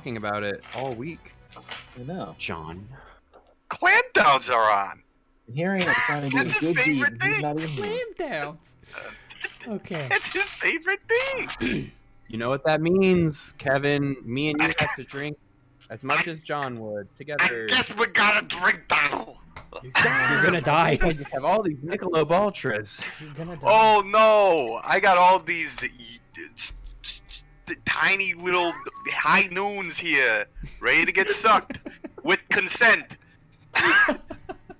Talking about it all week. I know. John. Clam downs are on. I'm hearing it trying to do a That's his good deed. favorite And he's thing. not even here. Clam downs. Okay. It's his favorite thing. You know what that means, Kevin? Me and you have to drink as much as John would together. I guess we got a drink battle. You're gonna die. I just have all these Michelob Ultras. You're gonna die. Oh no! I got all these tiny little high noons here, ready to get sucked with consent.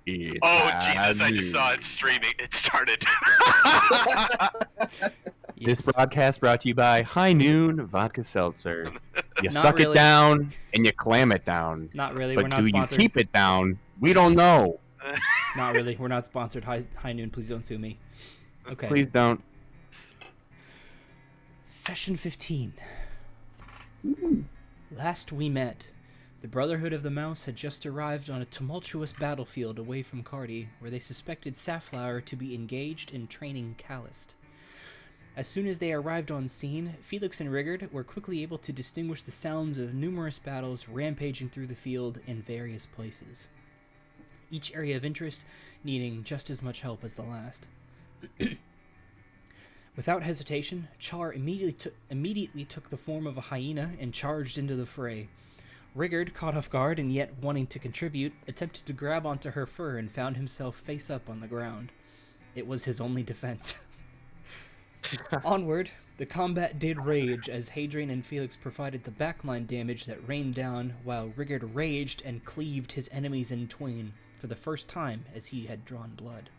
It's Oh Jesus! I just saw it streaming. It started. This broadcast brought to you by High Noon Vodka Seltzer. You Not suck really. it down and you clam it down. Not really. But We're not do sponsored. you keep it down? We don't know. Not really. We're not sponsored. High Noon, please don't sue me. Okay. Please don't. Session 15. Last we met, the Brotherhood of the Mouse had just arrived on a tumultuous battlefield away from Cardi, where they suspected Safflower to be engaged in training Callist. As soon as they arrived on scene, Felix and Rigurd were quickly able to distinguish the sounds of numerous battles rampaging through the field in various places, each area of interest needing just as much help as the last. Without hesitation, Char immediately took the form of a hyena and charged into the fray. Rigurd, caught off guard and yet wanting to contribute, attempted to grab onto her fur and found himself face up on the ground. It was his only defense. Onward, the combat did rage as Hadrian and Felix provided the backline damage that rained down, while Rigurd raged and cleaved his enemies in twain for the first time as he had drawn blood.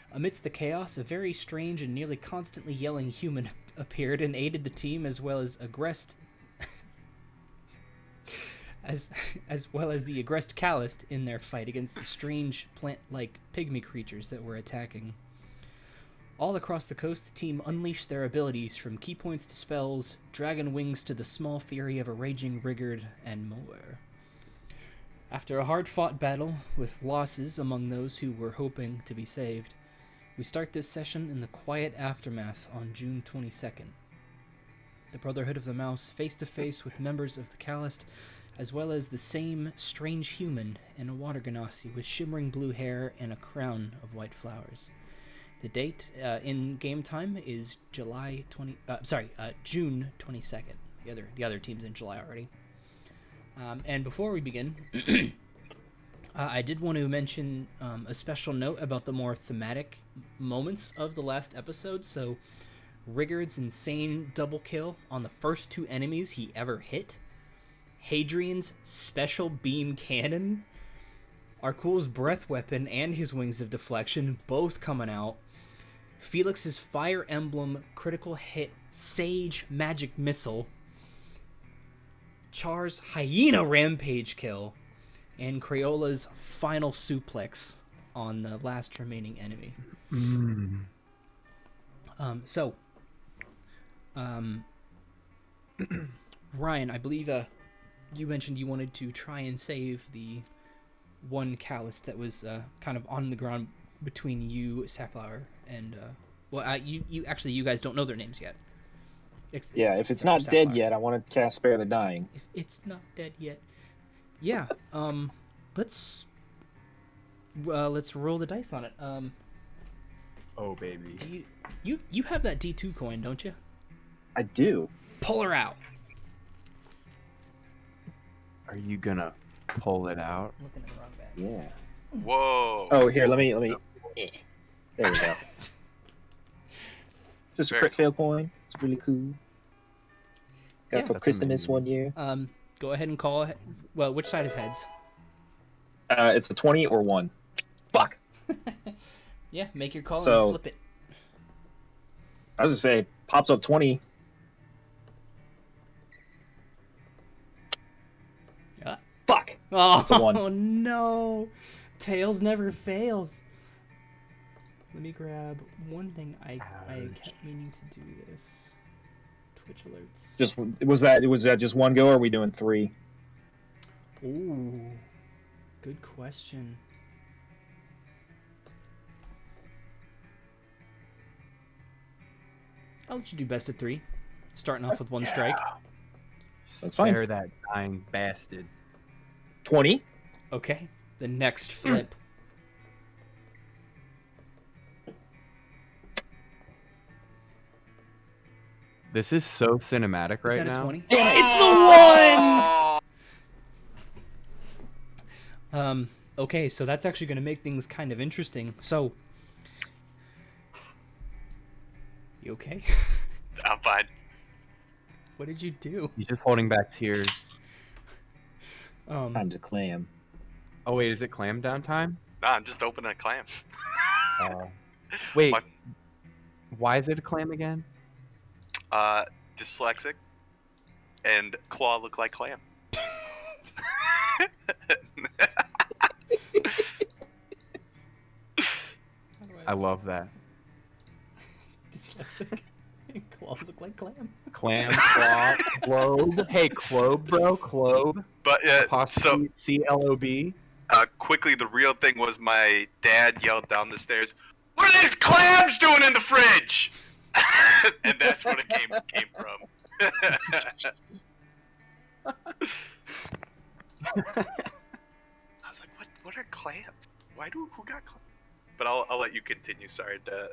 Amidst the chaos, a very strange and nearly constantly yelling human appeared and aided the team, as well as the aggressed Callist in their fight against the strange plant-like pygmy creatures that were attacking. All across the coast, the team unleashed their abilities, from key points to spells, dragon wings to the small fury of a raging Rigurd, and more. After a hard-fought battle, with losses among those who were hoping to be saved, we start this session in the quiet aftermath on June 22nd. The Brotherhood of the Mouse face-to-face with members of the Callist, as well as the same strange human in a water ganassi with shimmering blue hair and a crown of white flowers. The date in game time is June 22nd. The other team's in July already. And before we begin, I did want to mention a special note about the more thematic moments of the last episode. So, Rigurd's insane double kill on the first two enemies he ever hit, Hadrian's special beam cannon, Arkul's breath weapon and his wings of deflection both coming out, Felix's fire emblem critical hit sage magic missile, Char's hyena rampage kill, and Crayola's final suplex on the last remaining enemy. Ryan, I believe you mentioned you wanted to try and save the one Callist that was kind of on the ground between you, Safflower, and you guys don't know their names yet. If it's not dead yet, I want to cast Spare the Dying. If it's not dead yet, yeah. Let's roll the dice on it. Oh baby. Do you have that D2 coin, don't you? I do. Pull her out. Are you gonna pull it out? I'm looking at the wrong bag. Yeah. Whoa. Oh, here, let me. There we go. Just a Very crit fail coin. It's really cool. Got Yeah, for that's Christmas amazing. 1 year. Go ahead and call. Well, which side is heads? It's a 20 or 1. Fuck. Yeah, make your call So- and flip it. I was gonna say, pops up 20. Fuck. Oh It's a 1. no! Tails never fails. Let me grab one thing. I kept meaning to do this. Twitch alerts. Was that just 1 go, or are we doing 3? Ooh, good question. I'll let you do best of 3, starting off with 1 strike. That's fine. Spare that dying bastard. 20. Okay. The next flip. This is so cinematic right Is that a now. 20? Damn it. It's the one! Okay, so that's actually going to make things kind of interesting. So, you okay? I'm fine. What did you do? He's just holding back tears. Time to clam. Oh wait, is it clam down time? Nah, I'm just opening a clam. Wait, What? why is it a clam again? Dyslexic, and claw look like clam. I love that. Dyslexic. Claw look like clam. Clam, claw, clobe. Hey, clobe, bro, clobe. But so Apostrophe C-L-O-B. quickly, the real thing was my dad yelled down the stairs, "What are these clams doing in the fridge?" And that's what it came from. I was like, "What are clams? Who got clams?" But I'll let you continue. Sorry to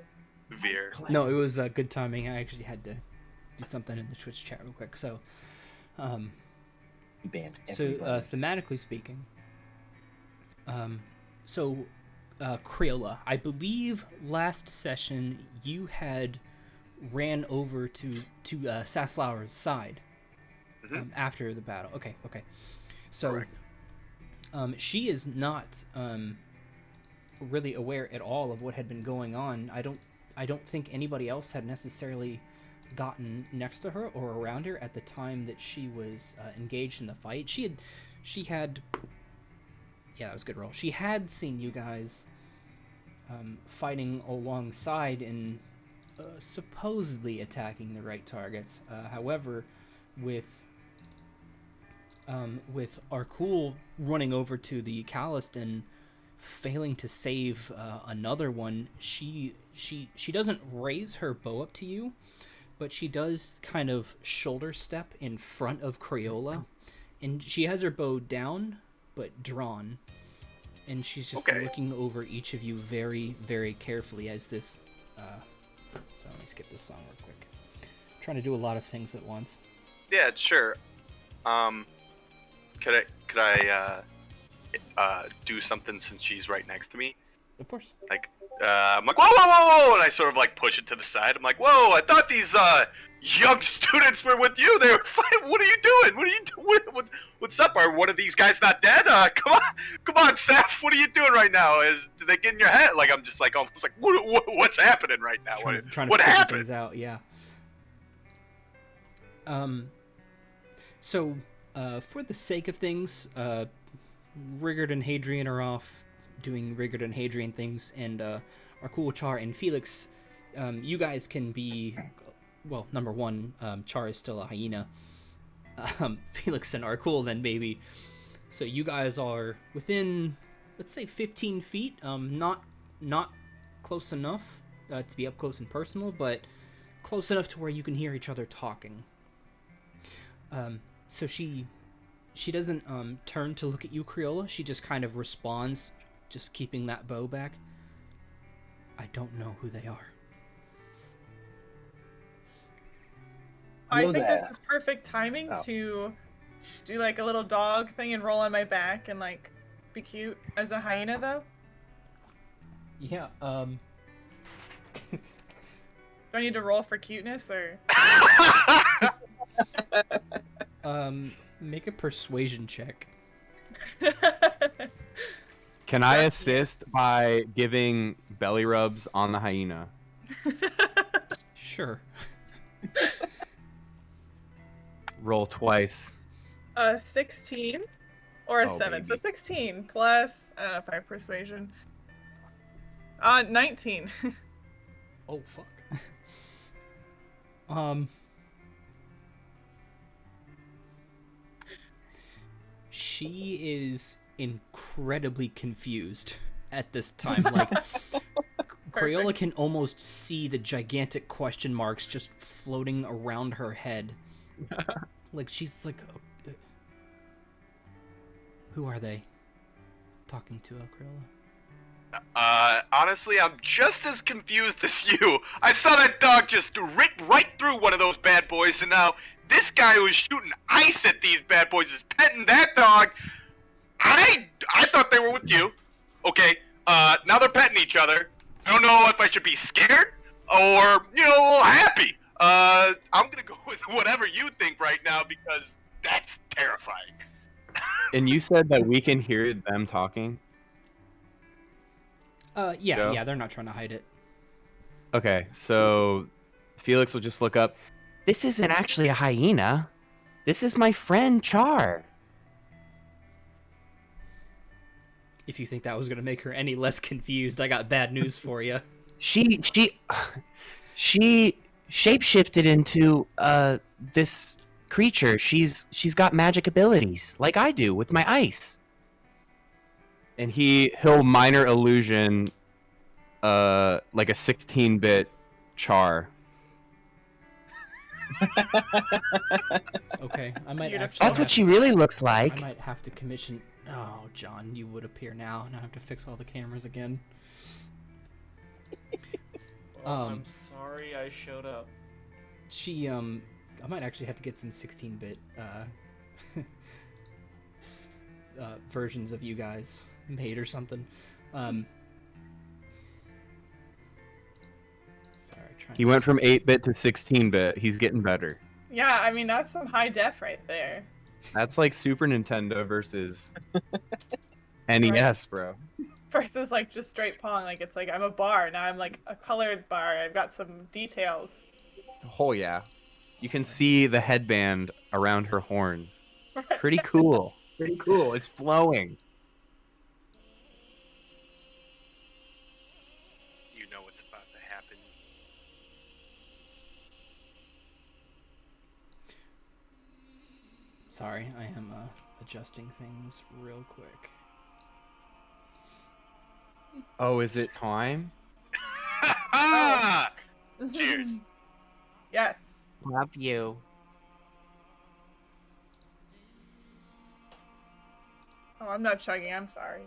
veer. No, it was good timing. I actually had to do something in the Twitch chat real quick. So, We banned so everybody. thematically speaking, Crayola, I believe last session you had ran over to Safflower's side after the battle. Okay. So, Correct. she is not really aware at all of what had been going on. I don't think anybody else had necessarily gotten next to her or around her at the time that she was engaged in the fight. She had yeah, that was a good roll. She had seen you guys fighting alongside and supposedly attacking the right targets. However, with Arkul running over to the Calist and failing to save another one, she doesn't raise her bow up to you, but she does kind of shoulder step in front of Crayola, and she has her bow down but drawn, and she's just looking over each of you very, very carefully as this so let me skip this song real quick. I'm trying to do a lot of things at once. Yeah, sure. Could I do something since she's right next to me? Of course. Like, I'm like, whoa, and I sort of like push it to the side. I'm like, whoa, I thought these young students were with you. They were fighting. What are you doing? What are you doing? What's up? Are one of these guys not dead? Come on, Seth. What are you doing right now? Did they get in your head? Like, I'm just like almost like, what's happening right now? Trying to what figure happened? things out, yeah. So, for the sake of things, Rigurd and Hadrian are off doing Rigurd and Hadrian things, and Arkul, Char, and Felix, you guys can be, well, number one, Char is still a hyena. Felix and Arkul then maybe. So you guys are within, let's say, 15 feet, not close enough to be up close and personal, but close enough to where you can hear each other talking. So she doesn't turn to look at you, Crayola. She just kind of responds, just keeping that bow back. I don't know who they are. I think this is perfect timing to do like a little dog thing and roll on my back and like be cute as a hyena though. Yeah, Do I need to roll for cuteness or? Make a persuasion check. Can I assist by giving belly rubs on the hyena? Sure. Roll twice. 16 or a 7. Baby. So 16 plus, I don't know if I have persuasion. 19. Oh, fuck. She is incredibly confused at this time. Like, Crayola can almost see the gigantic question marks just floating around her head. Like, she's like... who are they? Talking to Crayola. Honestly, I'm just as confused as you. I saw that dog just rip right through one of those bad boys, and now this guy who's shooting ice at these bad boys is petting that dog. I thought they were with you. Okay, now they're petting each other. I don't know if I should be scared or, you know, a little happy. I'm gonna go with whatever you think right now because that's terrifying. And you said that we can hear them talking? Yeah, Joe? yeah, they're not trying to hide it. Okay, so Felix will just look up. This isn't actually a hyena. This is my friend Char. If you think that was going to make her any less confused, I got bad news for you. She shapeshifted into this creature. She's got magic abilities like I do with my ice. And he'll minor illusion like a 16-bit Char. Okay, I might Beautiful. actually That's what she really looks like. I might have to commission... Oh, John, you would appear now, and I have to fix all the cameras again. I'm sorry I showed up. She, I might actually have to get some 16-bit, versions of you guys made or something. Sorry, He went from 8-bit to 16-bit. He's getting better. Yeah, I mean, that's some high def right there. That's like Super Nintendo versus NES, bro. Versus, like, just straight Pong. Like, it's like, I'm a bar. Now I'm, like, a colored bar. I've got some details. Oh, yeah. You can see the headband around her horns. Pretty cool. Pretty cool. It's flowing. You know what's about to happen. Sorry, I am adjusting things real quick. Oh, is it time? Cheers. Yes. Love you. Oh, I'm not chugging. I'm sorry.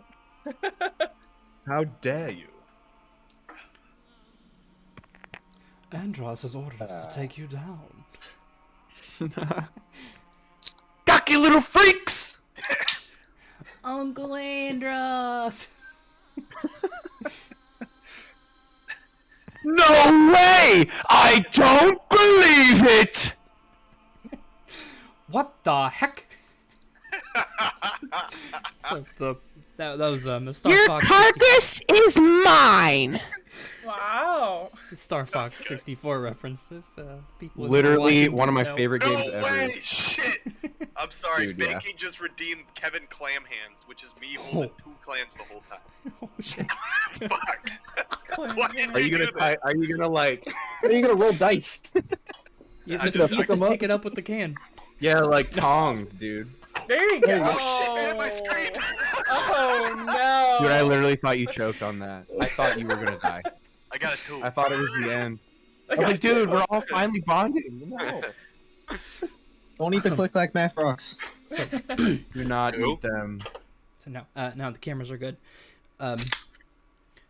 How dare you? Andros has ordered us to take you down. Cocky little freaks! Uncle Andros! No way! I don't believe it! What the heck? So that was a Star Your Fox carcass is mine! Wow. It's a Star Fox 64 reference. If people have been Literally watching one of my don't know. favorite games No ever. way! Shit! I'm sorry, Dude, yeah. Banky just redeemed Kevin Clam Hands, which is me holding two clams the whole time. Oh shit! Fuck! Why did Are you do gonna that? are you gonna like Are you gonna roll dice? You I have just to pick 'em up. pick it up with the can. yeah like tongs, dude? There you go. Oh shit! My screen! Oh, no. Dude, I literally thought you choked on that. I thought you were gonna die. I got a two. I thought it was the end. I was like, dude, we're all finally bonding. No. Don't eat the click-clack math rocks. So Do not Who? eat them. now the cameras are good.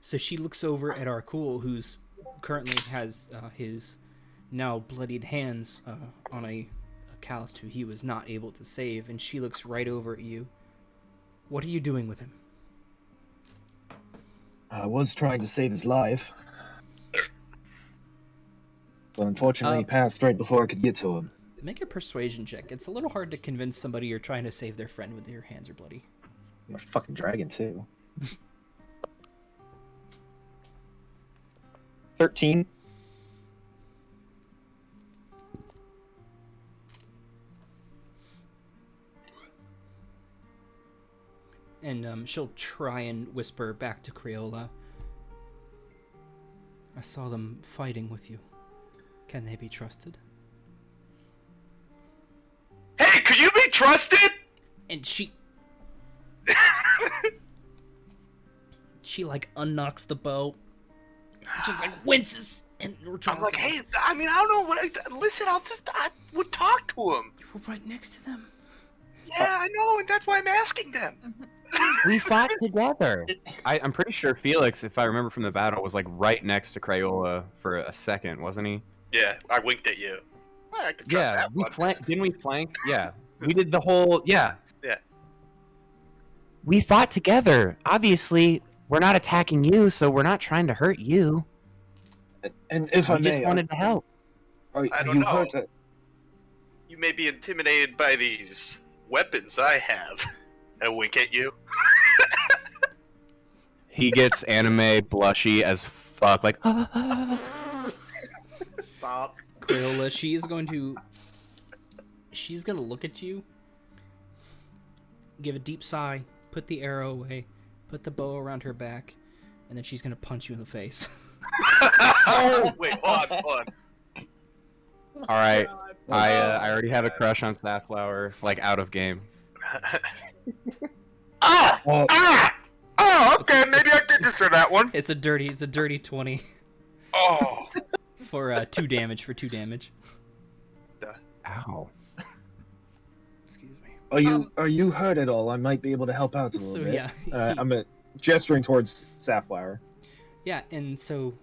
So she looks over at Arkul, who's currently has his now bloodied hands on a Calist who he was not able to save, and she looks right over at you. What are you doing with him? I was trying to save his life. But unfortunately, he passed right before I could get to him. Make a persuasion check. It's a little hard to convince somebody you're trying to save their friend when your hands are bloody. I'm a fucking dragon, too. 13. And she'll try and whisper back to Crayola. I saw them fighting with you. Can they be trusted? Hey, could you be trusted? And she like unknocks the bow just like winces and I'm like, hey, I mean, I don't know what. Listen, I would talk to him. You were right next to them. Yeah, I know, and that's why I'm asking them. We fought together. I'm pretty sure Felix, if I remember from the battle, was like right next to Crayola for a second, wasn't he? Yeah, I winked at you. Well, I could try Yeah, that we one. flanked. Didn't we flank? Yeah, we did the whole. Yeah. Yeah. We fought together. Obviously, we're not attacking you, so we're not trying to hurt you. And if We I just may, wanted to help. are I don't you know. hurt? You may be intimidated by these weapons I have. I wink at you. He gets anime blushy as fuck, like. Stop. Crayola, she's gonna look at you, give a deep sigh, put the arrow away, put the bow around her back, and then she's gonna punch you in the face. Oh, wait, hold on. All right, I already have a crush on Safflower, like out of game. Oh, okay, maybe I did deserve that one. It's a dirty 20 Oh. for 2 damage. Ow. Excuse me. Are you hurt at all? I might be able to help out a little So bit. yeah, I'm gesturing towards Safflower. yeah, and so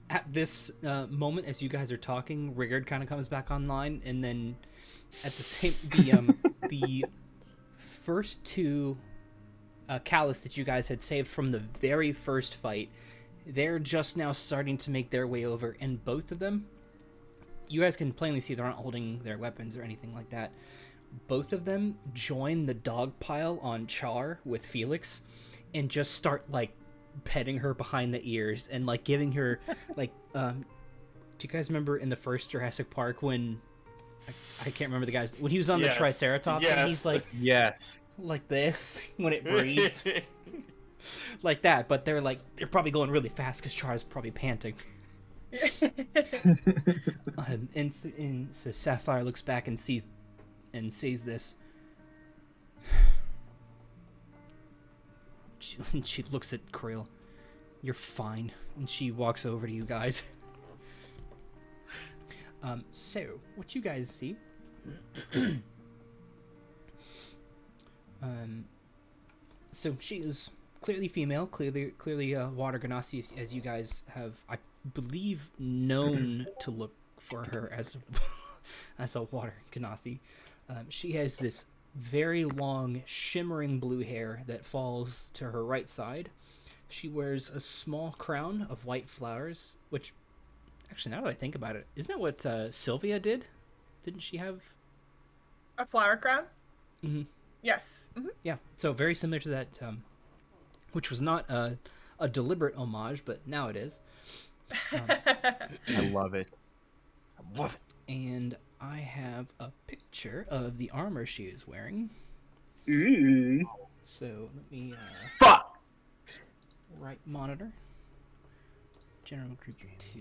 at this moment, as you guys are talking, Rigurd kind of comes back online, and then at the same the first 2 callus that you guys had saved from the very first fight, they're just now starting to make their way over, and both of them, you guys can plainly see they're not holding their weapons or anything like that. Both of them join the dog pile on Char with Felix and just start like petting her behind the ears and like giving her like do you guys remember in the first Jurassic Park when I can't remember the guy's when he was on the Triceratops and he's like Yes. like this when it breathes like that, but they're probably going really fast because Char's probably panting. And so Sapphire looks back and sees this. She looks at Krill. You're fine. And she walks over to you guys. So what you guys see? So she is clearly female, clearly water genasi, as you guys have, I believe, known to look for her as a water genasi. She has this very long, shimmering blue hair that falls to her right side. She wears a small crown of white flowers, which, actually, now that I think about it, isn't that what Sylvia did? Didn't she have a flower crown? Mm-hmm. Yes. Mm-hmm. Yeah, so very similar to that, which was not a deliberate homage, but now it is. I love it. I love it. And I have a picture of the armor she is wearing. Ooh. So let me Fuck! right monitor. General group 2.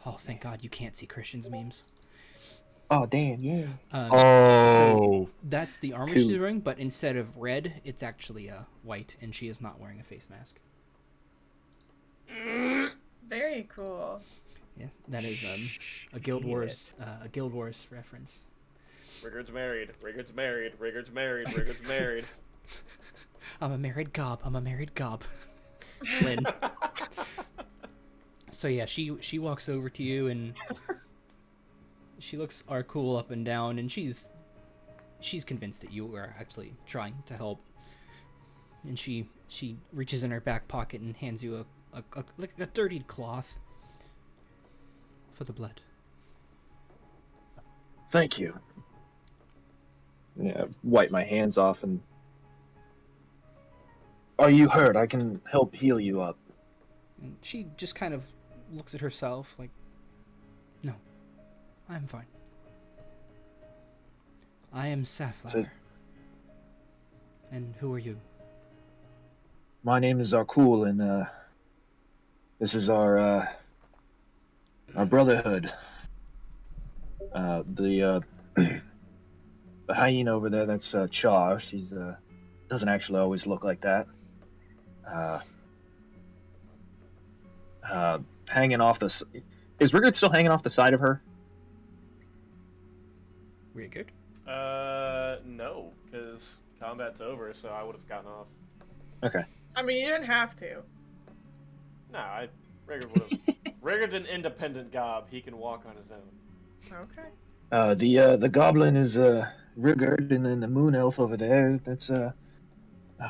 Oh, thank God you can't see Christian's memes. Oh, damn, yeah. So that's the armor she's wearing, but instead of red, it's actually white, and she is not wearing a face mask. Very cool. Yes, that is a Guild Wars reference. Rigurd's married. Rigurd's married. Rigurd's married. Rigurd's married. I'm a married gob. Lynn. So yeah, she walks over to you and she looks Arkul up and down, and she's convinced that you are actually trying to help. And she reaches in her back pocket and hands you a dirtied cloth for the blood. Thank you. Yeah, wipe my hands off and... Are you hurt? I can help heal you up. And she just kind of looks at herself like, no, I'm fine. I am Safflower. And who are you? My name is Arkul, and this is our brotherhood. The hyena over there, that's Char. She's doesn't actually always look like that. hanging off the. Is Rigurd still hanging off the side of her? Rigurd? No, because combat's over, so I would have gotten off. Okay. I mean, you didn't have to. Nah, Rigurd would have. Rigurd's an independent gob. He can walk on his own. Okay. The goblin is Rigurd, and then the moon elf over there. That's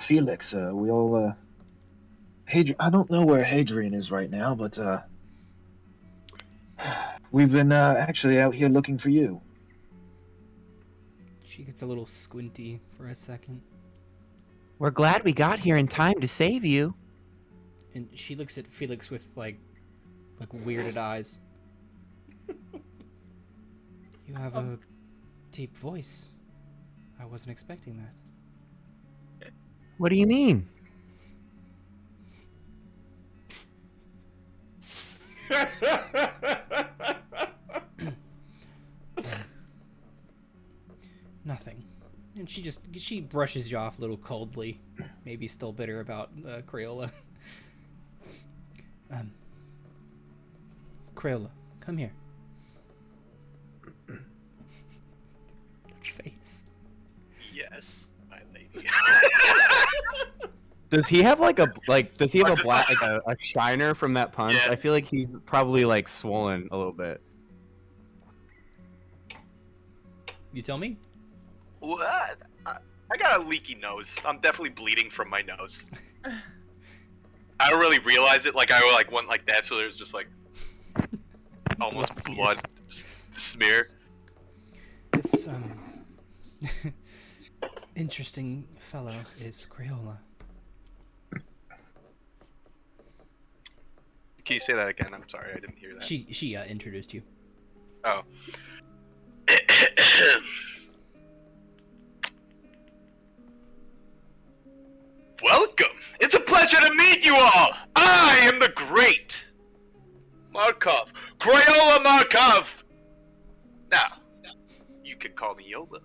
Felix. We all I don't know where Hadrian is right now, but we've been actually out here looking for you. She gets a little squinty for a second. We're glad we got here in time to save you. And she looks at Felix with like weirded eyes. You have a deep voice. I wasn't expecting that. What do you mean? Nothing. And she brushes you off a little coldly, maybe still bitter about Crayola. Crayola, come here. That face. Yes, my lady. Does he have a black a shiner from that punch? Yeah. I feel like he's probably like swollen a little bit. You tell me? What? I got a leaky nose. I'm definitely bleeding from my nose. I don't really realize it. Like I went like that, so there's just like almost blood smear. This interesting fellow is Crayola. Can you say that again? I'm sorry, I didn't hear that. She introduced you. Oh. Welcome! It's a pleasure to meet you all! I am the great Markov. Crayola Markov! Now, you could call me Yoba.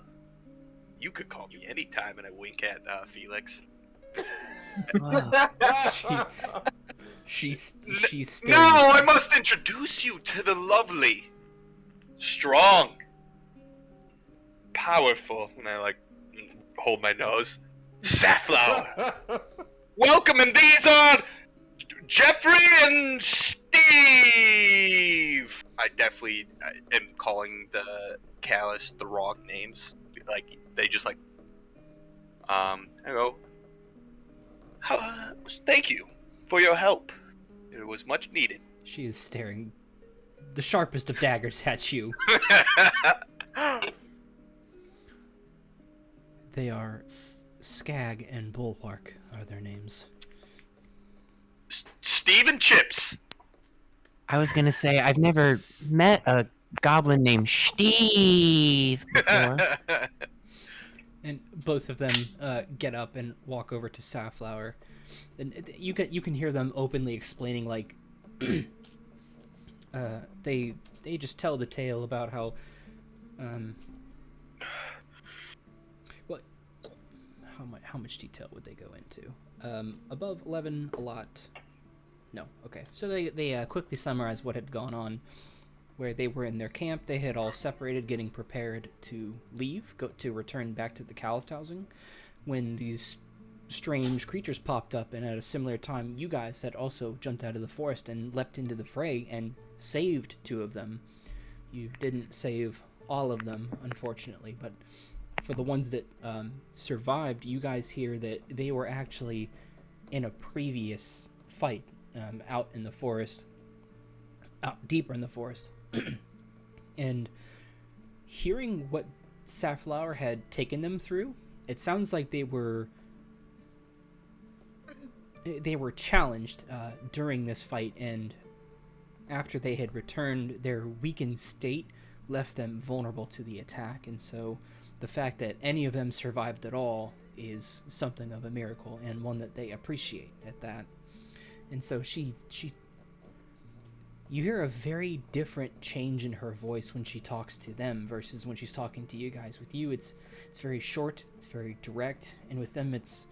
You could call me anytime, and I wink at Felix. She's Now I must introduce you to the lovely, strong, powerful, and I hold my nose, Safflower. Welcome, and these are Jeffrey and Steve. I definitely am calling the callous the wrong names. They just hello. Thank you for your help. It was much needed. She is staring the sharpest of daggers at you. They are Skag and Bulwark are their names. Steve and Chips. I was gonna say I've never met a goblin named Steve before. And both of them get up and walk over to Safflower, and you can hear them openly explaining they just tell the tale about how how much detail would they go into? Above 11, a lot. No, okay. So they quickly summarize what had gone on. Where they were in their camp, they had all separated, getting prepared to leave, to return back to the Calloused housing, when these strange creatures popped up, and at a similar time, you guys had also jumped out of the forest and leapt into the fray and saved 2 of them. You didn't save all of them, unfortunately, but for the ones that survived, you guys hear that they were actually in a previous fight out in the forest, out deeper in the forest. And hearing what Safflower had taken them through, it sounds like they were challenged during this fight, and after they had returned, their weakened state left them vulnerable to the attack. And so the fact that any of them survived at all is something of a miracle, and one that they appreciate at that. And so you hear a very different change in her voice when she talks to them versus when she's talking to you guys. With you, it's very short, it's very direct, and with them, it's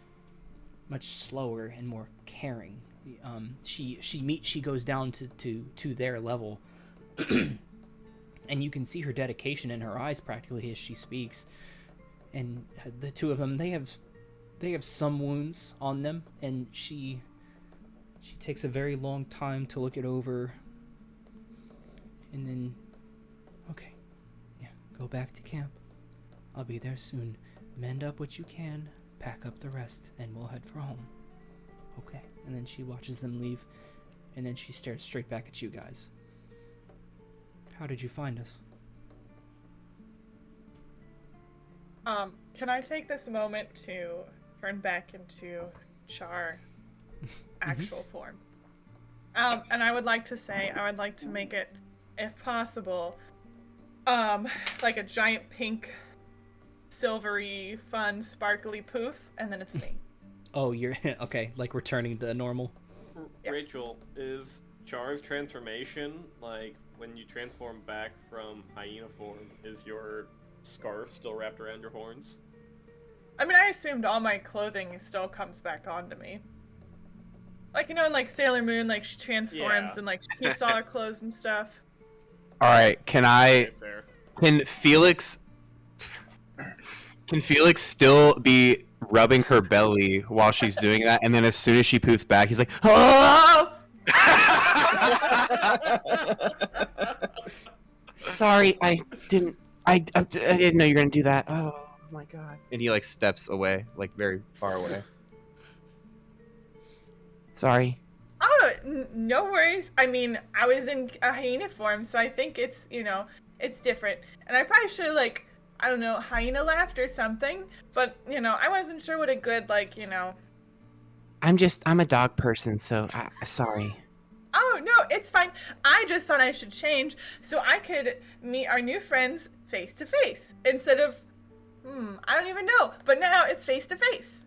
much slower and more caring. She goes down to their level, and you can see her dedication in her eyes practically as she speaks. And the two of them, they have some wounds on them, and she takes a very long time to look it over, and then, okay, yeah, go back to camp. I'll be there soon. Mend up what you can, pack up the rest, and we'll head for home. Okay. And then she watches them leave, and then she stares straight back at you guys. How did you find us? Can I take this moment to turn back into Char actual form? And I would like to say, I would like to make it, if possible, like a giant pink, silvery, fun, sparkly poof, and then it's me. Oh, you're okay, like returning to normal. Yep. Rachel, is Char's transformation, like when you transform back from hyena form, is your scarf still wrapped around your horns? I mean, I assumed all my clothing still comes back onto me. Like, you know, in like Sailor Moon, like she transforms and like she keeps all her clothes and stuff. All right, Okay, fair. can Felix still be rubbing her belly while she's doing that, and then as soon as she poofs back, he's like, "Oh!" Sorry, I didn't know you were gonna do that. Oh my god! And he like steps away, like very far away. Sorry. Oh, no worries. I mean, I was in a hyena form, so I think it's, you know, it's different. And I probably should have, like, I don't know, hyena laughed or something. But, you know, I wasn't sure what a good, like, you know. I'm a dog person, so sorry. Oh, no, it's fine. I just thought I should change so I could meet our new friends face to face instead of, I don't even know. But now it's face to face.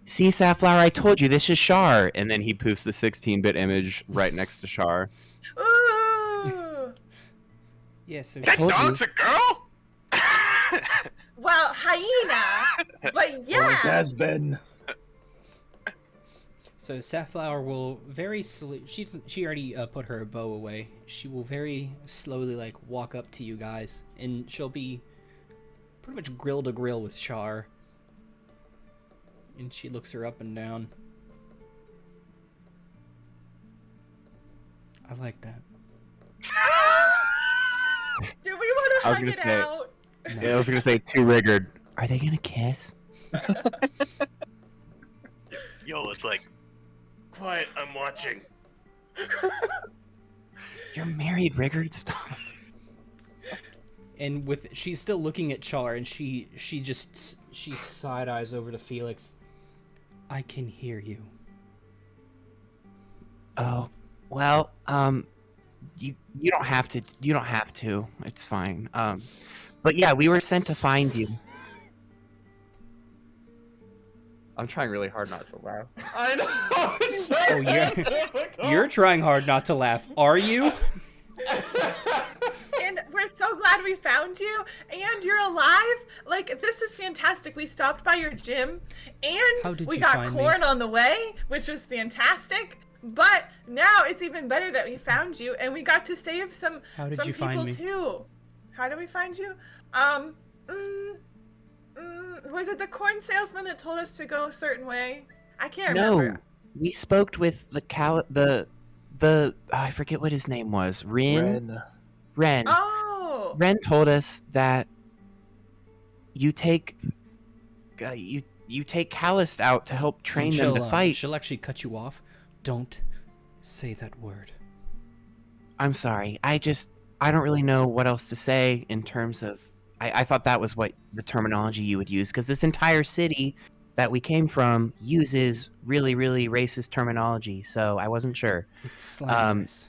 See, Safflower, I told you, this is Char. And then he poofs the 16-bit image right next to Char. Ooh. Yeah, so That dog's a girl? Well, hyena, but yeah. Always has been. So Safflower will very she already put her bow away. She will very slowly like walk up to you guys, and she'll be pretty much grill to grill with Char. And she looks her up and down. I like that. Do we want to hug it out? No. Yeah, I was gonna say to Rigurd, are they gonna kiss? Yo, it's like, Quiet, I'm watching. You're married, Rigurd. Stop. And she's still looking at Char, and she side eyes over to Felix. I can hear you. Oh, well, you don't have to. You don't have to. It's fine. But yeah, we were sent to find you. I'm trying really hard not to laugh. I know. It's so difficult. You're trying hard not to laugh. Are you? And we're so glad we found you, and you're alive. Like, this is fantastic. We stopped by your gym, and we got corn on the way, which was fantastic. But now it's even better that we found you, and we got to save some people too. How did we find you? Was it the corn salesman that told us to go a certain way? I can't remember. No, we spoke with the I forget what his name was. Ren. Oh. Ren told us that you take Calist out to help train them to fight. She'll actually cut you off. Don't say that word. I'm sorry. I don't really know what else to say in terms of. I thought that was what the terminology you would use, because this entire city that we came from uses really, really racist terminology, so I wasn't sure. It's slanderous.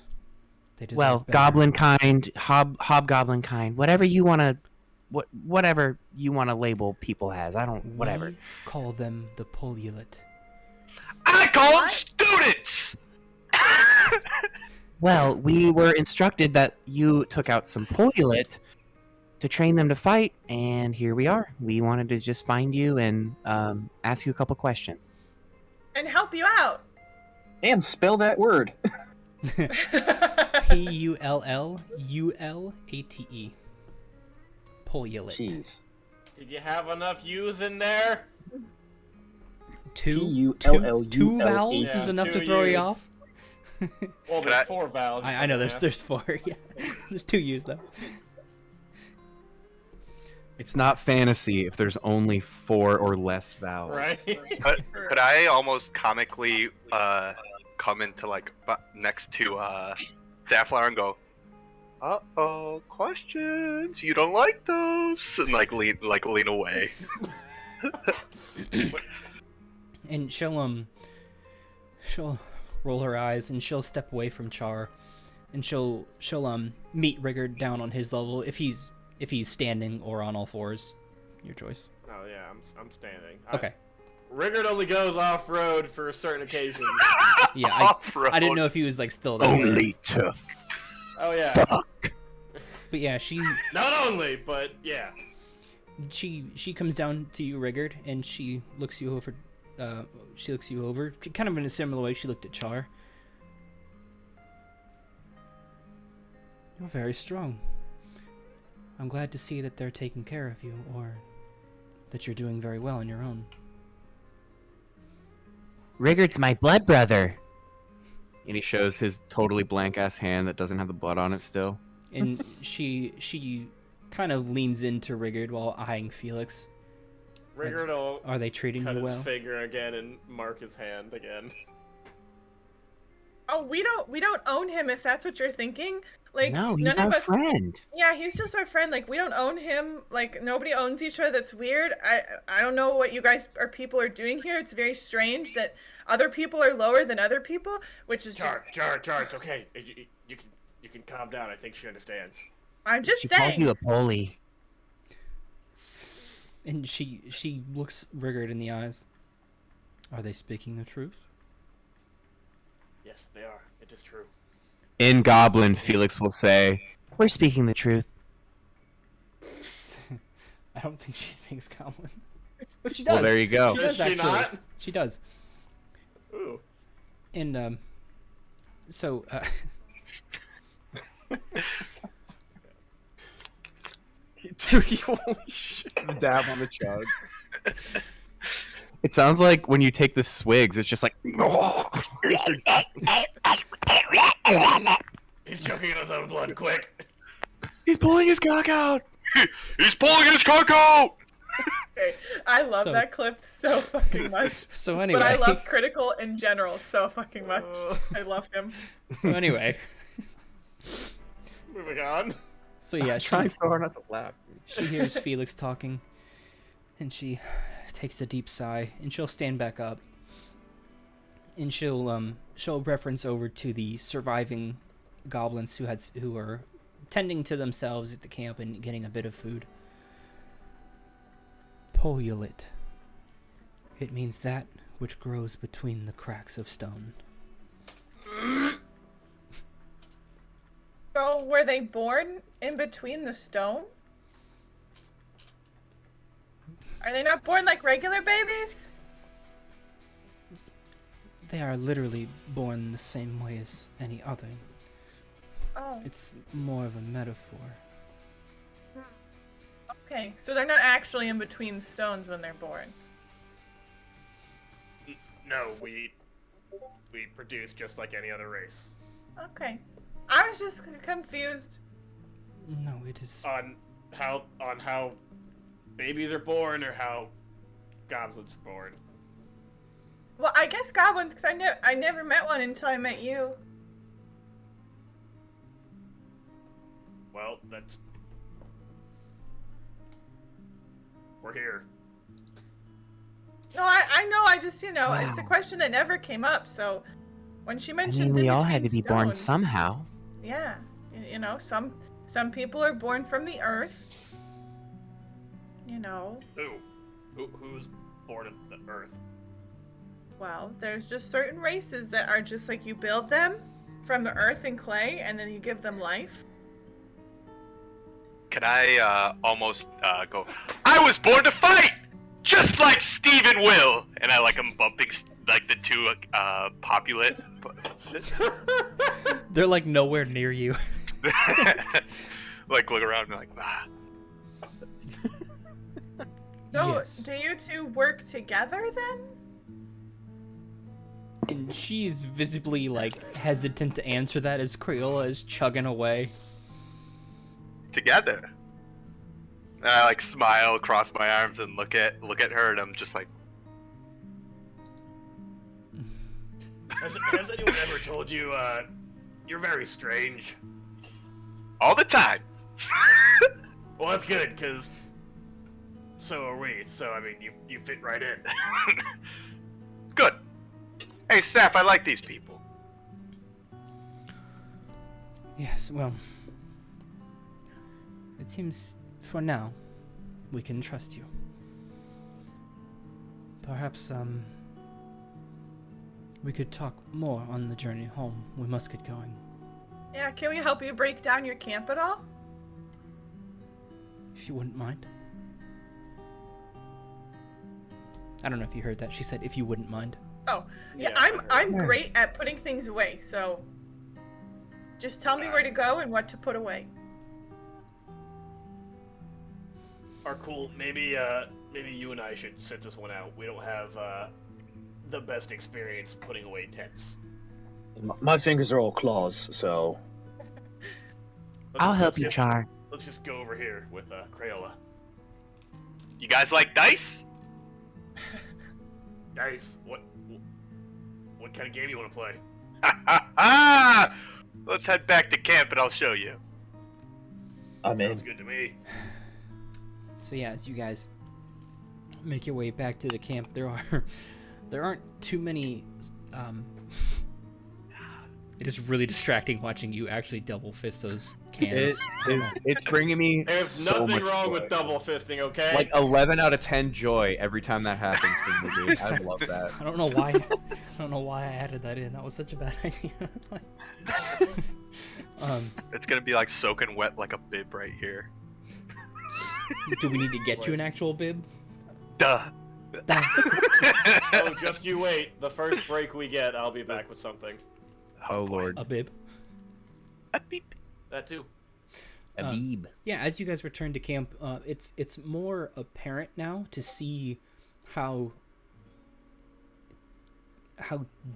Well, goblin kind, hobgoblin kind, whatever you want to label people as. I don't, whatever. We call them the Pullulate. I call them students! Well, we were instructed that you took out some Pullulate to train them to fight, and here we are. We wanted to just find you and ask you a couple questions. And help you out. And spell that word. Pullulate. Pullulate. Jeez. Did you have enough U's in there? Two Pullulate. vowels Yeah, is enough to 2 throw you U's. off. Well, there's 4 vowels. I know there's 4. Yeah, there's 2 U's though. It's not fantasy if there's only 4 or less vowels. Right? Could I almost comically come into like next to Safflower and go, "Uh-oh, questions? You don't like those?" And like lean away. And she'll roll her eyes and she'll step away from Char, and she'll meet Rigurd down on his level if he's standing or on all fours, your choice. Oh yeah, I'm standing. Okay. Rigurd only goes off road for certain occasions. Yeah, I didn't know if he was like still there. Only to Oh yeah. fuck. But yeah, she Not only, but yeah. comes down to you, Rigurd, and she looks you over. Kind of in a similar way she looked at Char. You're very strong. I'm glad to see that they're taking care of you, or that you're doing very well on your own. Rigurd's my blood brother. And he shows his totally blank ass hand that doesn't have the blood on it still. And she kind of leans into Rigurd while eyeing Felix. Rigurd will Are they treating cut you his well? finger again and mark his hand again. Oh, we don't own him if that's what you're thinking. Like, No, he's none our of us, friend. Yeah, he's just our friend. Like, we don't own him. Like, nobody owns each other. That's weird. I don't know what you guys or people are doing here. It's very strange that other people are lower than other people, which is Char, it's okay. You can calm down. I think she understands. I'm just She called saying. you a bully. And she looks Rigurd in the eyes. Are they speaking the truth? Yes, they are. It is true. In Goblin, Felix will say, "We're speaking the truth." I don't think she speaks Goblin. But she does. Well, there you go. She does Does she actually. not? She does. Ooh. And so Holy shit. Dab on the chug. It sounds like when you take the swigs, it's just like. He's choking on his own blood, quick! He's pulling his cock out. He's pulling his cock out! Okay, I love So- that clip so fucking much. so anyway. But I love Critical in general so fucking much. I love him. So anyway. Moving on. So yeah, Trying so hard not to laugh. she hears Felix talking, and she takes a deep sigh, and she'll stand back up, and she'll reference over to the surviving goblins who are tending to themselves at the camp and getting a bit of food. Pullulate. It means that which grows between the cracks of stone. So, were they born in between the stone? Are they not born like regular babies? They are literally born the same way as any other. Oh, It's more of a metaphor. okay. So they're not actually in between stones when they're born. No, we produce just like any other race. Okay. I was just confused. No, it is. On how babies are born or how goblins are born. Well, I guess goblins, because I never met one until I met you. Well, we're here. No, I know. I just, it's a Wow. question that never came up. So when she I mentioned, mean, we all had to in be born stones, somehow. Yeah, some people are born from the earth. Who's born of the earth? Well, there's just certain races that are just like you build them from the earth and clay, and then you give them life. Can I almost go, "I was born to fight! Just like Steven will!" And I like I'm bumping like the two populate. They're like nowhere near you. Like look around and be like, ah. So, Yes. do you two work together then? And she's visibly like hesitant to answer that as Crayola is chugging away. Together. And I like smile, cross my arms, and look at her, and I'm just like, Has anyone ever told you, you're very strange? all the time. Well, that's good, because so are we. So, I mean, you fit right in. Good. Hey, Seth, I like these people. Yes, well, it seems for now we can trust you. Perhaps, we could talk more on the journey home. We must get going. Yeah, can we help you break down your camp at all? If you wouldn't mind. I don't know if you heard that. She said, if you wouldn't mind. Oh, yeah, Yeah, I I'm heard. great at putting things away, so just tell me where to go and what to put away. Arkul, maybe you and I should sit this one out. We don't have the best experience putting away tents. My fingers are all claws, so I'll help Let's you, just- Char. Let's just go over here with Crayola. You guys like dice? Dice. What kind of game you want to play? Let's head back to camp and I'll show you. I'm in. Sounds good to me. So yeah, as you guys make your way back to the camp, there aren't too many. It is really distracting watching you actually double fist those cans. It's bringing me There's so nothing much wrong joy. with double fisting, okay? Like 11 out of 10 joy every time that happens for me, dude. I love that. I don't know why. I don't know why I added that in. That was such a bad idea. It's gonna be like soaking wet like a bib right here. Do we need to get you an actual bib? Duh. Oh, just you wait. The first break we get, I'll be back with something. Oh lord. A bib. That too. Abib. Yeah, as you guys return to camp, it's more apparent now to see how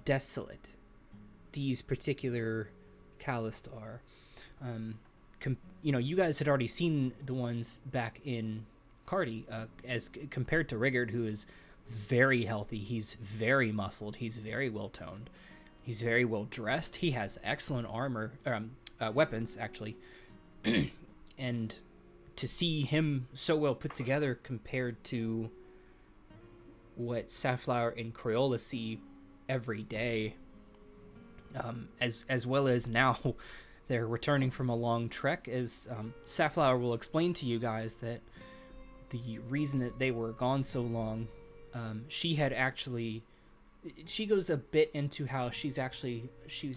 desolate these particular Calist are. You guys had already seen the ones back in Cardi, as compared to Rigurd, who is very healthy. He's very muscled. He's very well toned. He's very well dressed. He has excellent armor, weapons actually, and to see him so well put together compared to what Safflower and Crayola see every day, as well as now they're returning from a long trek. As Safflower will explain to you guys that the reason that they were gone so long, she goes a bit into how she's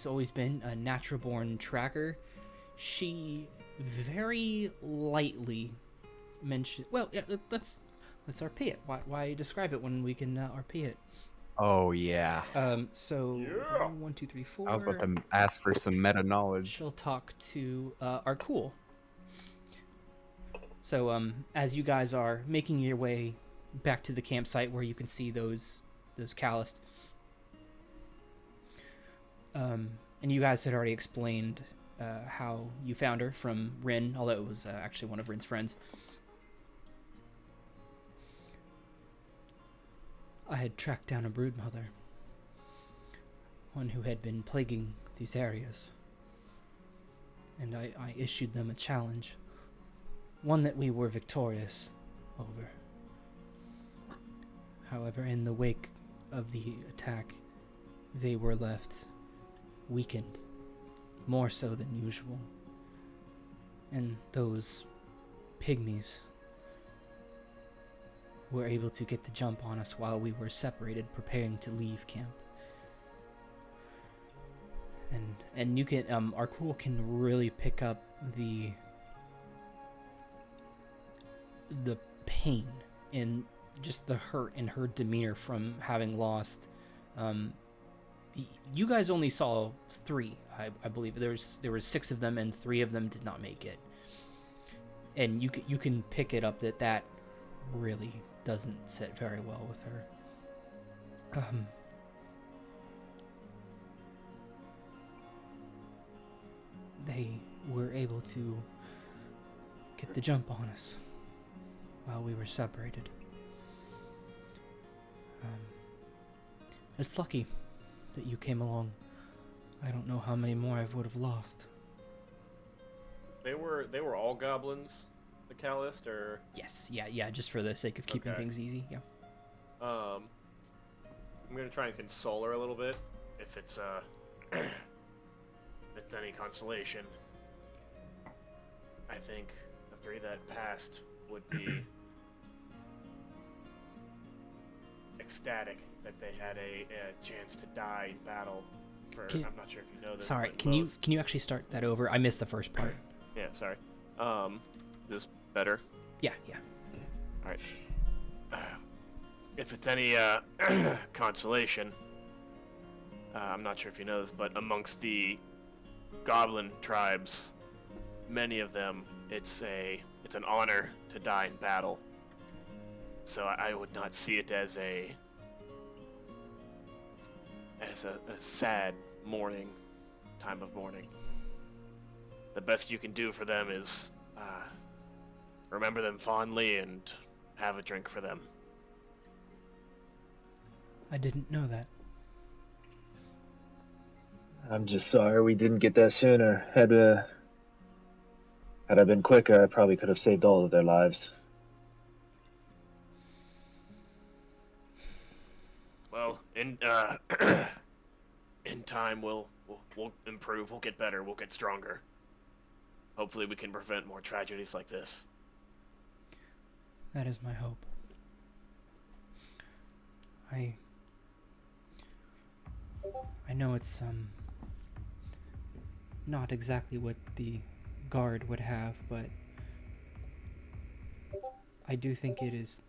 always been a natural born tracker. She very lightly mentioned, well, yeah, let's RP it. Why describe it when we can RP it? Oh yeah. So Yeah. 1, 2, 3, 4. I was about to ask for some meta knowledge. She'll talk to Arkul. So as you guys are making your way back to the campsite where you can see those Calist, and you guys had already explained how you found her from Rin, although it was actually one of Rin's friends. I had tracked down a broodmother, one who had been plaguing these areas, and I issued them a challenge, one that we were victorious over. However, in the wake of the attack, they were left weakened, more so than usual, and those pygmies were able to get the jump on us while we were separated, preparing to leave camp. And you can, Arkul can really pick up the pain and just the hurt in her demeanor from having lost You guys only saw 3, I believe. There was 6 of them, and 3 of them did not make it. And you can pick it up that really doesn't sit very well with her. They were able to get the jump on us while we were separated. It's lucky that you came along. I don't know how many more I would have lost. They were all goblins, the Calist, or Yes, yeah, just for the sake of keeping things easy, yeah. I'm gonna try and console her a little bit, if it's if it's any consolation. I think the 3 that passed would be ecstatic that they had a chance to die in battle. I'm not sure if you know this. Sorry, but can you actually start that over? I missed the first part. Yeah, sorry. This better? Yeah. All right. If it's any consolation, I'm not sure if you know this, but amongst the goblin tribes, many of them, it's an honor to die in battle. So I would not see it as a sad time of mourning. The best you can do for them is remember them fondly and have a drink for them. I didn't know that. I'm just sorry we didn't get there sooner. Had I been quicker, I probably could have saved all of their lives. Well, in time we'll improve. We'll get better. We'll get stronger. Hopefully, we can prevent more tragedies like this. That is my hope. I know it's not exactly what the guard would have, but I do think it is.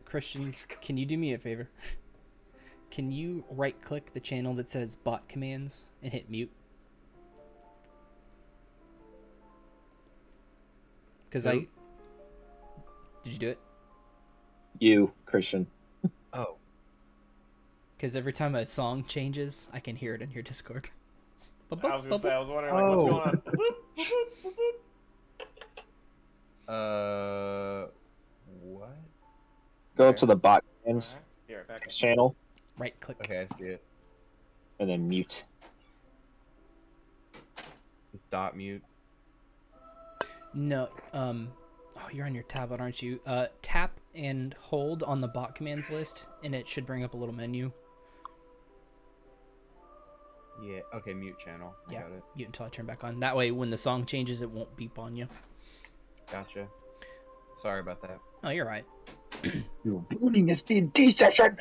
Christian, can you do me a favor? Can you right-click the channel that says bot commands and hit mute? Because did you do it? You, Christian. Oh. Because every time a song changes, I can hear it in your Discord. I was gonna say, I was wondering like what's going on. What? Go to the bot commands Here, back up. channel Right-click. Okay, I see it. and then mute. Stop mute. No, oh, you're on your tablet, aren't you? Tap and hold on the bot commands list, and it should bring up a little menu. Yeah. Okay, mute channel. I Yeah, got it. mute until I turn back on. That way, when the song changes, it won't beep on you. Gotcha. Sorry about that. Oh, you're right. You're ruining this D&D session!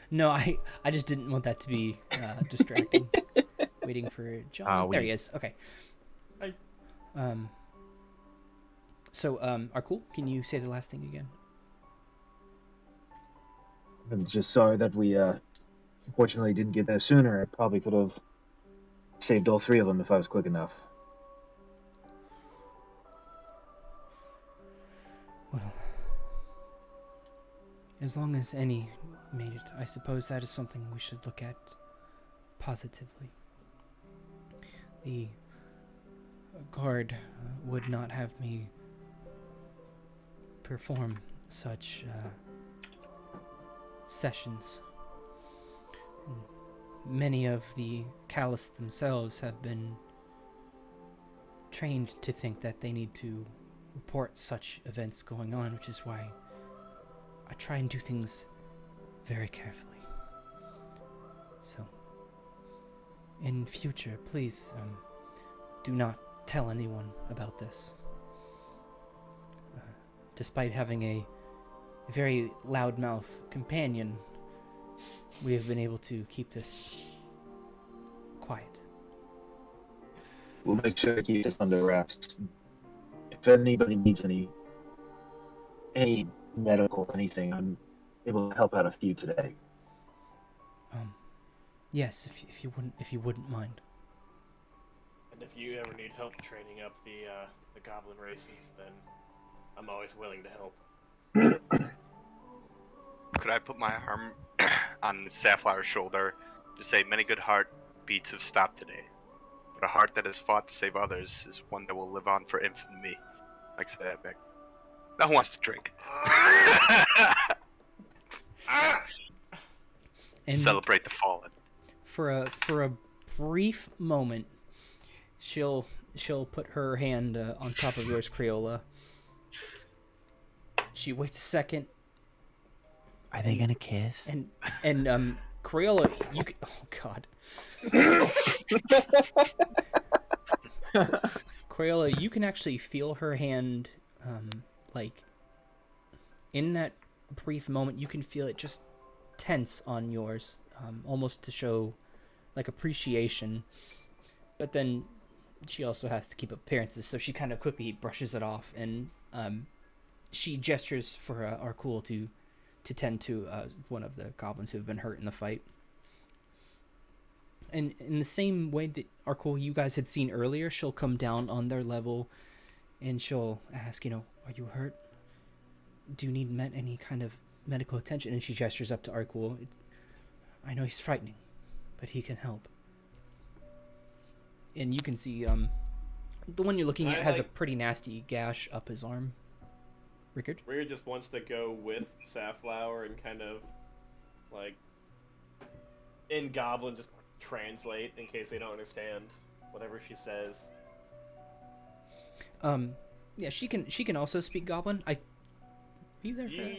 No, I just didn't want that to be distracting. Waiting for John. There he is. Okay. Hi. So, Arkul, can you say the last thing again? I'm just sorry that we, unfortunately didn't get there sooner. I probably could have saved all 3 of them if I was quick enough. Well, as long as any made it, I suppose that is something we should look at positively. The guard would not have me perform such sessions. And many of the Callous themselves have been trained to think that they need to report such events going on, which is why I try and do things very carefully. So, in future, please do not tell anyone about this. Despite having a very loudmouth companion, we have been able to keep this quiet. We'll make sure to keep this under wraps. If anybody needs any medical anything, I'm able to help out a few today. Yes, if you wouldn't mind. And if you ever need help training up the goblin races, then I'm always willing to help. Could I put my arm on Safflower's shoulder to say many good heartbeats have stopped today, but a heart that has fought to save others is one that will live on for infamy. Like say that back. No one wants to drink. And Celebrate the fallen. for a brief moment, she'll put her hand on top of yours, Crayola. She waits a second. Are they gonna kiss? And Crayola, you can, oh god. Crayola, you can actually feel her hand, like, in that brief moment, you can feel it just tense on yours, almost to show, like, appreciation. But then she also has to keep appearances, so she kind of quickly brushes it off, and she gestures for Arkul to tend to one of the goblins who have been hurt in the fight. And in the same way that Arkul, you guys had seen earlier, she'll come down on their level and she'll ask, are you hurt? Do you need any kind of medical attention? And she gestures up to Arkul. I know he's frightening, but he can help. And you can see the one you're looking at has a pretty nasty gash up his arm. Rigurd? Rigurd just wants to go with Safflower and kind of, like, in Goblin, just translate in case they don't understand whatever she says. Yeah, she can also speak Goblin. Were you there for that?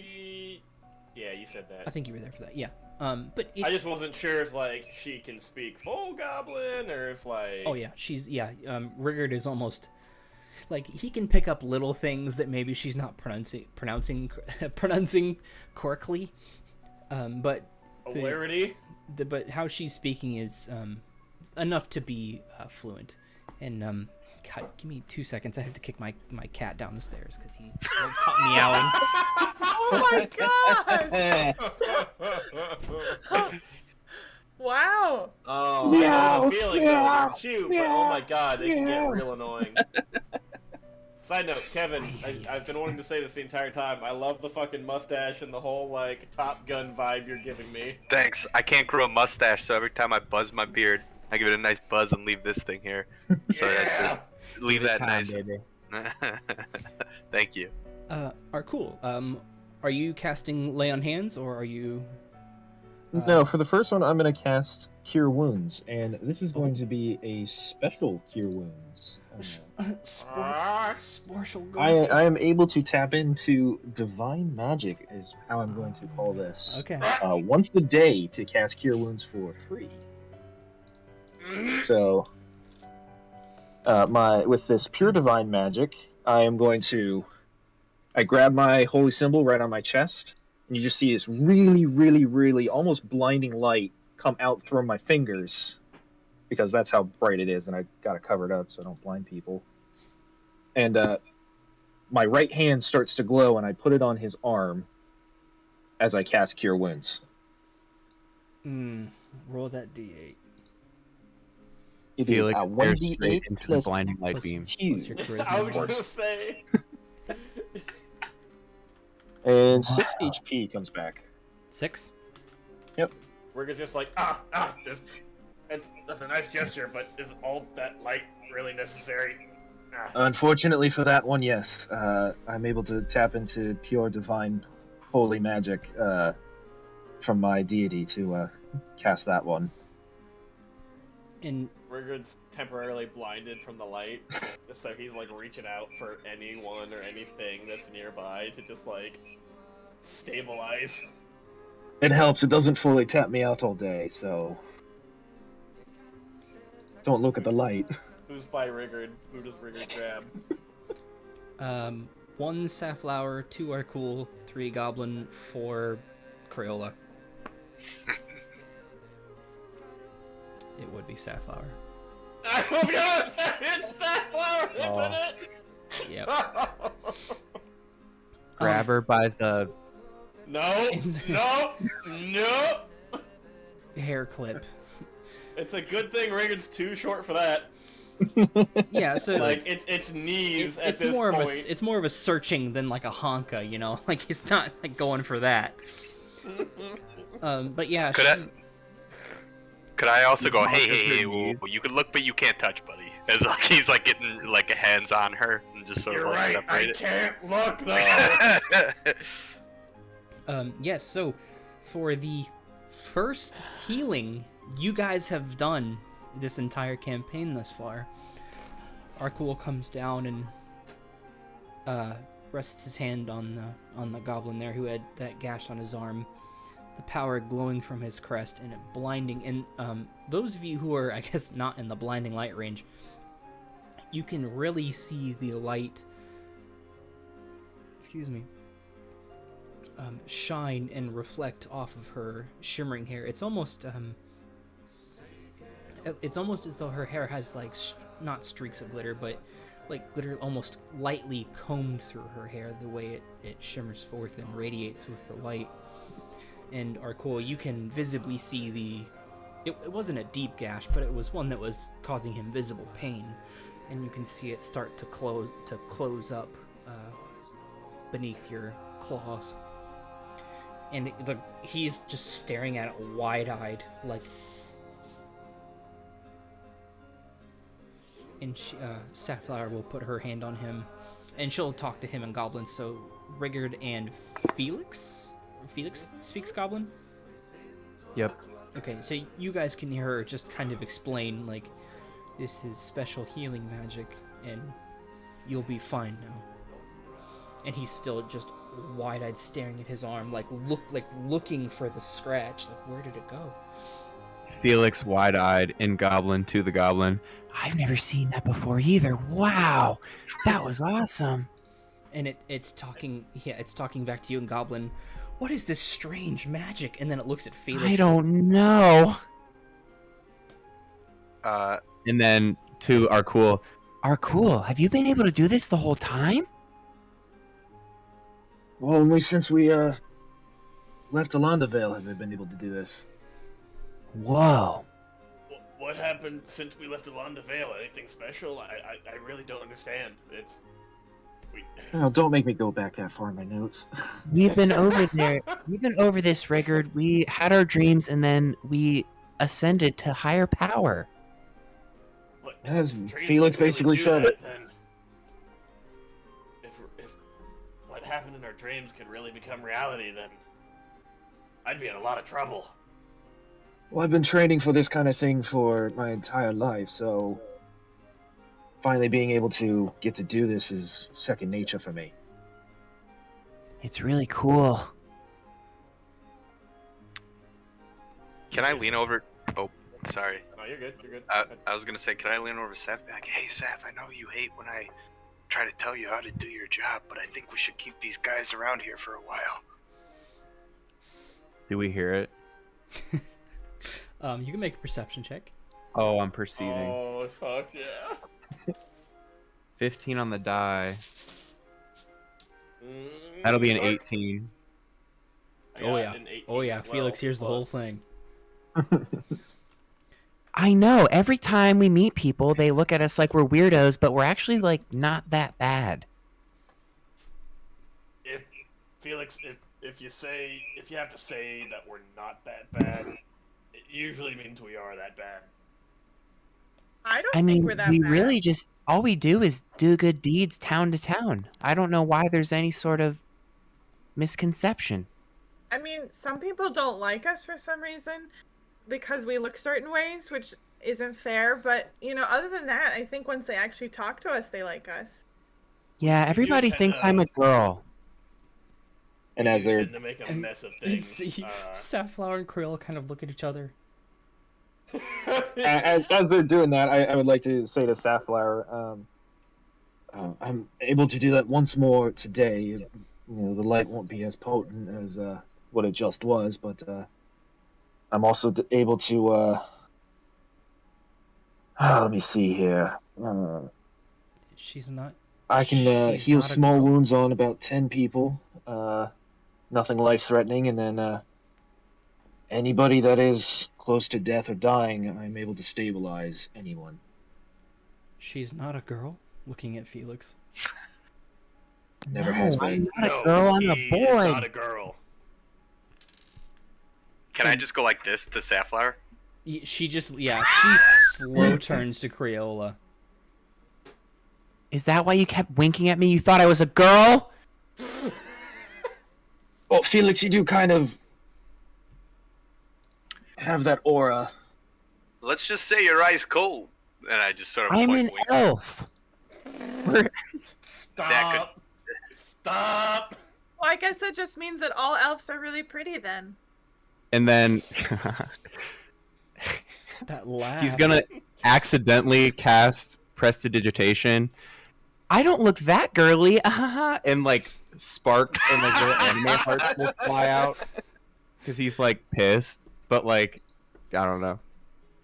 Yeah, you said that. I think you were there for that. Yeah. But I just wasn't sure if like she can speak full Goblin or if like. Oh yeah, Rigurd is almost like he can pick up little things that maybe she's not pronouncing correctly. But hilarity. But how she's speaking is enough to be fluent. And God, give me 2 seconds. I have to kick my cat down the stairs because he won't stop meowing. Oh my god! Wow. Oh, I have a feeling they're cute, but oh my god, they can get real annoying. Side note, Kevin, I've been wanting to say this the entire time. I love the fucking mustache and the whole, like, Top Gun vibe you're giving me. Thanks. I can't grow a mustache, so every time I buzz my beard, I give it a nice buzz and leave this thing here. So that's just leave that nice. Baby. Thank you. Arkul, are you casting Lay on Hands, or are you... No, for the first one, I'm going to cast Cure Wounds, and this is going to be a special Cure Wounds. I am able to tap into Divine Magic, is how I'm going to call this. Okay. Once a day to cast Cure Wounds for free. So, with this Pure Divine Magic, I grab my holy symbol right on my chest, and you just see this really, really, really almost blinding light come out from my fingers, because that's how bright it is, and I got it covered up so I don't blind people. And my right hand starts to glow, and I put it on his arm as I cast Cure Wounds. Roll that d8. It Felix is stares 1d8 straight into the plus blinding light beam. Plus your charisma. I was going to say. And 6 HP comes back. 6? Yep. We're just like, that's a nice gesture, but is all that light really necessary? Unfortunately for that one, yes. I'm able to tap into pure divine holy magic from my deity to cast that one. And Rigurd's temporarily blinded from the light, so he's like reaching out for anyone or anything that's nearby to just like stabilize. It helps. It doesn't fully tap me out all day, so don't look at the light. Who's by Rigurd? Who does Rigurd grab? 1 Safflower, 2 Arkul, 3 Goblin, 4 Crayola. It would be Safflower. I was gonna say it's Safflower, isn't it? Yep. Grab her by the No, no. hair clip. It's a good thing Rigurd's too short for that. Yeah, so Like it's knees at it's this more point. of a it's more of a searching than like a honka, you know. Like he's not like going for that. But yeah, Could I also go, hey, Marcus hey, her well, knees. you can look, but you can't touch, buddy. As like he's like getting like a hands on her and just sort You're of like right. I separate can't look though. it. yes. So for the first healing you guys have done this entire campaign thus far, Arkul comes down and rests his hand on the goblin there who had that gash on his arm, the power glowing from his crest and it blinding. And those of you who are, I guess, not in the blinding light range, you can really see the light, excuse me, shine and reflect off of her shimmering hair. It's almost as though her hair has like not streaks of glitter, but like glitter almost lightly combed through her hair, the way it shimmers forth and radiates with the light. And Arkul, you can visibly see it wasn't a deep gash, but it was one that was causing him visible pain, and you can see it start to close up beneath your claws. And he's just staring at it wide-eyed, like. And Safflower will put her hand on him, and she'll talk to him in Goblin. So Rigurd and Felix speaks Goblin? Yep. Okay, so you guys can hear her just kind of explain, like, this is special healing magic, and you'll be fine now. And he's still just wide-eyed staring at his arm, looking for the scratch. Like, where did it go? Felix, wide-eyed, in Goblin to the Goblin. I've never seen that before either. Wow, that was awesome. And it's talking back to you in Goblin. What is this strange magic? And then it looks at Felix. I don't know. And then to Arkul. Arkul, have you been able to do this the whole time? Well, only since we left Alandavale have I been able to do this. Whoa. What happened since we left Alandavale? Anything special? I really don't understand. Oh, don't make me go back that far in my notes. We've been over there. We've been over this, Rigurd. We had our dreams and then we ascended to higher power. But As if dreams Felix can really basically do said that, it. Then if what happened in our dreams could really become reality, then I'd be in a lot of trouble. Well, I've been training for this kind of thing for my entire life, so finally being able to get to do this is second nature for me. It's really cool. Can I lean over? Oh, sorry. No, you're good. You're good. I was gonna say, can I lean over to Seth? Be like, hey, Seth, I know you hate when I try to tell you how to do your job, but I think we should keep these guys around here for a while. Do we hear it? You can make a perception check. Oh, I'm perceiving. Oh, fuck yeah. 15 on the die. That'll be an Mark? 18. I Oh got yeah. an 18 Oh yeah. as well, Felix hears the whole plus- thing. I know. Every time we meet people, they look at us like we're weirdos, but we're actually, like, not that bad. If Felix, if you have to say that we're not that bad, it usually means we are that bad. I don't I think mean, we're that we bad. really just, all we do is do good deeds town to town. I don't know why there's any sort of misconception. I mean, some people don't like us for some reason because we look certain ways, which isn't fair. But, you know, other than that, I think once they actually talk to us, they like us. Yeah, everybody tend thinks to- I'm a girl. And We as do they're tend to make a mess of things. Safflower and Krill kind of look at each other. as they're doing that, I would like to say to Safflower, I'm able to do that once more today. You know, the light won't be as potent as what it just was, but I'm also able to. Let me see here. She's not. I can She's heal not a small girl. wounds on about 10 people. nothing life-threatening, and then anybody that is close to death or dying, I'm able to stabilize anyone. She's not a girl. Looking at Felix. Never has I'm been. not a girl, I'm a he boy. is not a girl. Can I just go like this to Safflower? She slow turns to Crayola. Is that why you kept winking at me? You thought I was a girl? Well, Felix, you do kind of have that aura. Let's just say your eyes cold. And I just sort of I'm point an wink. elf. Stop. Stop. Well, I guess that just means that all elves are really pretty then. And then That laugh. he's gonna accidentally cast Prestidigitation. I don't look that girly. And like sparks and like little anime hearts will fly out because he's like pissed, but like I don't know.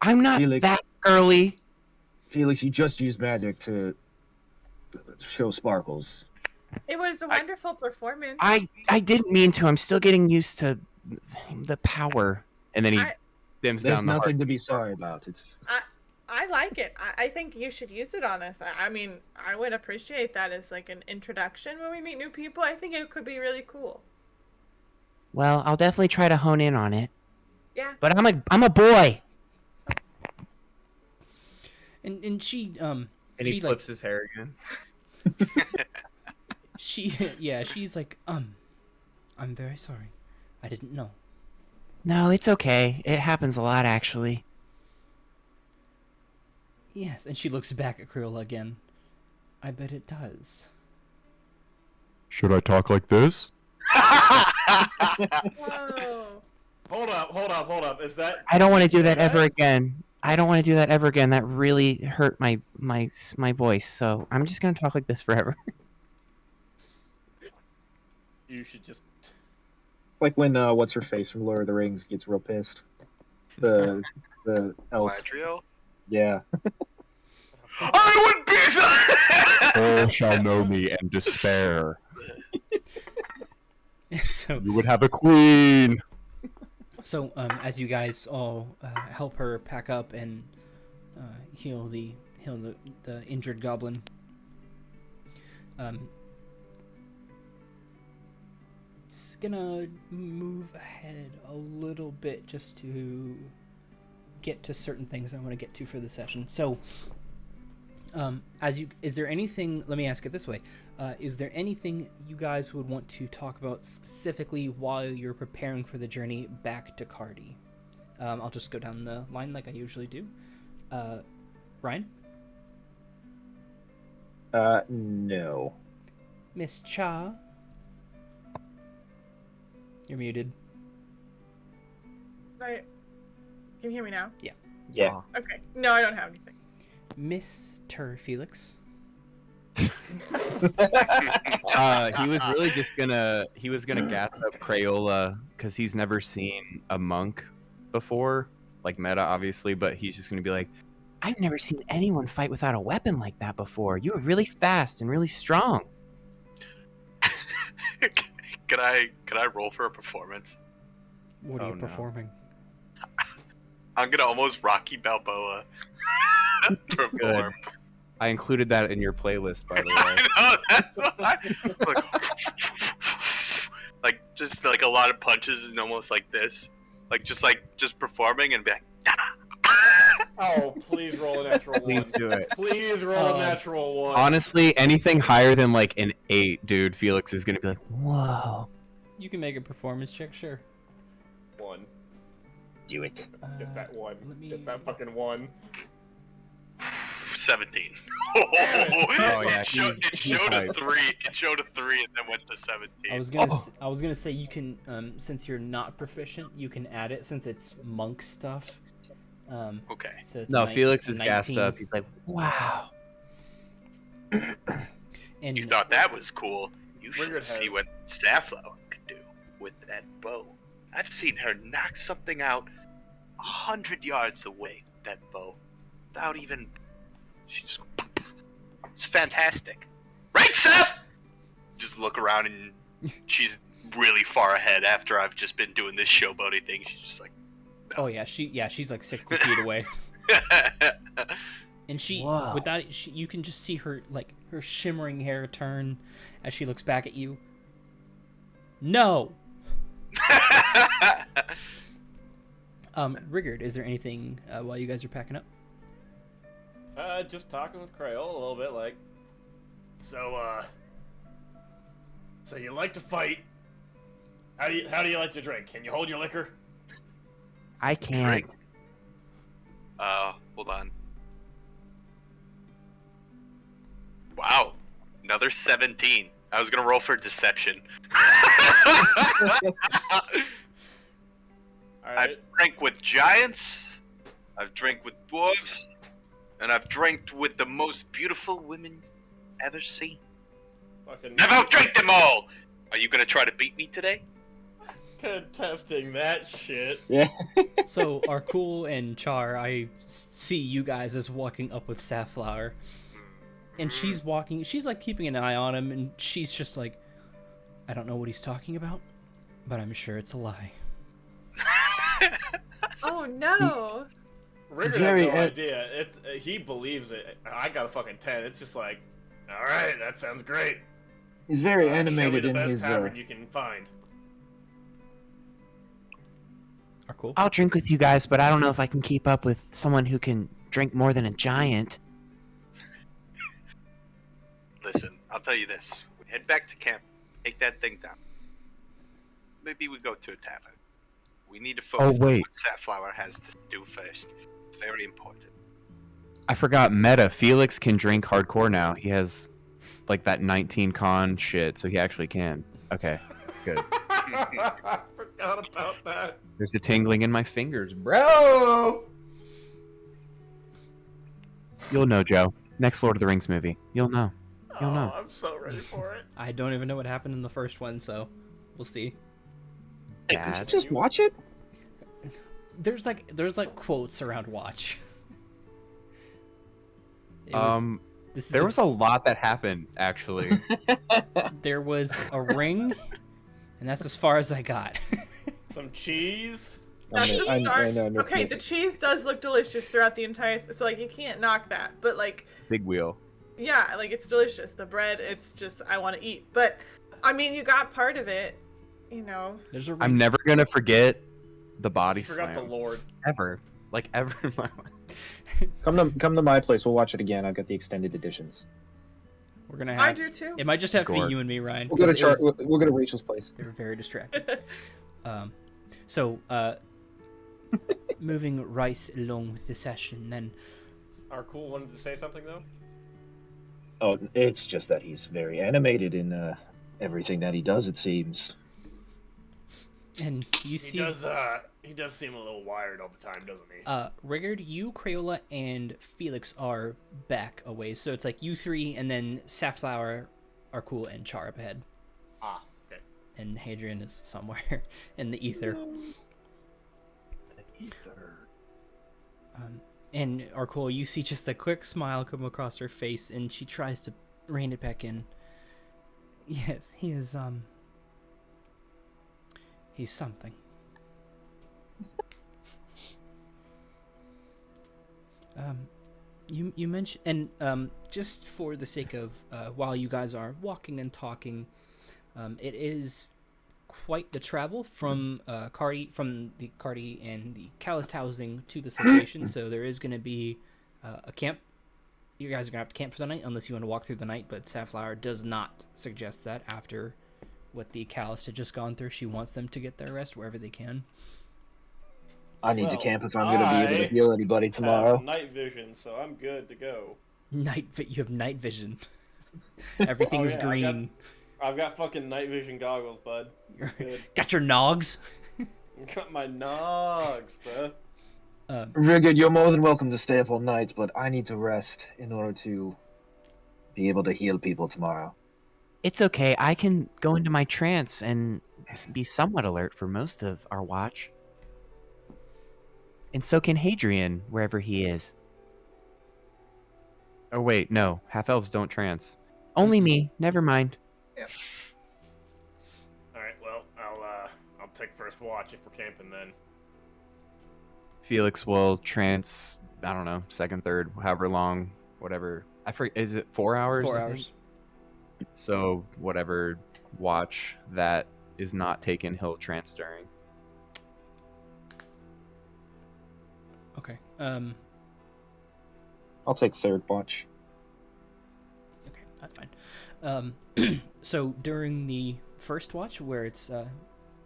I'm not Felix. that girly. Felix, you just used magic to show sparkles. It was a wonderful performance. I didn't mean to. I'm still getting used to the power. And then he I- dims There's down the nothing heart. to be sorry about. It's I like it. I think you should use it on us. I mean, I would appreciate that as like an introduction when we meet new people. I think it could be really cool. Well, I'll definitely try to hone in on it. Yeah. But I'm a boy. And she And she, he flips his hair again. she's like, I'm very sorry. I didn't know. No, it's okay. It happens a lot, actually. Yes, and she looks back at Crayola again. I bet it does. Should I talk like this? Whoa. Hold up. Is that? I don't want to do that ever again. I don't want to do that ever again. That really hurt my voice. So I'm just gonna talk like this forever. You should just. like when what's her face from Lord of the Rings gets real pissed. The elf. Galadriel? Yeah. I would be All shall know me and despair. So You would have a queen. So, as you guys all help her pack up and heal the injured goblin, it's gonna move ahead a little bit just to get to certain things I want to get to for the session. So, is there anything? Let me ask it this way: is there anything you guys would want to talk about specifically while you're preparing for the journey back to Cardi? I'll just go down the line like I usually do. Ryan, No. Miss Cha, you're muted. Right. Can you hear me now? Yeah. Okay. No, I don't have anything. Mr. Felix. He was really just gonna gas up Crayola because he's never seen a monk before, like meta obviously, but he's just gonna be like, I've never seen anyone fight without a weapon like that before. You were really fast and really strong. Can I roll for a performance? What are Oh, you no. performing? I'm gonna almost Rocky Balboa perform. I included that in your playlist, by the way. I know, that's why. Like just like a lot of punches and almost like this. Like just performing and be like, Oh, please roll a natural one. Please do it. Please roll a natural one. Honestly, anything higher than like an 8, dude, Felix is gonna be like, whoa. You can make a performance check, sure. One. Do it. Get that one. let me- Get that fucking one. 17. Oh, yeah, it showed he's a hyped. 3. It showed a 3 and then went to 17. I was gonna say you can, since you're not proficient, you can add it since it's monk stuff. Okay. So it's No, a Felix is gassed 19. up. He's like, wow. And You thought that was cool. You should Rigurd see has- what Safflower can do with that bow. I've seen her knock something out 100 yards away with that bow. Without even... She just... It's fantastic. Right, Seth? Just look around and she's really far ahead after I've just been doing this showboaty thing. She's just like, Oh yeah, she's like 60 feet away. And Whoa. you can just see her her shimmering hair turn as she looks back at you. No. Rigurd, is there anything while you guys are packing up? Just talking with Crayola a little bit, like. So you like to fight? How do you like to drink? Can you hold your liquor? I can't. Hold on. Wow, another 17. I was gonna roll for deception. All I've right. drank with giants, I've drank with dwarves, and I've drank with the most beautiful women ever seen. Fucking I've outdrank them all! Are you gonna try to beat me today? contesting that shit. Yeah. So Arkul and Char, I see you guys as walking up with Safflower, and she's like keeping an eye on him, and she's just like, I don't know what he's talking about, but I'm sure it's a lie. Oh no! Rigurd has very no idea. He believes it. I got a fucking 10. It's just like, all right, that sounds great. He's very Show me animated the in best his. tavern you can find. Arkul? I'll drink with you guys, but I don't know if I can keep up with someone who can drink more than a giant. Listen, I'll tell you this. We head back to camp, take that thing down. Maybe we go to a tavern. We need to focus on wait. what Safflower has to do first. Very important. I forgot meta. Felix can drink hardcore now. He has like that 19 con shit, so he actually can. Okay, good. I forgot about that. There's a tingling in my fingers, bro. You'll know, Joe. Next Lord of the Rings movie. You'll know. You'll know. I'm so ready for it. I don't even know what happened in the first one, so we'll see. Hey, could you Dad. just watch it? There's like quotes around watch. There was a lot that happened actually. There was a ring, and that's as far as I got. Some cheese. That's the I start. know, I missed Okay, it. the cheese does look delicious throughout the entire. So like you can't knock that, but like Big wheel. yeah, like it's delicious. The bread, it's just I want to eat. But I mean, you got part of it, you know. There's a ring. I'm never gonna forget the body I forgot slam the Lord. ever, like ever in my life. Come to my place. We'll watch it again. I've got the extended editions. We're gonna I have. do too. It might just have to Gord. be you and me, Ryan. We'll go to because We'll go to Rachel's place. They were very distracted. Moving right along with the session, then. Arkul wanted to say something though. Oh, it's just that he's very animated in everything that he does. It seems. And you see, He does seem a little wired all the time, doesn't he? Rigurd, you, Crayola, and Felix are back a ways. So it's like you three, and then Safflower, Arkul, and Char up ahead. Ah, okay. And Hadrian is somewhere in the ether. And Arkul, you see just a quick smile come across her face, and she tries to rein it back in. Yes, he is, he's something. You mentioned, and just for the sake of while you guys are walking and talking, it is quite the travel from the Cardi and the Calloused housing to this location. So there is going to be a camp. You guys are going to have to camp for the night unless you want to walk through the night. But Safflower does not suggest that after what the Calloused had just gone through. She wants them to get their rest wherever they can. I need to Well, camp if I'm going to be able to heal anybody I tomorrow. have night vision, so I'm good to go. You have night vision. Everything is yeah, green. I've got fucking night vision goggles, bud. I'm good. Got your nogs. Got my nogs, bro. Rigurd, you're more than welcome to stay up all night, but I need to rest in order to be able to heal people tomorrow. It's okay. I can go into my trance and be somewhat alert for most of our watch. And so can Hadrian, wherever he is. Oh wait, no. Half elves don't trance. Only me. Never mind. Alright, well, take first watch if we're camping then. Felix will I don't know, second, third, however long, whatever. I forget, is it 4 hours? 4 I think? hours. So whatever watch that is not taken, he'll trance during. Okay. I'll take third watch. Okay, that's fine. So during the first watch, where it's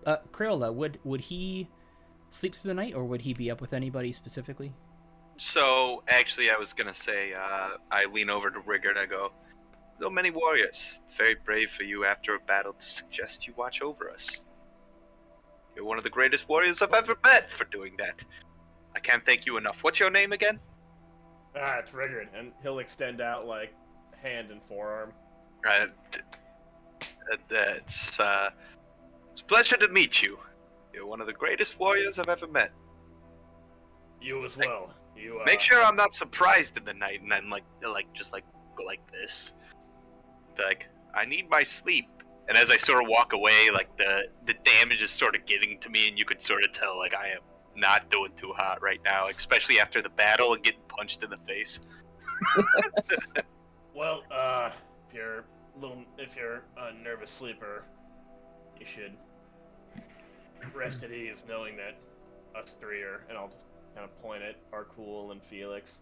Crayola, would he sleep through the night, or would he be up with anybody specifically? So, actually, I was gonna say, I lean over to Rigurd and I go, "So many warriors. It's very brave for you after a battle to suggest you watch over us. You're one of the greatest warriors I've ever met for doing that. I can't thank you enough. What's your name again?" It's Rigurd, and he'll extend out, like, hand and forearm. It's a pleasure to meet you. You're one of the greatest warriors I've ever met. You as well. You, Make sure I'm not surprised in the night and I'm just go like this. Like, I need my sleep. And as I sort of walk away, like, the damage is sort of getting to me, and you can sort of tell, like, I am not doing too hot right now, especially after the battle and getting punched in the face. Well, if you're a nervous sleeper, you should rest at ease knowing that us three are, and I'll just kind of point at Arkul and Felix.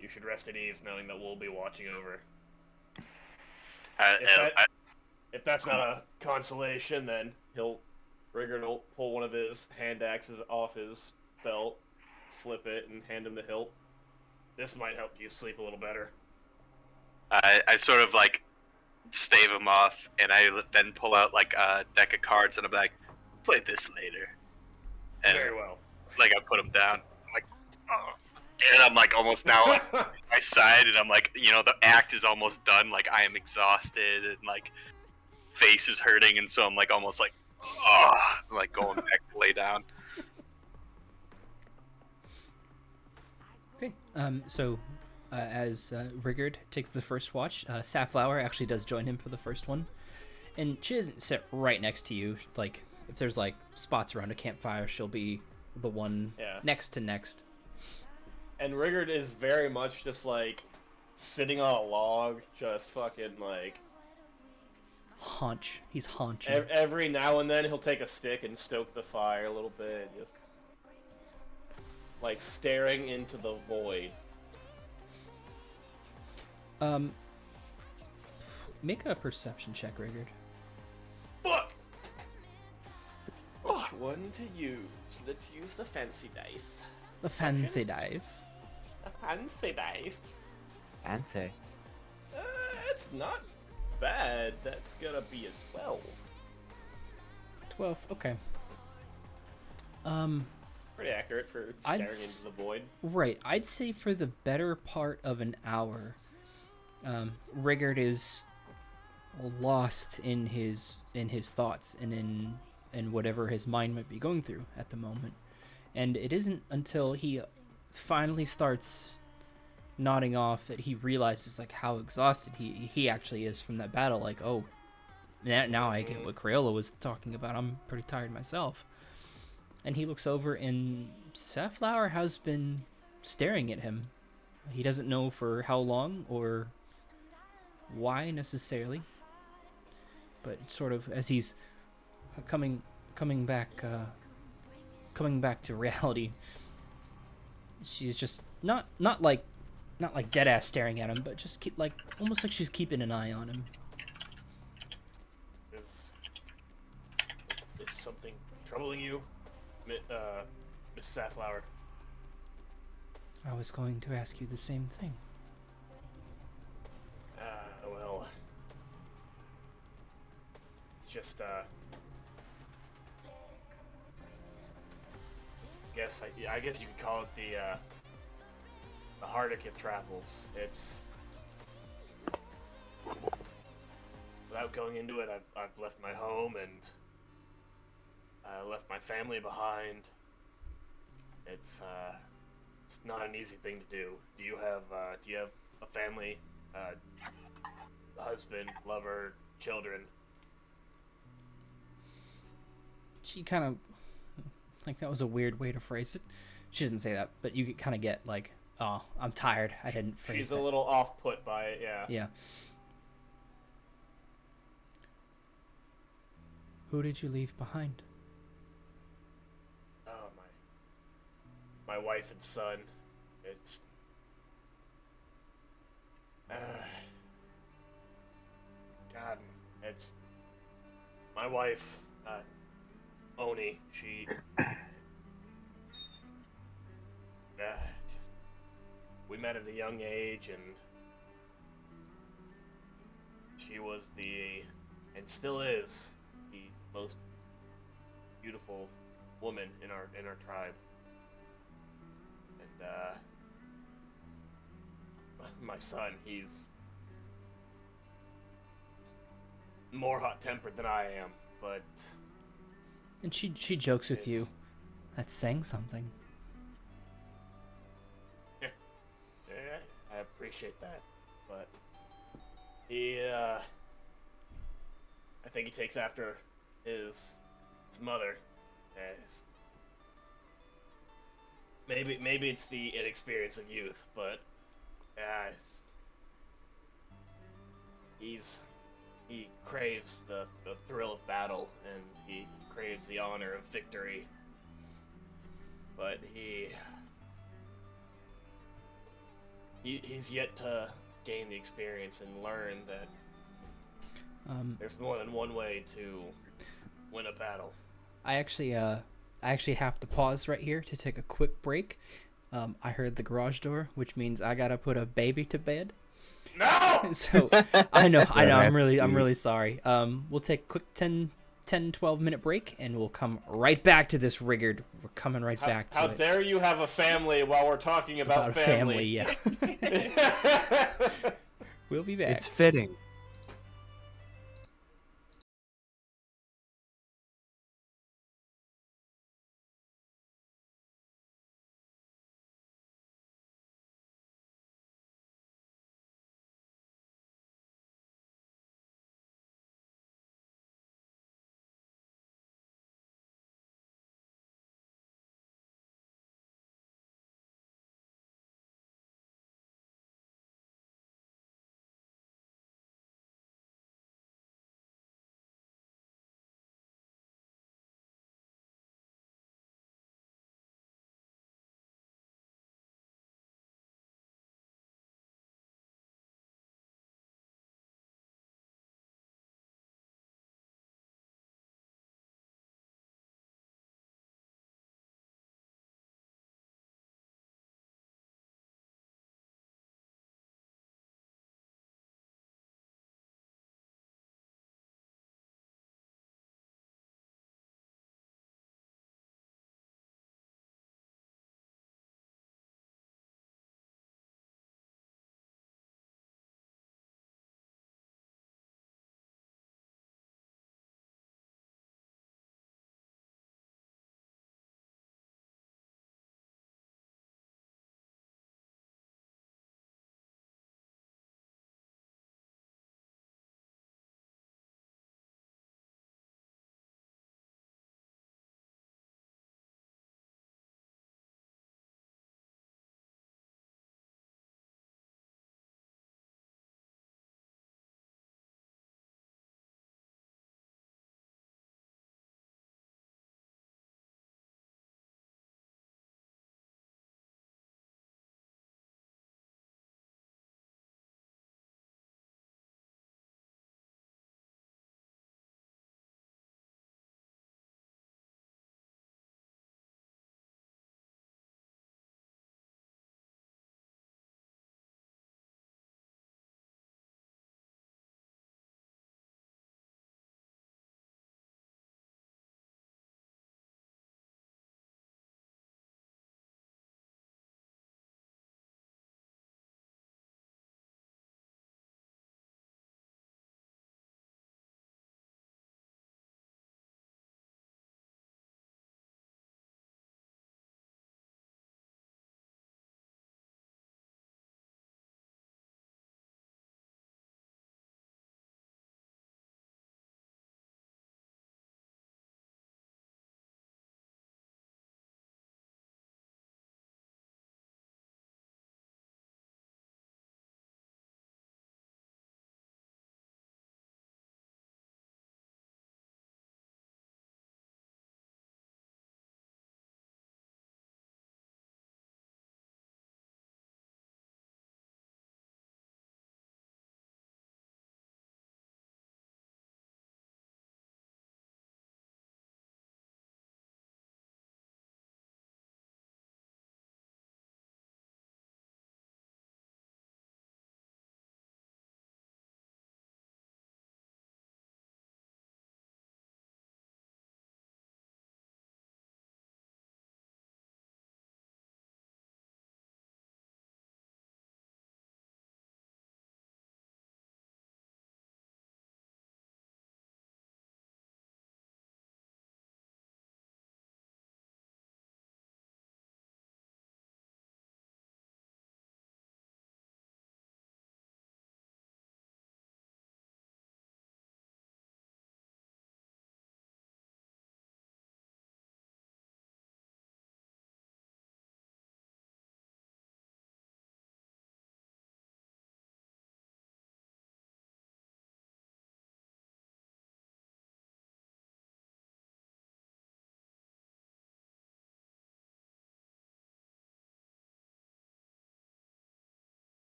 You should rest at ease knowing that we'll be watching over. If that's not a consolation, then Rigurd will pull one of his hand axes off his belt, flip it, and hand him the hilt. This might help you sleep a little better. I sort of, like, stave him off, and I then pull out, like, a deck of cards, and I'm like, play this later. And, Very well. like, I put him down. I'm like, oh. And I'm, like, almost now on my side, and I'm like, you know, the act is almost done. Like, I am exhausted, and, like, face is hurting, and so I'm, like, almost like, oh, like, going back to lay down. Okay. So as Rigurd takes the first watch, Safflower actually does join him for the first one, and she doesn't sit right next to you. Like, if there's, like, spots around a campfire, she'll be the one next to next. And Rigurd is very much just, like, sitting on a log, just fucking, like... He's haunching. Every now and then he'll take a stick and stoke the fire a little bit, just... like, staring into the void. Make a perception check, Rigurd. Fuck! Which one to use? Let's use the fancy dice. The fancy dice. The fancy dice. Fancy. It's not bad. That's gonna be a 12. 12, okay. Pretty accurate for staring into the void. Right, I'd say for the better part of an hour, Rigurd is lost in his thoughts and in whatever his mind might be going through at the moment. And it isn't until he finally starts nodding off that he realizes, like, how exhausted he actually is from that battle. Like, oh, now I get what Crayola was talking about. I'm pretty tired myself. And he looks over, and Safflower has been staring at him. He doesn't know for how long or why necessarily, but sort of as he's coming back to reality, she's just not like dead ass staring at him, but just almost like she's keeping an eye on him. Is something troubling you, Miss Safflower? I was going to ask you the same thing. Well, it's just, I guess you could call it the Harratuk of travels. It's, without going into it, I've left my home and left my family behind. It's not an easy thing to do. Do you have a family, husband, lover, children? she kind of, like, that was a weird way to phrase it. She doesn't say that, but you kind of get like, oh, I'm tired. I didn't phrase She's that. a little off-put by it, yeah. Yeah. Who did you leave behind? Oh, my wife and son. It's... God, it's... My wife, Oni, she... we met at a young age, and she was and still is, the most beautiful woman in our tribe. And my son, he's more hot-tempered than I am, but And she jokes with you. That's saying something. I appreciate that, but he, I think he takes after his mother. Maybe it's the inexperience of youth, but he craves the thrill of battle, and he craves the honor of victory, but he's yet to gain the experience and learn that there's more than one way to win a battle. I actually have to pause right here to take a quick break. I heard the garage door, which means I gotta put a baby to bed. No! So I know. I'm really sorry. We'll take a quick 10, 12 minute break, and we'll come right back to this Rigurd. We're coming right back to it. How dare you have a family while we're talking about family? Yeah. We'll be back. It's fitting.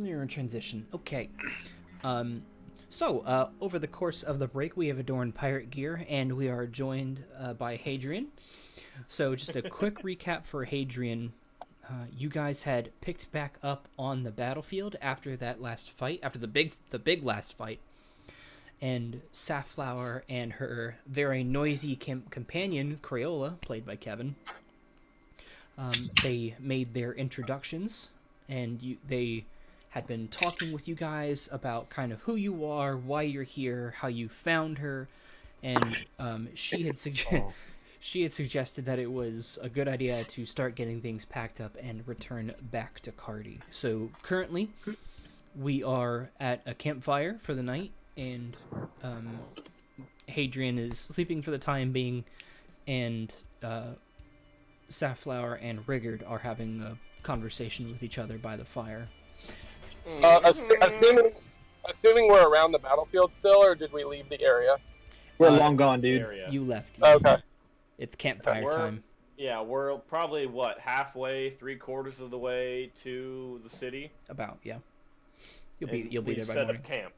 You're in transition. Okay. So, over the course of the break, we have adorned pirate gear, and we are joined by Hadrian. So, just a quick recap for Hadrian. You guys had picked back up on the battlefield after that last fight, after the big last fight. And Safflower and her very noisy companion, Crayola, played by Kevin, they made their introductions, and they had been talking with you guys about kind of who you are, why you're here, how you found her, and she had suggested that it was a good idea to start getting things packed up and return back to Cardi. So currently, we are at a campfire for the night, and Hadrian is sleeping for the time being, and Safflower and Rigurd are having a conversation with each other by the fire. Assuming we're around the battlefield still, or did we leave the area? We're long gone, dude. Area. You left. Okay. It's campfire time. Yeah, we're probably, halfway, 3/4 of the way to the city? About, yeah. You'll be there by set morning. up camp.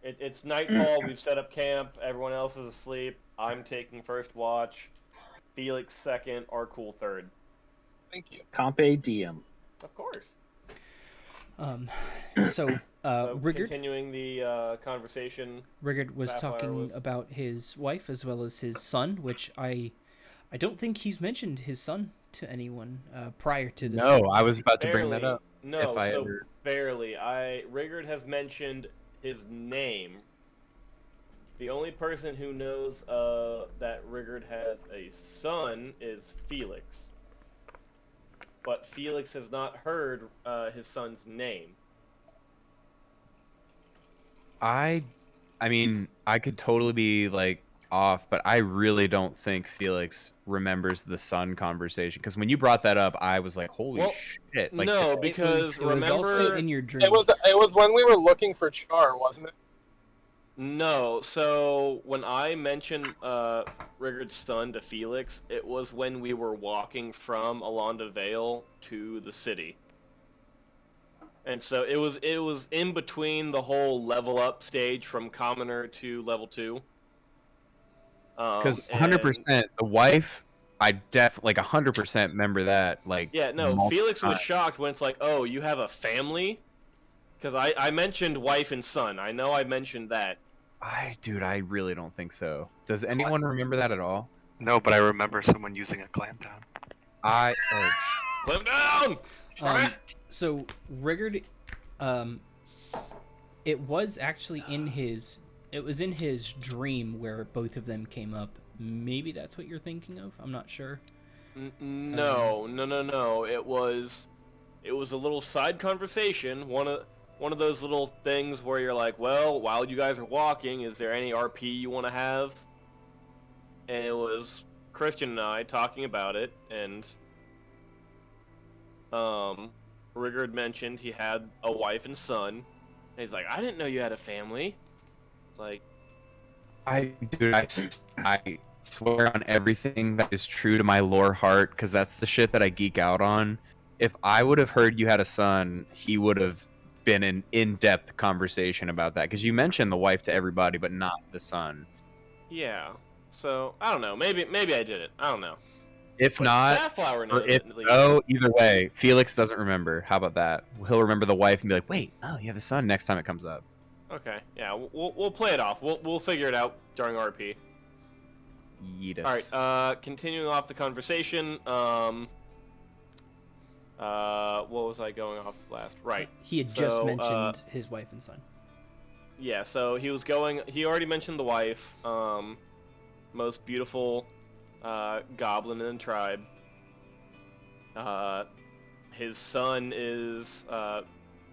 It's nightfall, we've set up camp, everyone else is asleep, I'm taking first watch, Felix second, Arkul third. Thank you. Compe Diem. Of course. So Rigurd, continuing the conversation. Rigurd was Sapphire talking was- about his wife as well as his son, which I don't think he's mentioned his son to anyone prior to this. No, I was about to bring that Barely. up. No, if I so ever- barely. Rigurd has mentioned his name. The only person who knows that Rigurd has a son is Felix. But Felix has not heard his son's name. I mean, I could totally be like off, but I really don't think Felix remembers the son conversation. Because when you brought that up, I was like, "Holy Well, shit!" Like, no, because it was also remember, in your dream. It was when we were looking for Char, wasn't it? no. So when I mentioned Rigurd's son to Felix, it was when we were walking from Alonda Vale to the city. And so it was in between the whole level up stage from commoner to level 2. because 100% the wife, I like 100% remember that. Like, Yeah, no, multiple Felix was times. shocked when it's like, oh, you have a family? Because I mentioned wife and son. I know I mentioned that. Dude, I really don't think so. Does anyone remember that at all? No, but I remember someone using a clamp down. Put him down! So Rigurd, it was actually in his dream where both of them came up. Maybe that's what you're thinking of. I'm not sure. No. It was a little side conversation. One of those little things where you're like, well, while you guys are walking, is there any RP you want to have? And it was Christian and I talking about it, and Rigurd mentioned he had a wife and son. And he's like, I didn't know you had a family. It's like, I swear on everything that is true to my lore heart, because that's the shit that I geek out on. If I would have heard you had a son, he would have been an in-depth conversation about that, because you mentioned the wife to everybody, but not the son. yeah. So I don't know. Maybe I did it. I don't know. If But not, Safflower or knows if it, at least. so, either way, Felix doesn't remember. How about that? He'll remember the wife and be like, "Wait, oh, you have a son." Next time it comes up. Okay, yeah, we'll play it off. We'll figure it out during RP. Yeetus. All right. Continuing off the conversation. What was I going off last? Right. He had just So, mentioned his wife and son. Yeah. So he was going. He already mentioned the wife. Most beautiful goblin in the tribe. His son is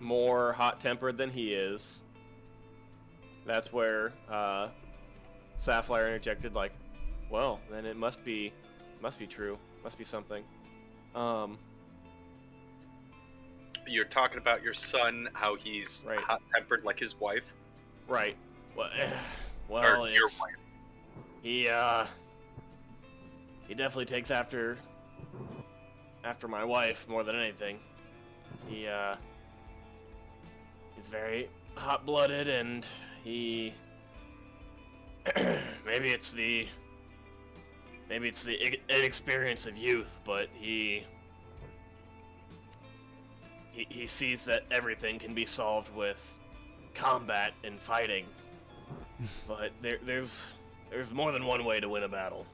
more hot-tempered than he is. That's where Safflower interjected, like, well, then it must be true. Must be something. You're talking about your son, how he's Right. hot-tempered like his wife. Right. Well, Or your it's, wife. he definitely takes after my wife more than anything. He he's very hot-blooded, and he maybe it's the inexperience of youth, but he sees that everything can be solved with combat and fighting. But there's more than one way to win a battle.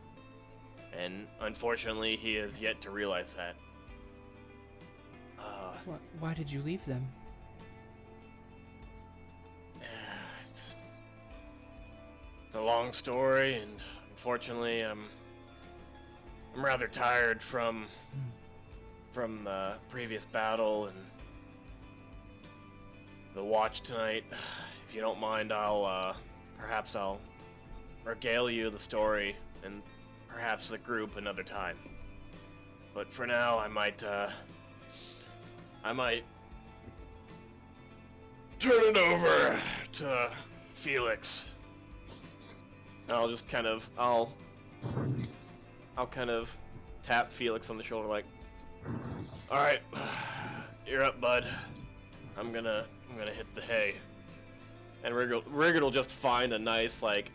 And unfortunately, he has yet to realize that. Why did you leave them? It's a long story, and unfortunately, I'm rather tired from the previous battle and the watch tonight. If you don't mind, perhaps I'll regale you the story and perhaps the group another time. But for now, I might turn it over to Felix. I'll just kind of, I'll kind of tap Felix on the shoulder like, all right, you're up, bud. I'm gonna hit the hay. And Rigurd will just find a nice, like,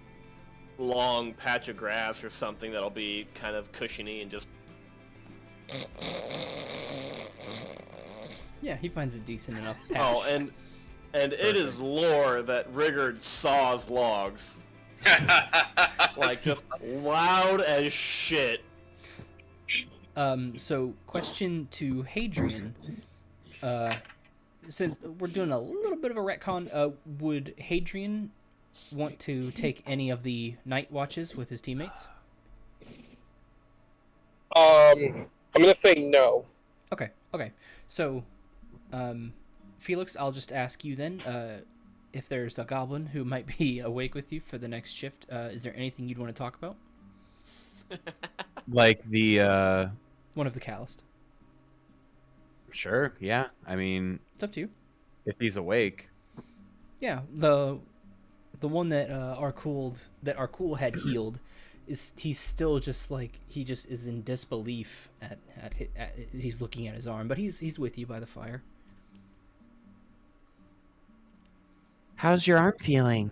long patch of grass or something that'll be kind of cushiony and just... Yeah, he finds a decent enough patch. Oh, and it is lore that Rigurd saws logs. Like, just loud as shit. So, question to Hadrian. Since we're doing a little bit of a retcon, would Hadrian want to take any of the night watches with his teammates? I'm gonna say no. Okay. So, Felix, I'll just ask you then, if there's a goblin who might be awake with you for the next shift, is there anything you'd want to talk about? Like the One of the calloused. Sure, yeah. I mean, It's up to you. if he's awake. Yeah, the one that Arkul had healed he's still just like he just is in disbelief at he's looking at his arm, but he's with you by the fire. How's your arm feeling?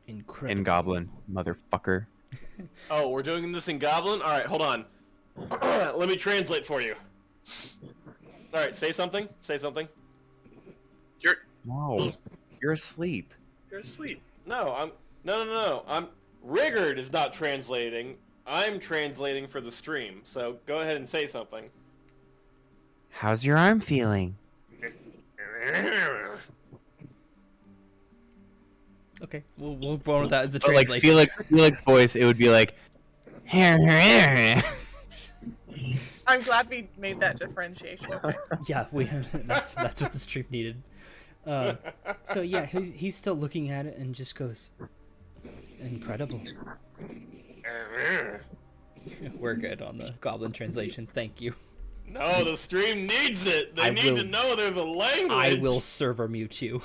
Incredible. In Goblin, motherfucker. Oh, we're doing this in Goblin? Alright, hold on. Let me translate for you. Alright, say something. No, you're asleep. You're asleep. No. Rigurd is not translating. I'm translating for the stream, so go ahead and say something. How's your arm feeling? Okay, we'll go on with that as the But like translation. Felix voice, it would be like, I'm glad we made that differentiation. Yeah, that's what the stream needed. So yeah, he's still looking at it and just goes, incredible. We're good on the Goblin translations, thank you. No, the stream needs it. They need to know there's a language. I will server mute you.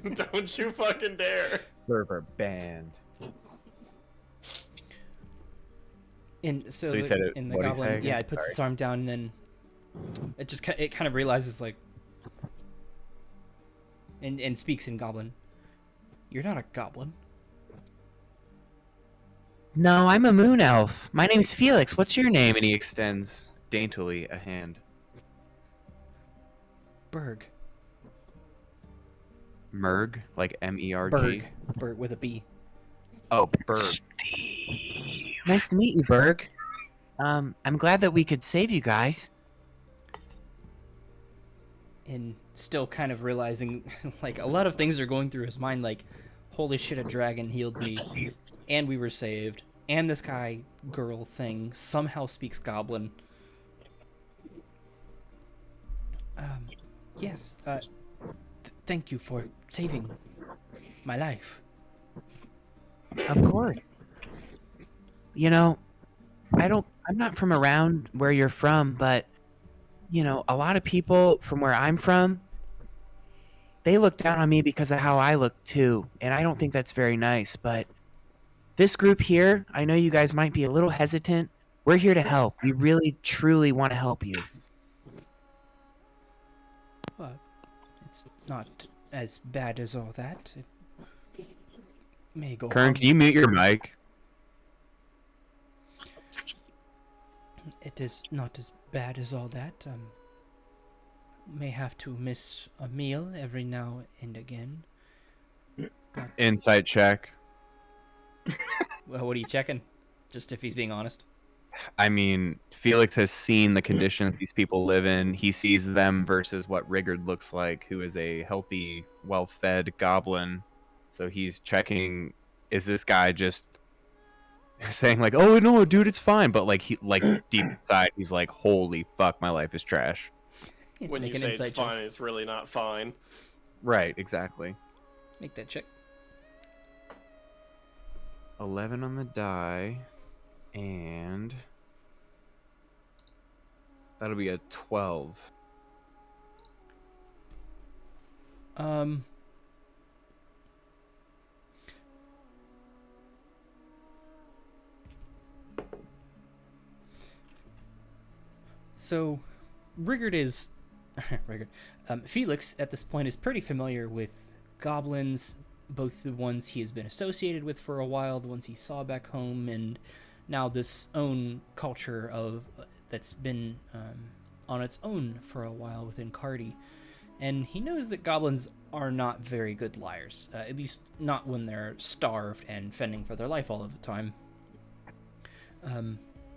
Don't you fucking dare. server banned. And so he said it, in the what'd he say Goblin, again? yeah, it puts Sorry. its arm down and then it kind of realizes like, and speaks in Goblin. You're not a goblin. No, I'm a moon elf. My name's Felix. What's your name? And he extends daintily a hand. Berg. Merg, like MERG. Berg with a B. Oh, Berg. Nice to meet you, Berg. I'm glad that we could save you guys. And still kind of realizing, like, a lot of things are going through his mind, like, holy shit, a dragon healed me, and we were saved, and this girl thing somehow speaks Goblin. Yes, thank you for saving my life. Of course. You know, I'm not from around where you're from, but, you know, a lot of people from where I'm from, they look down on me because of how I look too, and I don't think that's very nice, but this group here, I know you guys might be a little hesitant. We're here to help. We really, truly want to help you. not as bad as all that. It may go Kern, on. can you mute your mic? It is not as bad as all that. May have to miss a meal every now and again. Insight check. Well, what are you checking? Just if he's being honest. I mean, Felix has seen the conditions these people live in. He sees them versus what Rigurd looks like, who is a healthy, well-fed goblin. So he's checking, is this guy just saying like, "Oh no, dude, it's fine," but like deep inside, he's like, "Holy fuck, my life is trash." When Make you an say insight it's check. fine, it's really not fine. Right, exactly. Make that check. 11 on the die, and that'll be a 12. So, Rigurd is Rigurd. Felix at this point is pretty familiar with goblins, both the ones he has been associated with for a while, the ones he saw back home, and now this own culture of that's been on its own for a while within Cardi. And he knows that goblins are not very good liars, at least not when they're starved and fending for their life all of the time.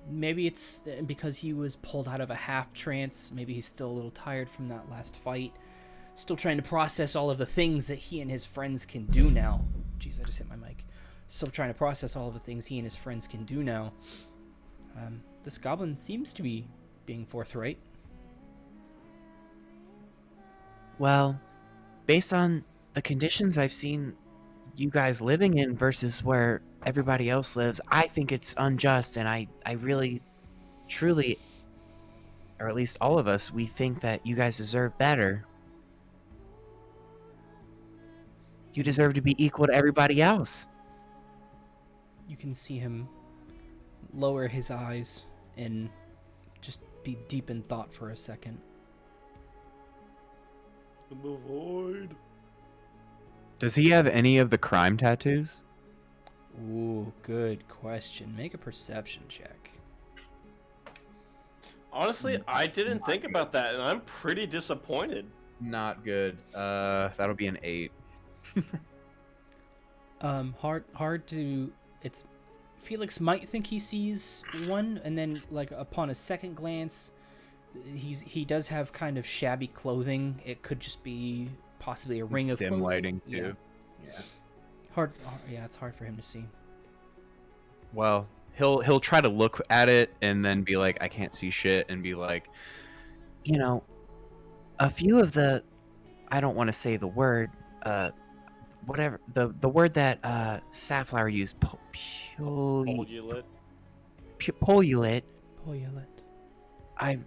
Maybe it's because he was pulled out of a half trance. Maybe he's still a little tired from that last fight. Still trying to process all of the things that he and his friends can do now. Jeez, I just hit my mic. Still trying to process all of the things he and his friends can do now. This goblin seems to be being forthright. Well, based on the conditions I've seen you guys living in versus where everybody else lives, I think it's unjust, and I really, truly, or at least all of us, we think that you guys deserve better. You deserve to be equal to everybody else. You can see him lower his eyes and just be deep in thought for a second. In the void. Does he have any of the crime tattoos? Ooh, good question. Make a perception check. Honestly, I didn't think about that, and I'm pretty disappointed. Not good. That'll be an 8. Hard to. It's Felix might think he sees one, and then like upon a second glance, he does have kind of shabby clothing. It could just be possibly a ring of dim clothing. lighting too. Yeah. Hard. Yeah, it's hard for him to see. Well, he'll try to look at it and then be like, I can't see shit, and be like, You know, a few of the, I don't want to say the word, whatever, the word that Safflower used, Pullulate. Pullulate, Pullulate. I've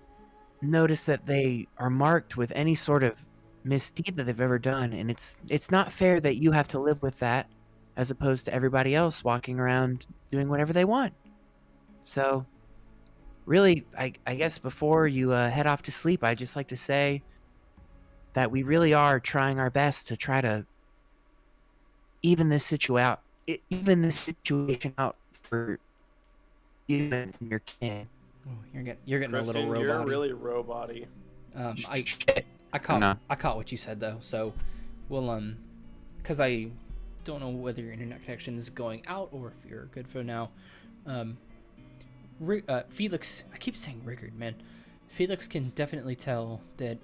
noticed that they are marked with any sort of misdeed that they've ever done, and it's not fair that you have to live with that as opposed to everybody else walking around doing whatever they want. So really, I guess before you head off to sleep, I'd just like to say that we really are trying our best to try to even this situation out for you and your kin. Oh, you're getting Kristen, a little you're robot. really robot-y. I caught No. I caught what you said though. So we'll because I don't know whether your internet connection is going out or if you're good for now. Felix, I keep saying Rigurd, man. Felix can definitely tell that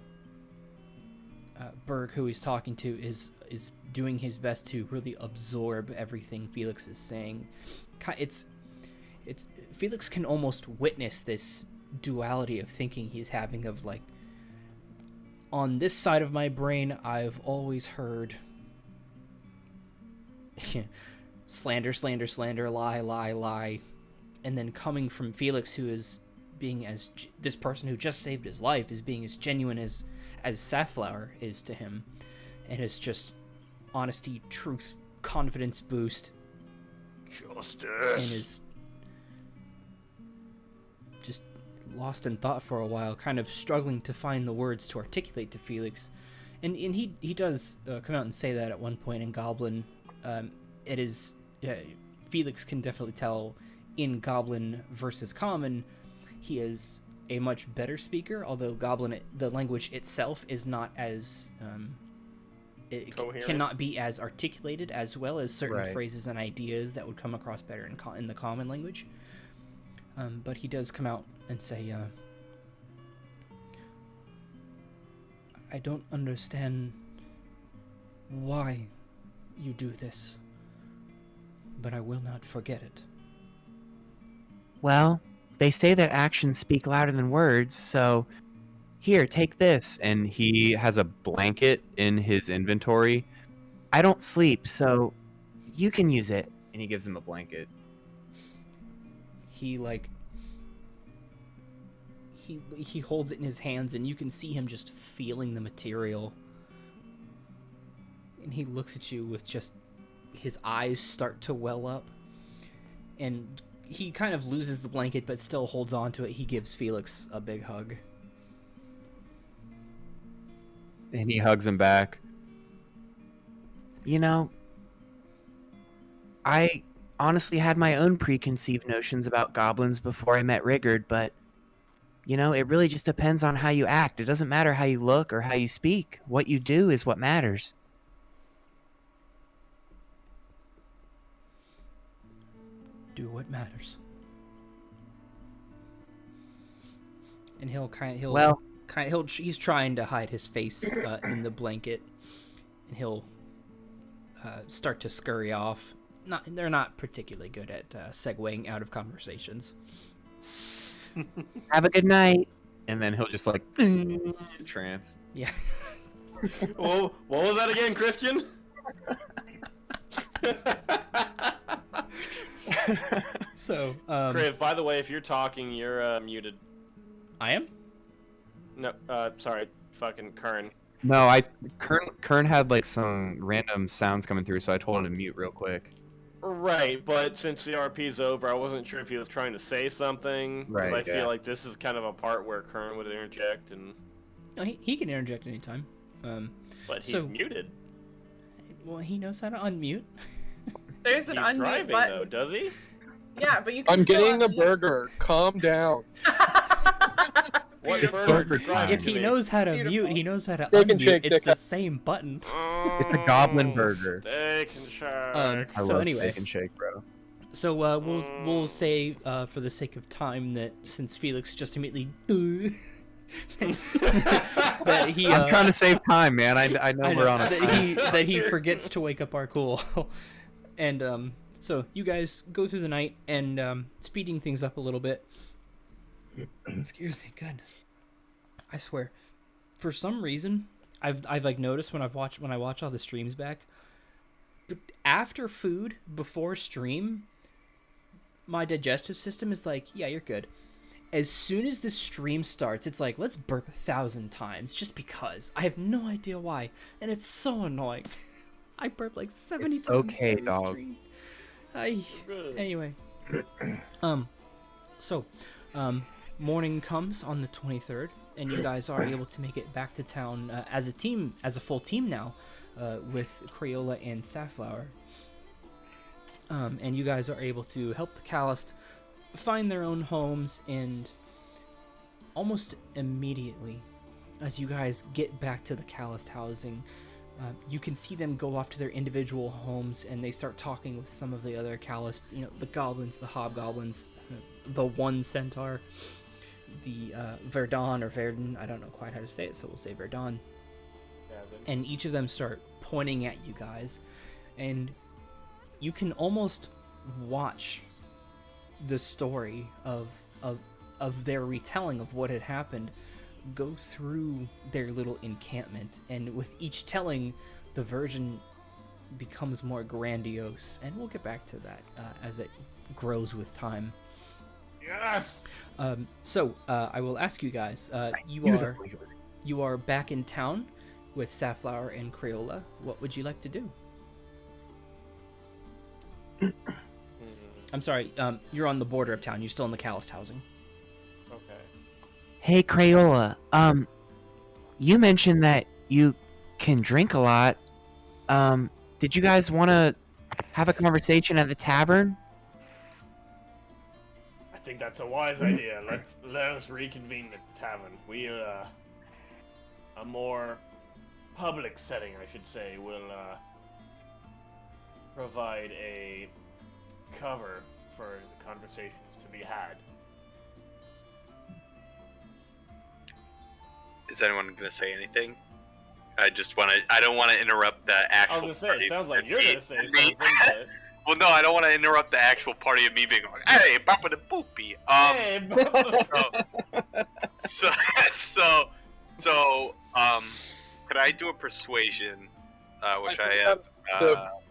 Berg, who he's talking to, is doing his best to really absorb everything Felix is saying. It's Felix can almost witness this duality of thinking he's having of like, on this side of my brain, I've always heard slander, slander, slander, lie, lie, lie. And then coming from Felix, who is being as this person who just saved his life is being as genuine as Safflower is to him. And it's just honesty, truth, confidence boost. Justice. And is lost in thought for a while, kind of struggling to find the words to articulate to Felix. And he does come out and say that at one point in Goblin. It is Felix can definitely tell in Goblin versus Common, he is a much better speaker. Although Goblin, the language itself is not as it cannot be as articulated as well as certain phrases and ideas that would come across better in the Common language. But he does come out and say, I don't understand why you do this, but I will not forget it. Well, they say that actions speak louder than words, so here, take this. And he has a blanket in his inventory. I don't sleep, so you can use it. And he gives him a blanket. He he holds it in his hands, and you can see him just feeling the material. And he looks at you with just his eyes start to well up, and he kind of loses the blanket but still holds on to it. He gives Felix a big hug. And he hugs him back. You know, I honestly had my own preconceived notions about goblins before I met Rigurd, but you know, it really just depends on how you act. It doesn't matter how you look or how you speak. What you do is what matters. Do what matters. And he's trying to hide his face in the blanket, and he'll start to scurry off. They're not particularly good at segueing out of conversations. Have a good night. And then he'll just trance. Yeah. Well, what was that again, Christian? So, Kriv, by the way, if you're talking, you're muted. I am? No, sorry, fucking Kern. No, Kern had some random sounds coming through, so I told him to mute real quick. Right, but since the RP's over, I wasn't sure if he was trying to say something. Right, I feel like this is kind of a part where Kern would interject, and No, he can interject anytime. but he's muted. Well, he knows how to unmute. There's an He's unmute driving button. though, does he? Yeah, but you can I'm still getting a unmute. burger. Calm down. What It's burger burger describe time. it If to he me? knows how to Beautiful. mute, he knows how to Steak and unmute. shake, It's dick the up. same button. It's a goblin burger. Steak and shake. I So love anyway. steak and shake, bro. So we'll say for the sake of time that since Felix just immediately that he I'm trying to save time, man. I know we're on a that he forgets to wake up Arkul, and so you guys go through the night and speeding things up a little bit. Excuse me, goodness. I swear, for some reason, I've noticed when I watch all the streams back, but after food, before stream, my digestive system is like, yeah, you're good. As soon as the stream starts, it's like, let's burp 1,000 times just because. I have no idea why, and it's so annoying. I burp 70 times. okay, every dog. stream. Anyway, morning comes on the 23rd, and you guys are able to make it back to town as a team, as a full team now, with Crayola and Safflower. And you guys are able to help the Calist find their own homes, and almost immediately, as you guys get back to the Calist housing, you can see them go off to their individual homes, and they start talking with some of the other Calist, the goblins, the hobgoblins, the one centaur, the Verdon or Verdun, I don't know quite how to say it, so we'll say Verdon. And each of them start pointing at you guys, and you can almost watch the story of their retelling of what had happened go through their little encampment, and with each telling, the version becomes more grandiose, and we'll get back to that as it grows with time. Yes. So I will ask you guys. You are back in town with Safflower and Crayola. What would you like to do? I'm sorry. You're on the border of town. You're still in the Calist housing. Okay. Hey, Crayola. You mentioned that you can drink a lot. Did you guys want to have a conversation at the tavern? I think that's a wise idea. Let us reconvene at the tavern. We a more public setting, I should say, will provide a cover for the conversations to be had. Is anyone going to say anything? I don't want to interrupt the actual I was gonna say, party it sounds like of you're me- gonna say me- something. But... Well, no, I don't want to interrupt the actual party of me being like, hey, bapa the boopy. Hey, could I do a persuasion, which I have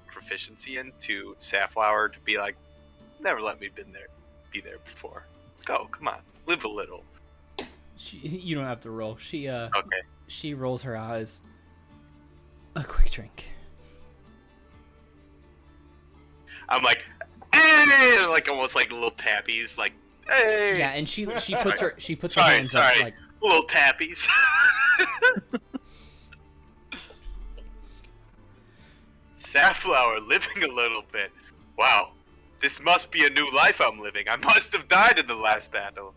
proficiency in, to Safflower to be like, never let me be there before. Let's go, come on, live a little. You don't have to roll. Okay. She rolls her eyes. A quick drink. I'm like, hey, like almost like little tappies, like, hey. Yeah, and she puts her her Sorry, hands up like little tappies. Safflower living a little bit. Wow, this must be a new life I'm living. I must have died in the last battle.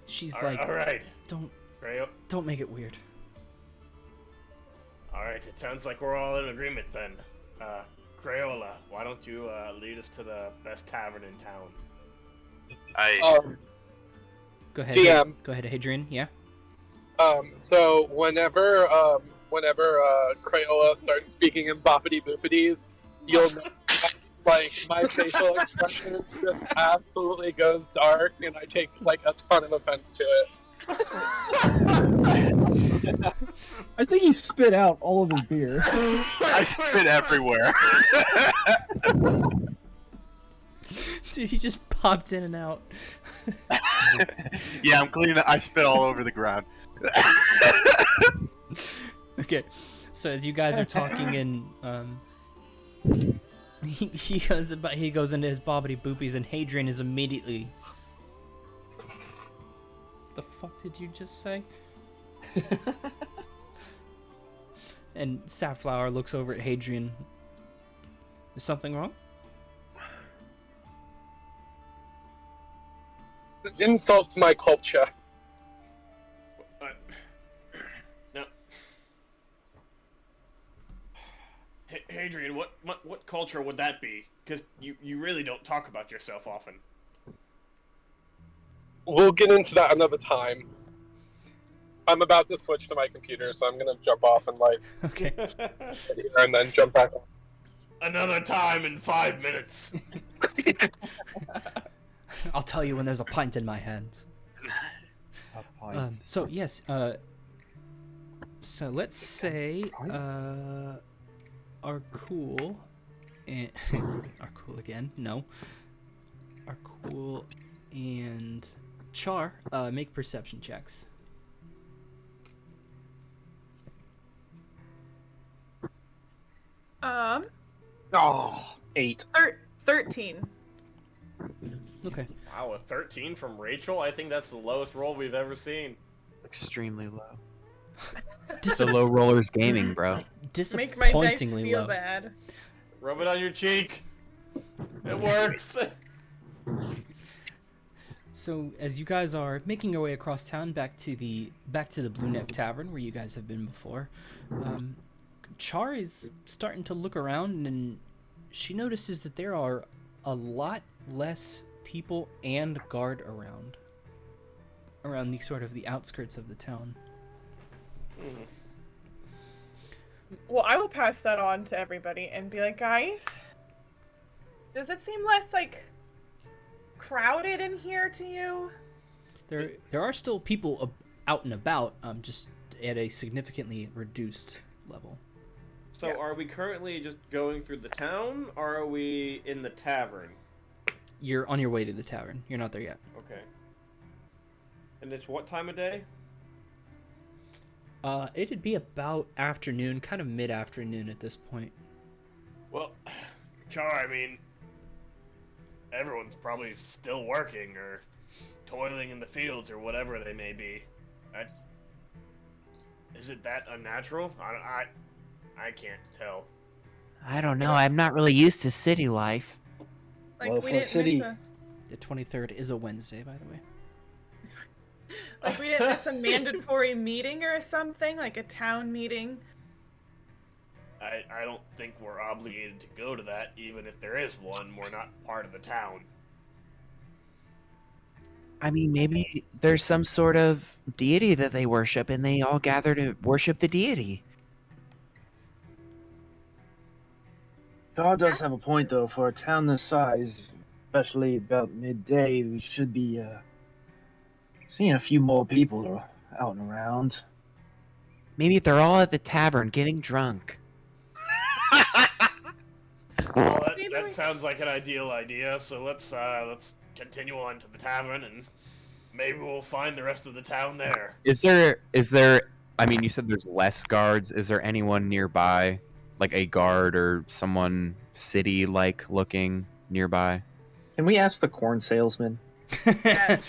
she's all like, right, Crayo. don't make it weird. All right, it sounds like we're all in agreement then. Crayola, why don't you lead us to the best tavern in town? Go ahead. DM. Go ahead, Hadrian. Yeah. So whenever Crayola starts speaking in boppity boopities, you'll know like my facial expression just absolutely goes dark, and I take like a ton of offense to it. I think he spit out all of his beer. I spit everywhere. Dude, he just popped in and out. Yeah, I'm cleaning. I spit all over the ground. Okay, so as you guys are talking and he goes into his bobbity boopies, and Hadrian is immediately. The fuck did you just say? And Safflower looks over at Hadrian. Is something wrong? It insults my culture. No. Hadrian, what culture would that be? Because you really don't talk about yourself often. We'll get into that another time. I'm about to switch to my computer, so I'm gonna jump off and like Okay. and then jump back on. Another time in 5 minutes. I'll tell you when there's a pint in my hands. So yes, so let's say Arkul and Arkul again. No, Arkul and Char make perception checks. Oh, 8. 13. Okay. Wow, a 13 from Rachel? I think that's the lowest roll we've ever seen. Extremely low. The low rollers gaming, bro. Make my dice Disappointingly feel low. bad. Rub it on your cheek. It works. So as you guys are making your way across town back to the Blue Neck Tavern where you guys have been before, Char is starting to look around, and she notices that there are a lot less people and guard around the sort of the outskirts of the town. Well, I will pass that on to everybody and be like, guys, does it seem less like crowded in here to you? There are still people out and about, just at a significantly reduced level. So are we currently just going through the town, or are we in the tavern? You're on your way to the tavern. You're not there yet. Okay. And it's what time of day? It'd be about afternoon, kind of mid-afternoon at this point. Well, Char, I mean, everyone's probably still working or toiling in the fields or whatever they may be. Is it that unnatural? I can't tell. I don't know. I'm not really used to city life. Like Well, we for didn't city- miss a The 23rd is a Wednesday, by the way. like we didn't miss a mandatory meeting or something, like a town meeting. I don't think we're obligated to go to that, even if there is one. We're not part of the town. I mean, maybe there's some sort of deity that they worship, and they all gather to worship the deity. Shaw does have a point, though. For a town this size, especially about midday, we should be seeing a few more people out and around. Maybe they're all at the tavern getting drunk. Well, Maybe that we- sounds like an ideal idea. So let's continue on to the tavern, and maybe we'll find the rest of the town there. Is there I mean, you said there's less guards. Is there anyone nearby? Like a guard or someone city-like looking nearby? Can we ask the corn salesman? Yes.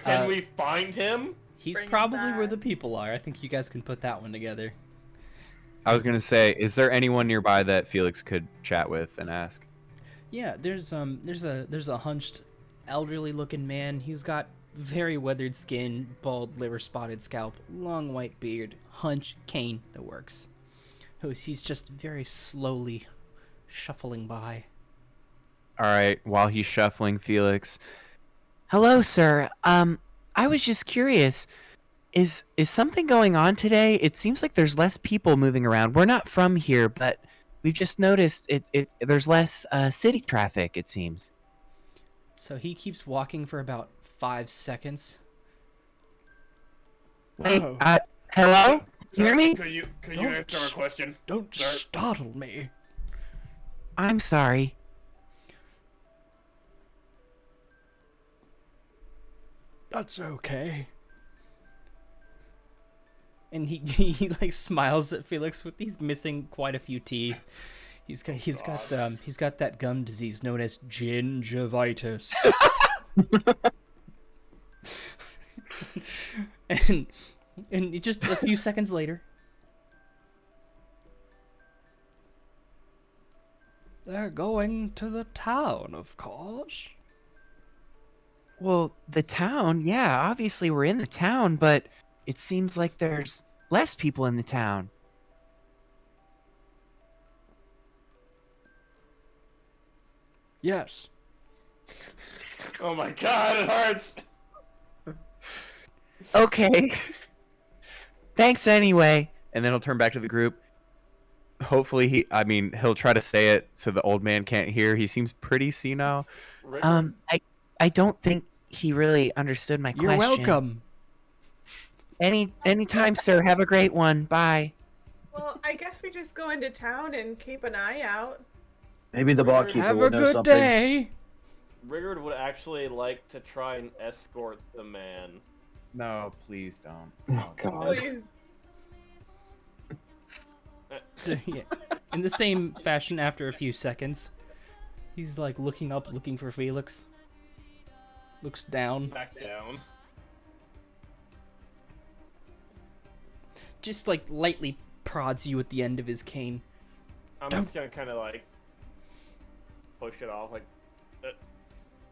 Can Uh, we find him? He's Bring him probably where back. the people are. I think you guys can put that one together. I was gonna say, is there anyone nearby that Felix could chat with and ask? Yeah, there's a hunched, elderly-looking man. He's got very weathered skin, bald, liver-spotted scalp, long white beard, hunch, cane, the works. He's just very slowly shuffling by. All right, while he's shuffling, Felix. Hello, sir. I was just curious. Is something going on today? It seems like there's less people moving around. We're not from here, but we've just noticed there's less city traffic, it seems. So he keeps walking for about 5 seconds. Hey, Whoa. hello? You hear Sir, me? Could you Don't answer our question? Don't Sir? startle me. I'm sorry. That's okay. And he like smiles at Felix with he's missing quite a few teeth. He's got that gum disease known as gingivitis. and just a few seconds later, they're going to the town, of course. Well, the town, yeah, obviously we're in the town, but it seems like there's less people in the town. Yes. Oh my god, it hurts! Okay. Thanks anyway. And then he'll turn back to the group. Hopefully he'll try to say it so the old man can't hear. He seems pretty senile. Rigurd, I don't think he really understood my You're question. welcome. Anytime, sir. Have a great one. Bye. Well, I guess we just go into town and keep an eye out. Maybe the barkeeper Have will a know good something. day. Rigurd would actually like to try and escort the man. No, please don't. Oh, God. Please. So, yeah, in the same fashion, after a few seconds, he's like looking up, looking for Felix. Looks down, Back down. just like lightly prods you with the end of his cane. I'm just gonna kind of like push it off, like,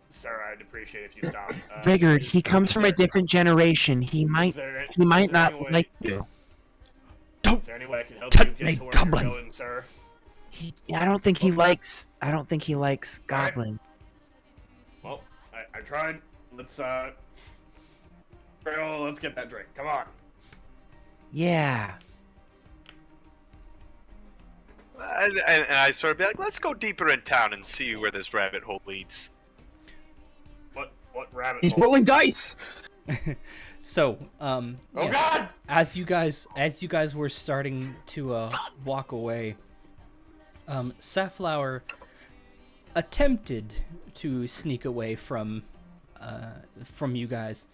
sir, I'd appreciate if you stopped. Rigurd, is- he comes is from a there- different generation. He is might there- he might is there not any way- like you. Is there any way I can help Tempt you me, get to where goblin. you're going, sir? I don't think he likes goblin. Well, I tried. Let's get that drink. Come on. Yeah. And I sort of be like, let's go deeper in town and see where this rabbit hole leads. What rabbit He's hole? rolling dice! So, Oh yeah, God! as you guys were starting to walk away, Safflower attempted to sneak away from you guys.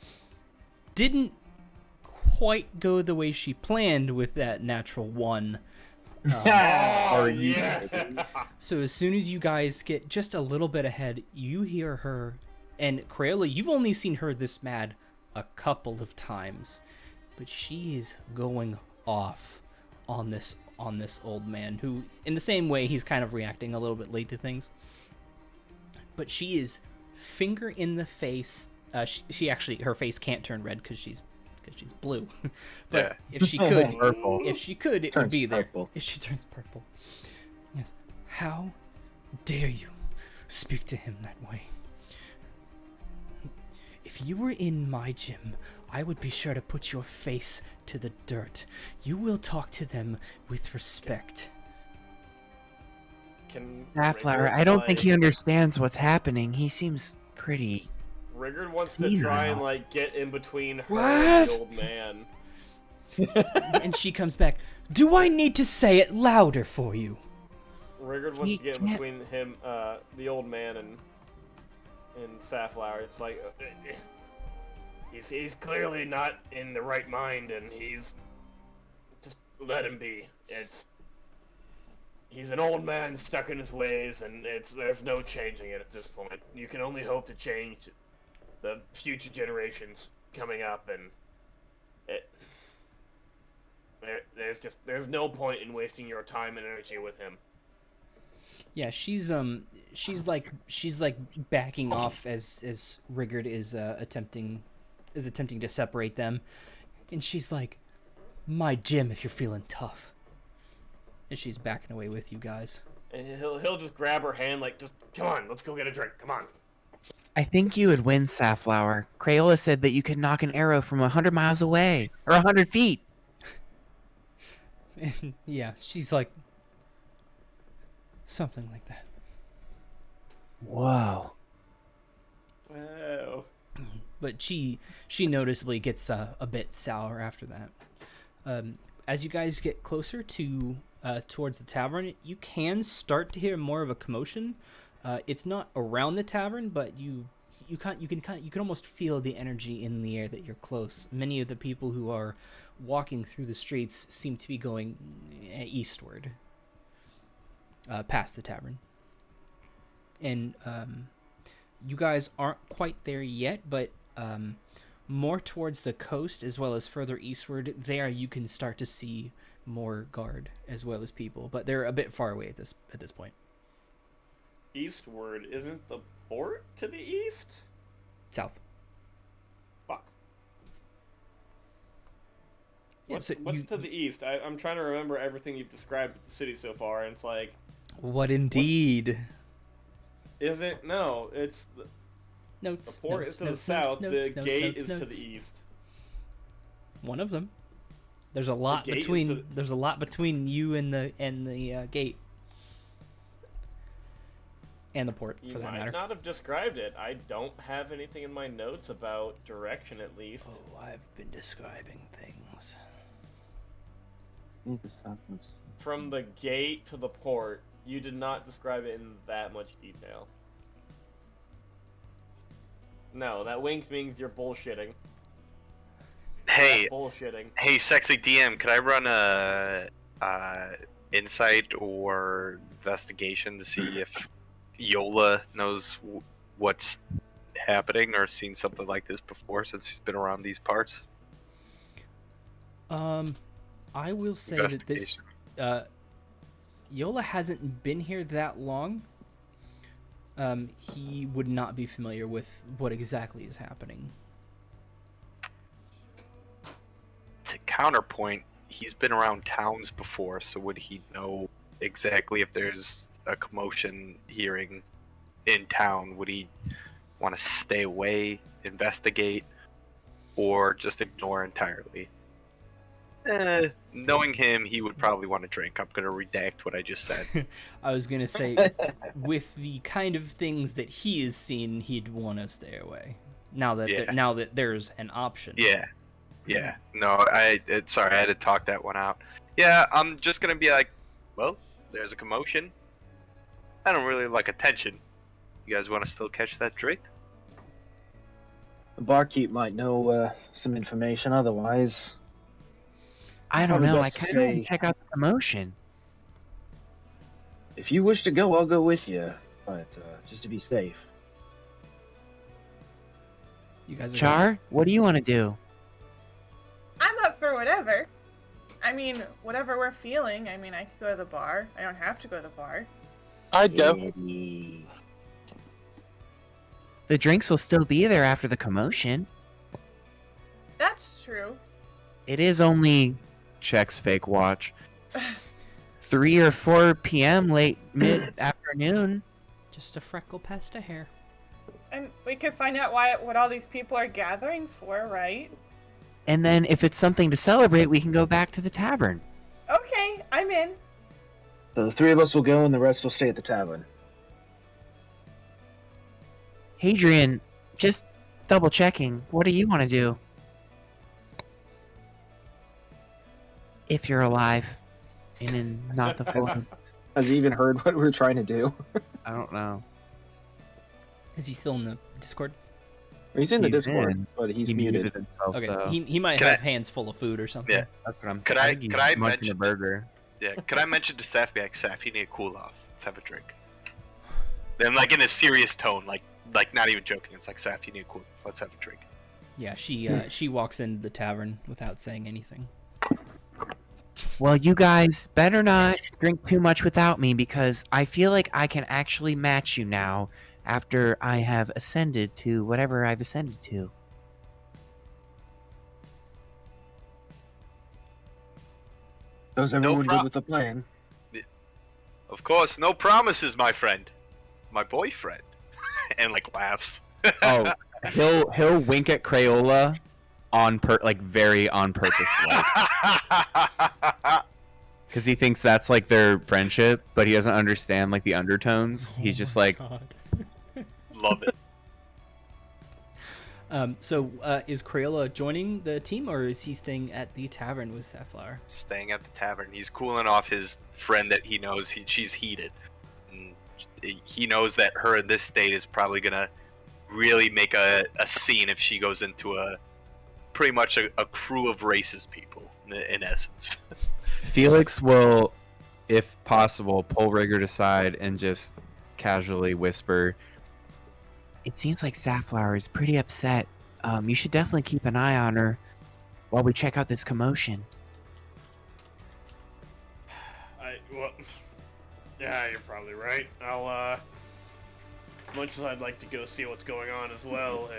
Didn't quite go the way she planned with that natural one. Oh, yeah. So as soon as you guys get just a little bit ahead, you hear her, and Crayola, you've only seen her this mad a couple of times, but she is going off on this on this old man, who, in the same way, he's kind of reacting a little bit late to things. But she is finger in the face. She actually, her face can't turn red because she's blue. But if she could, Purple. if she could, it Turns would be there. purple. If she turns purple. Yes. How dare you speak to him that way? If you were in my gym, I would be sure to put your face to the dirt. You will talk to them with respect. Can Safflower, Rigurd, I don't think like- he understands what's happening. He seems pretty... Rigurd wants to He try now. and like get in between her What? and the old man. And she comes back. Do I need to say it louder for you? Rigurd wants He to get in can't- between him, the old man, and Safflower. It's like he's clearly not in the right mind, and he's just let him be. He's an old man stuck in his ways, and there's no changing it at this point. You can only hope to change the future generations coming up, and there's no point in wasting your time and energy with him. Yeah, she's like backing off as Rigurd is attempting to separate them, and she's like, "My gym, if you're feeling tough." And she's backing away with you guys. And he'll just grab her hand like, just come on, let's go get a drink. Come on. I think you would win, Safflower. Crayola said that you could knock an arrow from 100 miles away. Or 100 feet. And yeah, she's like, something like that. Whoa. Wow. But she noticeably gets a bit sour after that. As you guys get closer to towards the tavern, you can start to hear more of a commotion. It's not around the tavern, but you can almost feel the energy in the air that you're close. Many of the people who are walking through the streets seem to be going eastward, past the tavern. And you guys aren't quite there yet, but more towards the coast as well as further eastward, there you can start to see more guard as well as people, but they're a bit far away at this point. Eastward, isn't the port to the east? South. Fuck. Yeah, What's, so what's you- to the east? I'm trying to remember everything you've described with the city so far, and it's like, What indeed? is it? No, it's the Notes. port notes, is to notes, the south, notes, the notes, gate notes, is to notes. the east. One of them. There's a lot gate is between. to the- There's a lot between you and the gate. And the port, You for that might matter. not have described it. I don't have anything in my notes about direction, at least. Oh, I've been describing things. From the gate to the port, you did not describe it in that much detail. No, that wink means you're bullshitting. Hey, Bullshitting. hey, sexy DM, could I run a insight or investigation to see if Yola knows what's happening or seen something like this before since she's been around these parts? I will say that this Yola hasn't been here that long. He would not be familiar with what exactly is happening. To counterpoint, he's been around towns before, so would he know exactly if there's a commotion hearing in town? Would he want to stay away, investigate, or just ignore entirely? Knowing him, he would probably want to drink. I'm gonna redact what I just said. I was gonna say, with the kind of things that he has seen, he'd want to stay away. Now that now that there's an option. Yeah. No, sorry, I had to talk that one out. Yeah, I'm just gonna be like, well, there's a commotion. I don't really like attention. You guys want to still catch that drink? The barkeep might know some information otherwise. I don't Probably know. I best to kind of want stay- to check out the commotion. If you wish to go, I'll go with you. But just to be safe. You guys are Char, what do you want to do? I'm up for whatever. I mean, whatever we're feeling. I mean, I could go to the bar. I don't have to go to the bar. I'd go. The drinks will still be there after the commotion. That's true. It is only, checks fake watch, 3 or 4 p.m. late mid-afternoon. Just a freckle past a hair. And we could find out what all these people are gathering for, right? And then if it's something to celebrate, we can go back to the tavern. Okay, I'm in. The three of us will go, and the rest will stay at the tavern. Hadrian, just double checking. What do you want to do? If you're alive. And in not the form. Has he even heard what we were trying to do? I don't know. Is he still in the Discord? He's in the He's Discord, in. but he's He muted. himself, Okay, though. he might Can have I- hands full of food or something. Yeah. That's what I'm Could I- think he's could I munching mention- a burger. Yeah, could I mention to Saf, be like, Saf, you need to cool off. Let's have a drink. Then, like, in a serious tone, like not even joking. It's like, Saf, you need to cool off. Let's have a drink. Yeah, she walks into the tavern without saying anything. Well, you guys better not drink too much without me because I feel like I can actually match you now after I have ascended to whatever I've ascended to. Goes everyone pro- good with the plan? Of course, no promises, my friend. My boyfriend. And, like, laughs. Oh, he'll wink at Crayola very on purpose, because he thinks that's like their friendship, but he doesn't understand like the undertones. He's just like, God. Love it. So is Crayola joining the team, or is he staying at the tavern with Safflower? Staying at the tavern. He's cooling off his friend that he knows she's heated. And he knows that her in this state is probably gonna really make a scene if she goes into pretty much a crew of racist people, in essence. Felix will, if possible, pull Rigurd aside and just casually whisper, It seems like Safflower is pretty upset. You should definitely keep an eye on her while we check out this commotion. Yeah, you're probably right. I'll, as much as I'd like to go see what's going on as well,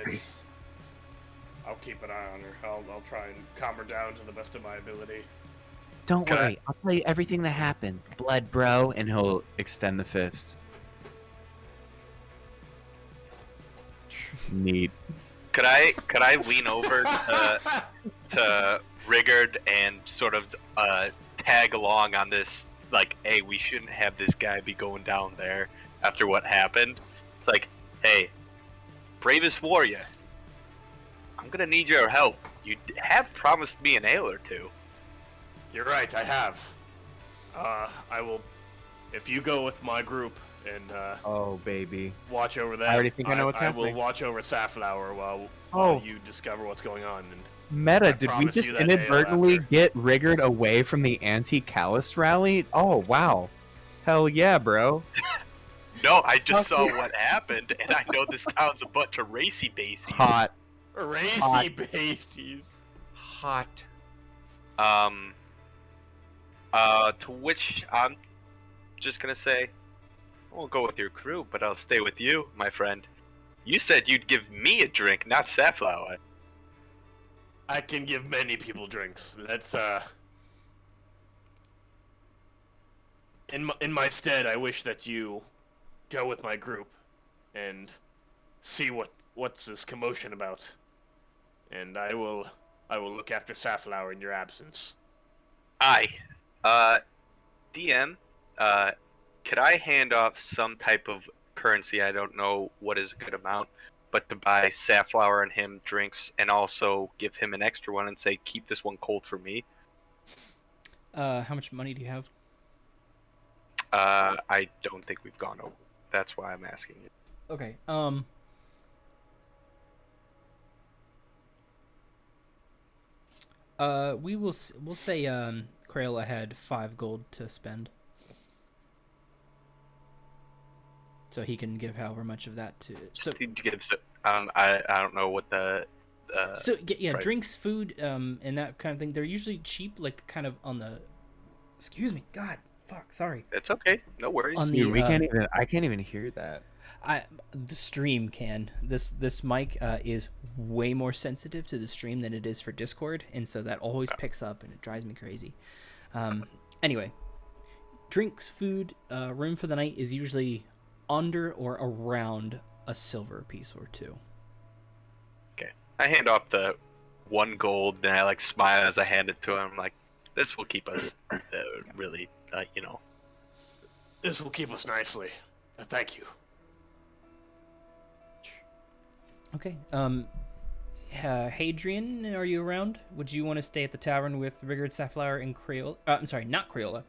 I'll keep an eye on her. I'll try and calm her down to the best of my ability. Don't Can I- worry, I'll tell you everything that happened. Blood, bro. and he'll extend the fist. Neat. Could I lean over to Rigurd and sort of tag along on this? Like, hey, we shouldn't have this guy be going down there after what happened. It's like, hey, bravest warrior, I'm gonna need your help. You have promised me an ale or two. You're right, I have. I will, if you go with my group and Oh, baby. watch over that. I already think I know what's I will happening. watch over Safflower while Oh. you discover what's going on. And Meta, I did we promise just you that ale inadvertently after. get Rigurd away from the anti-Callist rally? Oh, wow. Hell yeah, bro. No, I just saw what happened, and I know this town's a bunch of racy bases. Hot. Racy bases. Hot. To which I'm just gonna say, I won't go with your crew, but I'll stay with you, my friend. You said you'd give me a drink, not Safflower. I can give many people drinks. That's in my stead, I wish that you go with my group and see what's this commotion about. And I will look after Safflower in your absence. Aye. DM, could I hand off some type of currency? I don't know what is a good amount, but to buy Safflower and him drinks, and also give him an extra one and say, keep this one cold for me. How much money do you have? I don't think we've gone over. That's why I'm asking you. Okay. We'll say Crayola had 5 gold to spend, so he can give however much of that to. So He gives. I don't know what the Yeah, Right. drinks, food, and that kind of thing. They're usually cheap, like kind of on the. Excuse me, God, fuck, sorry. It's okay. No worries. On Dude, the I can't even hear that. the stream can. This mic is way more sensitive to the stream than it is for Discord, and so that always picks up, and it drives me crazy. Anyway, drinks, food, room for the night is usually under or around a silver piece or two. Okay. I hand off the 1 gold, and I like smile as I hand it to him. I'm like, this will keep us really, you know. This will keep us nicely. Thank you. Okay. Hadrian, are you around? Would you want to stay at the tavern with Rigurd, Safflower, and Crayola? I'm sorry, not Crayola.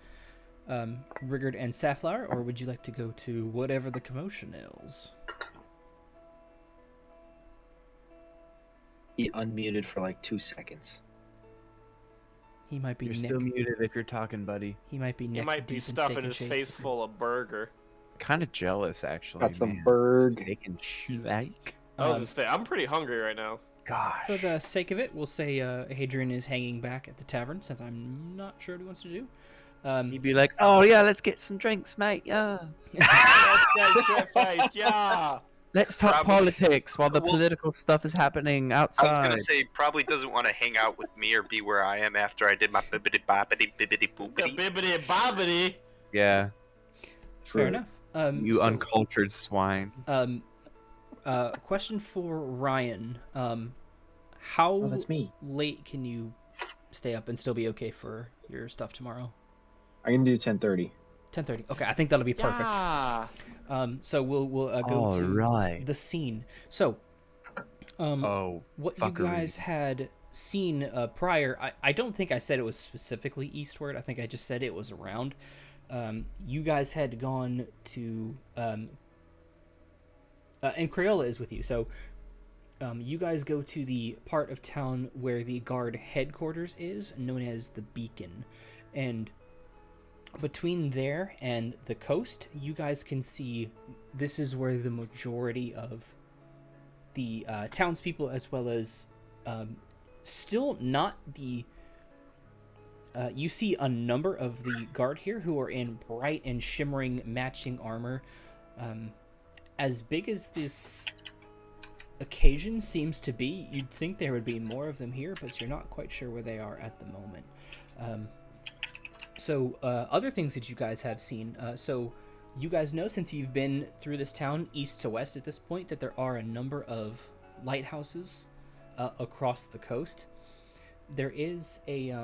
Rigurd and Safflower, or would you like to go to whatever the commotion is? He unmuted for like 2 seconds. He might be You're neck. still muted if you're talking, buddy. He might be He neck might be deep in stuffing steak and his shake. face full of burger. Kind of jealous, actually. Got some man. burg. Steak and shake. I was gonna say, I'm pretty hungry right now. Gosh. For the sake of it, we'll say Hadrian is hanging back at the tavern, since I'm not sure what he wants to do. You'd be like, oh yeah, let's get some drinks, mate. Yeah. Shit-faced, yeah. Let's talk Probably- politics while the Well- political stuff is happening I was outside. gonna say probably doesn't want to hang out with me or be where I am after I did my bibbidi bobbidi bibbidi The boobidi. bibbidi bobbidi. Yeah. Fair enough. You So, uncultured swine. question for Ryan. How Oh, that's me. late can you stay up and still be okay for your stuff tomorrow? I can do 10:30. 10:30. Okay, I think that'll be perfect. Yeah. So we'll go to Alright. the scene. So, Oh, what fuckery. you guys had seen prior, I don't think I said it was specifically eastward. I think I just said it was around. You guys had gone to and Crayola is with you. So you guys go to the part of town where the guard headquarters is, known as the Beacon. And between there and the coast, you guys can see this is where the majority of the townspeople, as well as still not the you see a number of the guard here who are in bright and shimmering matching armor. As big as this occasion seems to be, you'd think there would be more of them here, but you're not quite sure where they are at the moment. So other things that you guys have seen, so you guys know, since you've been through this town east to west at this point, that there are a number of lighthouses across the coast. There is a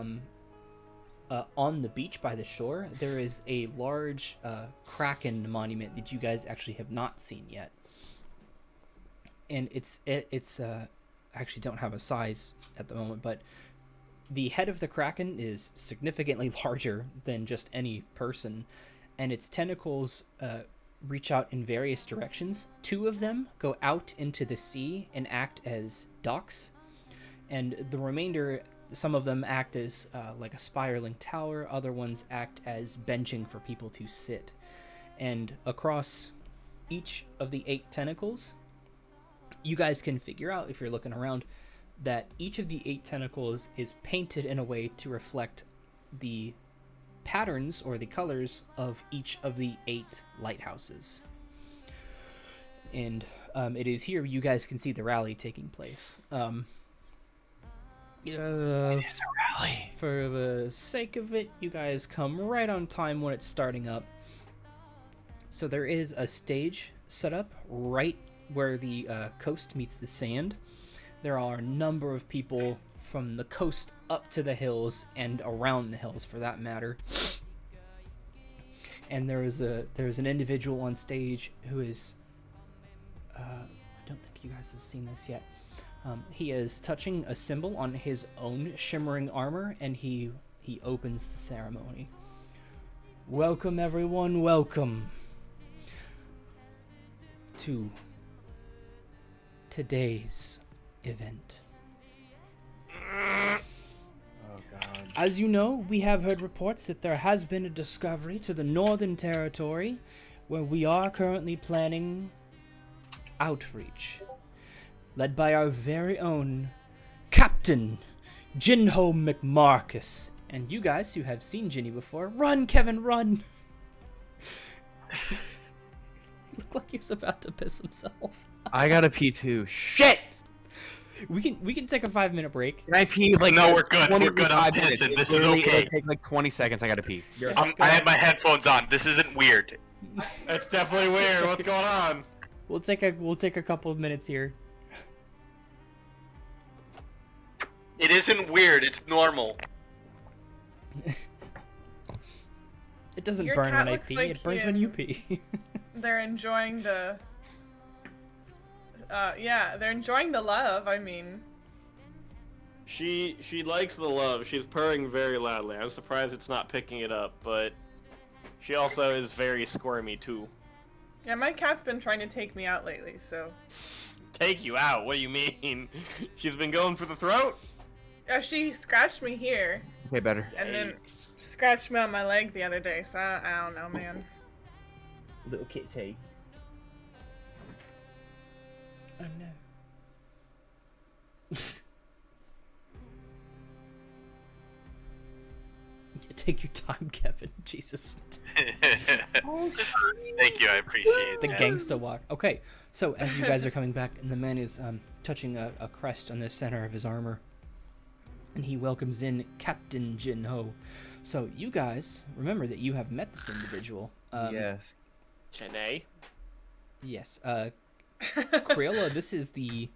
on the beach by the shore, there is a large kraken monument that you guys actually have not seen yet, and it's actually don't have a size at the moment, but the head of the kraken is significantly larger than just any person, and its tentacles reach out in various directions. 2 of them go out into the sea and act as docks, and the remainder, some of them act as like a spiraling tower, other ones act as benching for people to sit. And across each of the 8 tentacles, you guys can figure out, if you're looking around, that each of the 8 tentacles is painted in a way to reflect the patterns or the colors of each of the 8 lighthouses. And it is here you guys can see the rally taking place. It's a rally. For the sake of it, you guys come right on time when it's starting up. So there is a stage set up right where the coast meets the sand. There are a number of people from the coast up to the hills and around the hills, for that matter. And there's an individual on stage who is I don't think you guys have seen this yet. He is touching a symbol on his own shimmering armor, and he opens the ceremony. Welcome, everyone, welcome to today's event. Oh god. As you know, we have heard reports that there has been a discovery to the Northern Territory, where we are currently planning outreach, led by our very own Captain Jinho McMarcus. And you guys who have seen Ginny before, run, Kevin, run! Look like he's about to piss himself. I gotta pee too. Shit! We can take a 5-minute break. Can I pee like? No, we're good. We're good. I'm 25 minutes? pissing. This is Literally, okay. It'll take like 20 seconds. I gotta pee. I have my headphones on. This isn't weird. It's definitely weird. What's going on? We'll take a couple of minutes here. It isn't weird. It's normal. It doesn't Your burn cat when I looks pee. like It burns he when you and- pee. They're enjoying the. They're enjoying the love. I mean, She likes the love. She's purring very loudly. I'm surprised it's not picking it up, but she also is very squirmy too. yeah, my cat's been trying to take me out lately. So, Take you out? What do you mean? She's been going for the throat? she scratched me here, Okay, better. and then scratched me on my leg the other day. So I don't know, man. Little kitty. Oh no. Take your time, Kevin. Jesus. Thank you. I appreciate The that. gangsta walk. Okay, so as you guys are coming back, and the man is touching a crest on the center of his armor, and he welcomes in Captain Jin Ho. So you guys remember that you have met this individual. Yes. Chennai? Yes. Crayola, this is the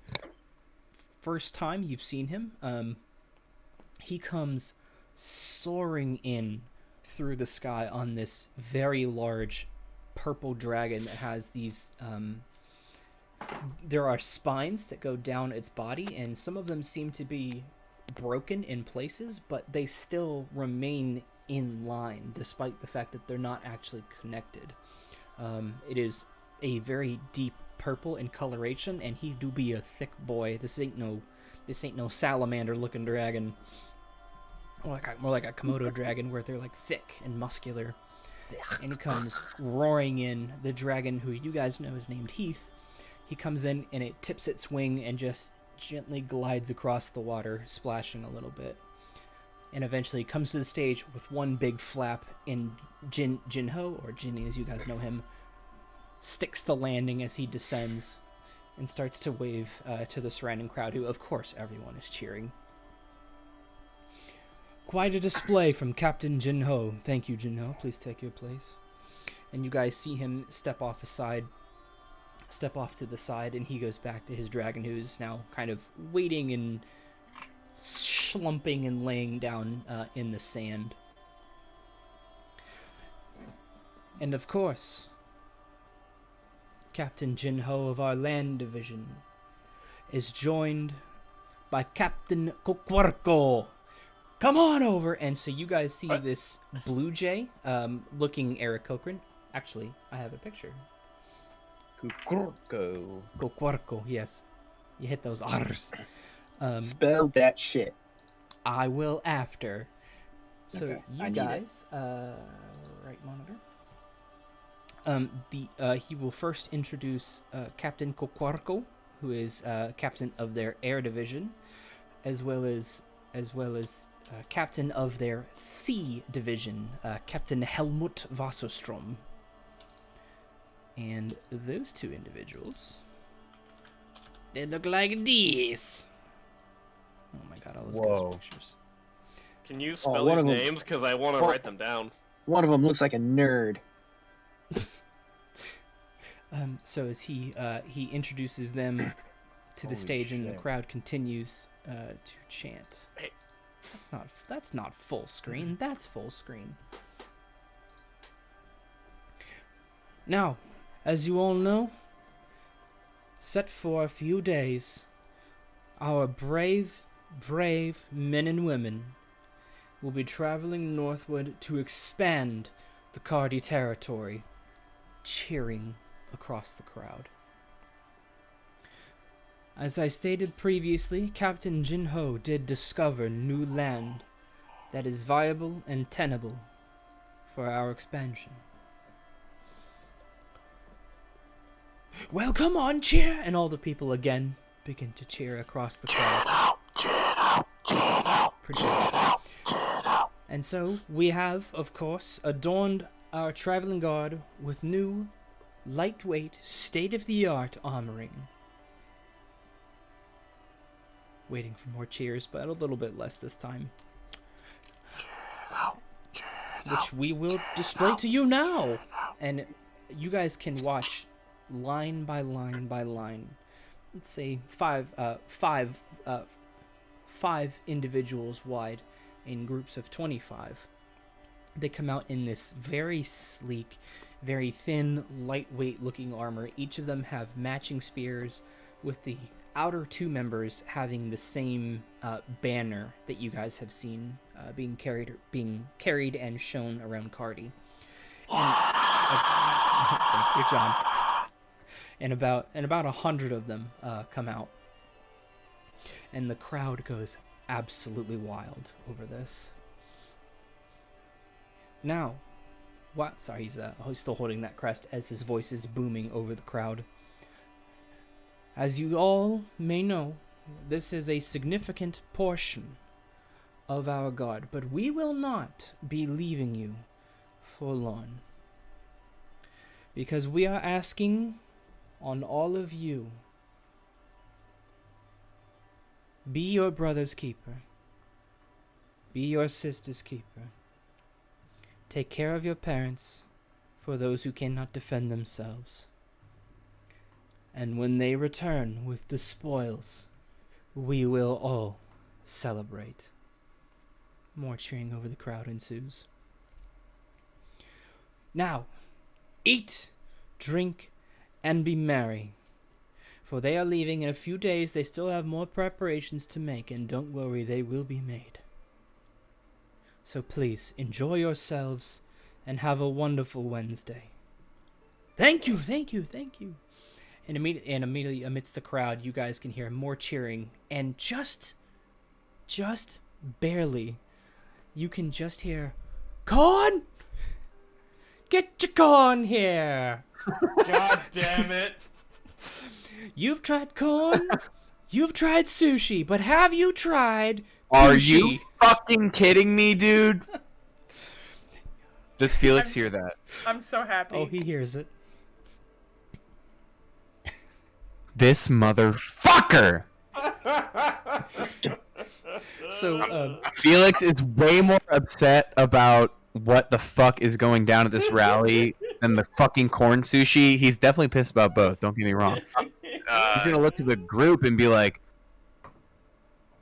first time you've seen him. He comes soaring in through the sky on this very large purple dragon that has these there are spines that go down its body, and some of them seem to be broken in places, but they still remain in line despite the fact that they're not actually connected. It is a very deep purple in coloration, and he do be a thick boy. This ain't no salamander looking dragon. More like a Komodo dragon, where they're like thick and muscular. And he comes roaring in. The dragon, who you guys know is named Heath, he comes in and it tips its wing and just gently glides across the water, splashing a little bit. And eventually comes to the stage with one big flap, and Jinho, or Jinny as you guys know him, sticks the landing as he descends and starts to wave to the surrounding crowd, who of course everyone is cheering. Quite a display from Captain Jinho. Thank you, Jinho. Please take your place. And you guys see him step off to the side, and he goes back to his dragon, who is now kind of waiting and slumping and laying down in the sand. And of course, Captain Jinho of our land division is joined by Captain Kokwarko. Come on over! And so you guys see this blue jay looking Eric Cochran. Actually, I have a picture. Kukurko. Kokwarko, yes. You hit those R's. Spell that shit. I will after. So Okay, I you need guys, right monitor. He will first introduce Captain Kokwarko, who is captain of their air division, as well as captain of their sea division, Captain Helmut Wasserstrom. And those two individuals, they look like these. Oh my god, all those Whoa. ghost pictures. Can you spell one these of them- names? Because I want to Oh. write them down. One of them looks like a nerd. So as he introduces them to the Holy stage, and the shit. crowd continues to chant. Hey. That's not full screen. That's full screen. Now, as you all know, set for a few days, our brave men and women will be traveling northward to expand the Cardi territory, cheering across the crowd. As I stated previously, Captain Jinho did discover new land that is viable and tenable for our expansion. Well, come on, cheer! And all the people again begin to cheer across the crowd. projected. And so we have, of course, adorned our traveling guard with new, lightweight, state-of-the-art armoring. Waiting for more cheers, but a little bit less this time. Which we will display to you now. And you guys can watch line by line by line. Let's say five individuals wide in groups of 25. They come out in this very sleek, very thin, lightweight looking armor. Each of them have matching spears, with the outer two members having the same banner that you guys have seen being carried and shown around Cardi. Good job. And about 100 of them come out, and the crowd goes absolutely wild over this. Now, what? Sorry, he's still holding that crest as his voice is booming over the crowd. As you all may know, this is a significant portion of our guard, but we will not be leaving you for long, because we are asking on all of you, be your brother's keeper, be your sister's keeper. Take care of your parents, for those who cannot defend themselves. And when they return with the spoils, we will all celebrate. More cheering over the crowd ensues. Now, eat, drink, and be merry, for they are leaving in a few days. They still have more preparations to make, and don't worry, they will be made. So please, enjoy yourselves, and have a wonderful Wednesday. Thank you, thank you, thank you. And immediately amidst the crowd, you guys can hear more cheering, and just barely, you can just hear, "Corn! Get your corn here!" God damn it. You've tried corn, you've tried sushi, but have you tried Are sushi? you fucking kidding me, dude? Does Felix hear that? I'm so happy. Oh, he hears it. This motherfucker! So, Felix is way more upset about what the fuck is going down at this rally than the fucking corn sushi. He's definitely pissed about both, don't get me wrong. He's gonna look to the group and be like,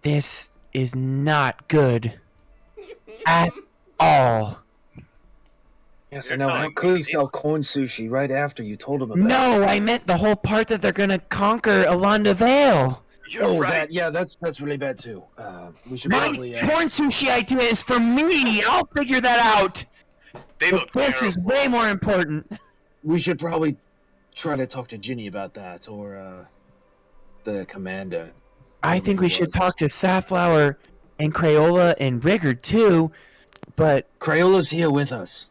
this is not good at all. Yes, I know. How could he sell corn sushi right after you told him about No, I meant the whole part that they're gonna conquer Alanda Vale. You're right. that's really bad too. We should My probably. corn sushi idea is for me. I'll figure that out. They But look this is terrible. way more important. We should probably try to talk to Ginny about that, or the commander. I think we should talk to Safflower and Crayola and Rigurd too. But Crayola's here with us.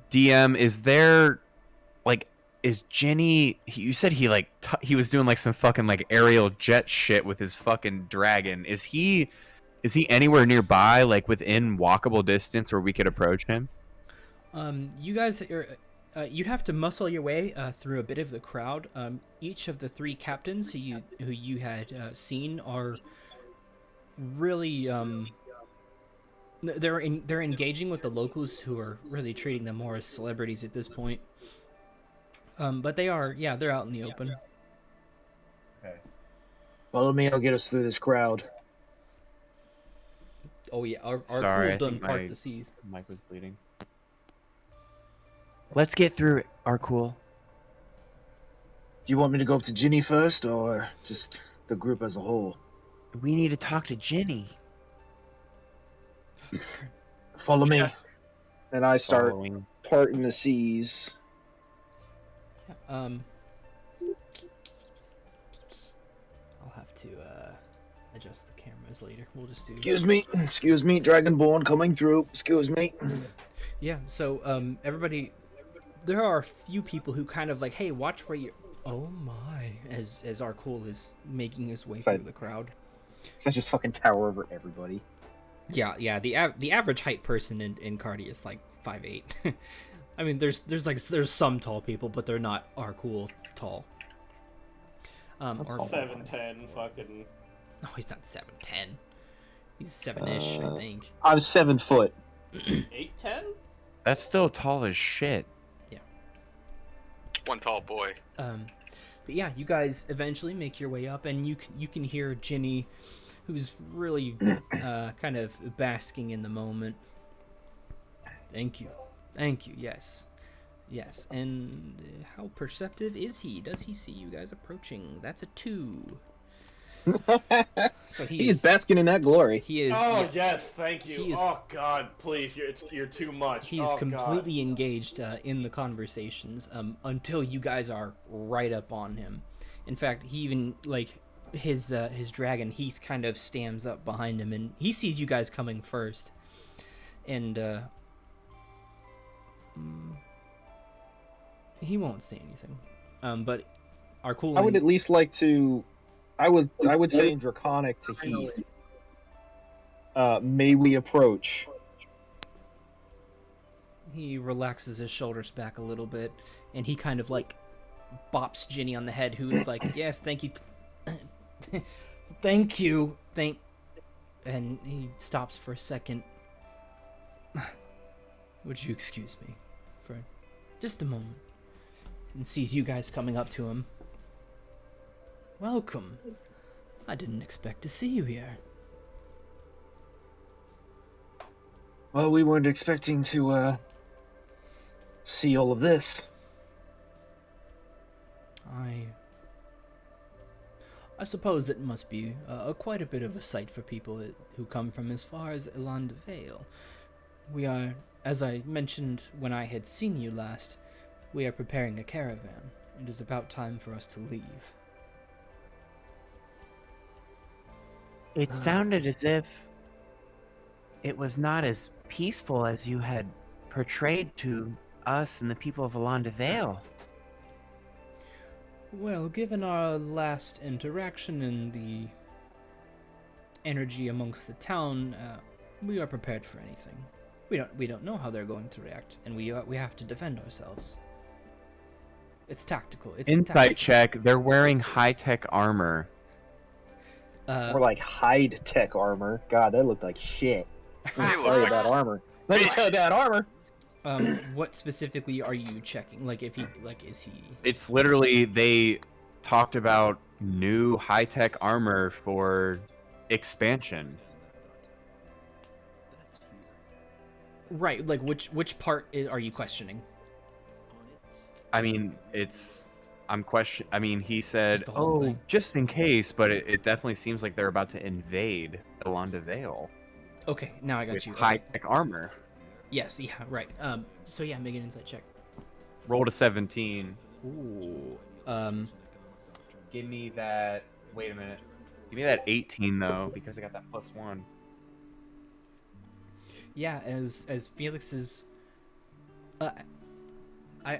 DM, is there, like, is Jenny? You said he like he was doing like some fucking like aerial jet shit with his fucking dragon. Is he anywhere nearby, like within walkable distance where we could approach him? you guys are, you'd have to muscle your way through a bit of the crowd. Each of the three captains who you had seen are really they're engaging with the locals, who are really treating them more as celebrities at this point. But they're out in the open. Okay. Follow me. I'll get us through this crowd. Oh yeah, our Sorry, I done think part my the seas. mic was bleeding. let's get through it, Arkul. Do you want me to go up to Ginny first, or just the group as a whole? We need to talk to Ginny. Follow me. And I start Following. parting the seas. I'll have to adjust the cameras later. We'll just do. Excuse me, Dragonborn coming through. Excuse me. Yeah. So everybody, there are a few people who kind of like, hey, watch where Oh my! As Arkul is making his way Sorry. through the crowd. So I just fucking tower over everybody. Yeah. The average height person in Cardi is like 5'8". I mean, there's some tall people, but they're not Arkul tall. Or 7'10", fucking. no, he's not 7'10". He's 7-ish, I think. I'm 7 foot. 8'10"? That's still tall as shit. One tall boy. But yeah, you guys eventually make your way up, and you can hear Ginny, who's really kind of basking in the moment. Thank you. Yes. And how perceptive is he? Does he see you guys approaching? That's a 2. So He's basking in that glory. He is. Oh yes, thank you. He is- Oh God, please, you're too much. He's Oh, completely engaged in the conversations until you guys are right up on him. In fact, he even his dragon Heath kind of stands up behind him, and he sees you guys coming first, and he won't say anything. But Arkul, I would at least like to. I would say in Draconic to Heath. May we approach? he relaxes his shoulders back a little bit, and he kind of bops Ginny on the head, who is like, yes, thank you. Thank you. And he stops for a second. Would you excuse me for just a moment? And sees you guys coming up to him. Welcome. I didn't expect to see you here. Well, we weren't expecting to see all of this. I suppose it must be quite a bit of a sight for people who come from as far as Elan Vale. We are, as I mentioned when I had seen you last, we are preparing a caravan. It is about time for us to leave. It sounded as if it was not as peaceful as you had portrayed to us and the people of Alanda Vale. Well, given our last interaction and the energy amongst the town, we are prepared for anything. We don't know how they're going to react, and we have to defend ourselves. It's tactical. It's Insight check. They're wearing high-tech armor. More like hide-tech armor. God, that looked like shit. Let me They tell look you like- about armor. Let me tell you about armor. What specifically are you checking? Is he? It's literally, they talked about new high-tech armor for expansion. Right, which part are you questioning? I mean, he said, Just the whole thing. just in case, but it definitely seems like they're about to invade Alanda Vale Okay, now I got with you. high-tech armor. Yes, yeah, right. So yeah, make an insight check. Rolled a 17. Ooh. Give me that. Wait a minute. Give me that 18 though, because I got that +1. Yeah, as Felix's. I've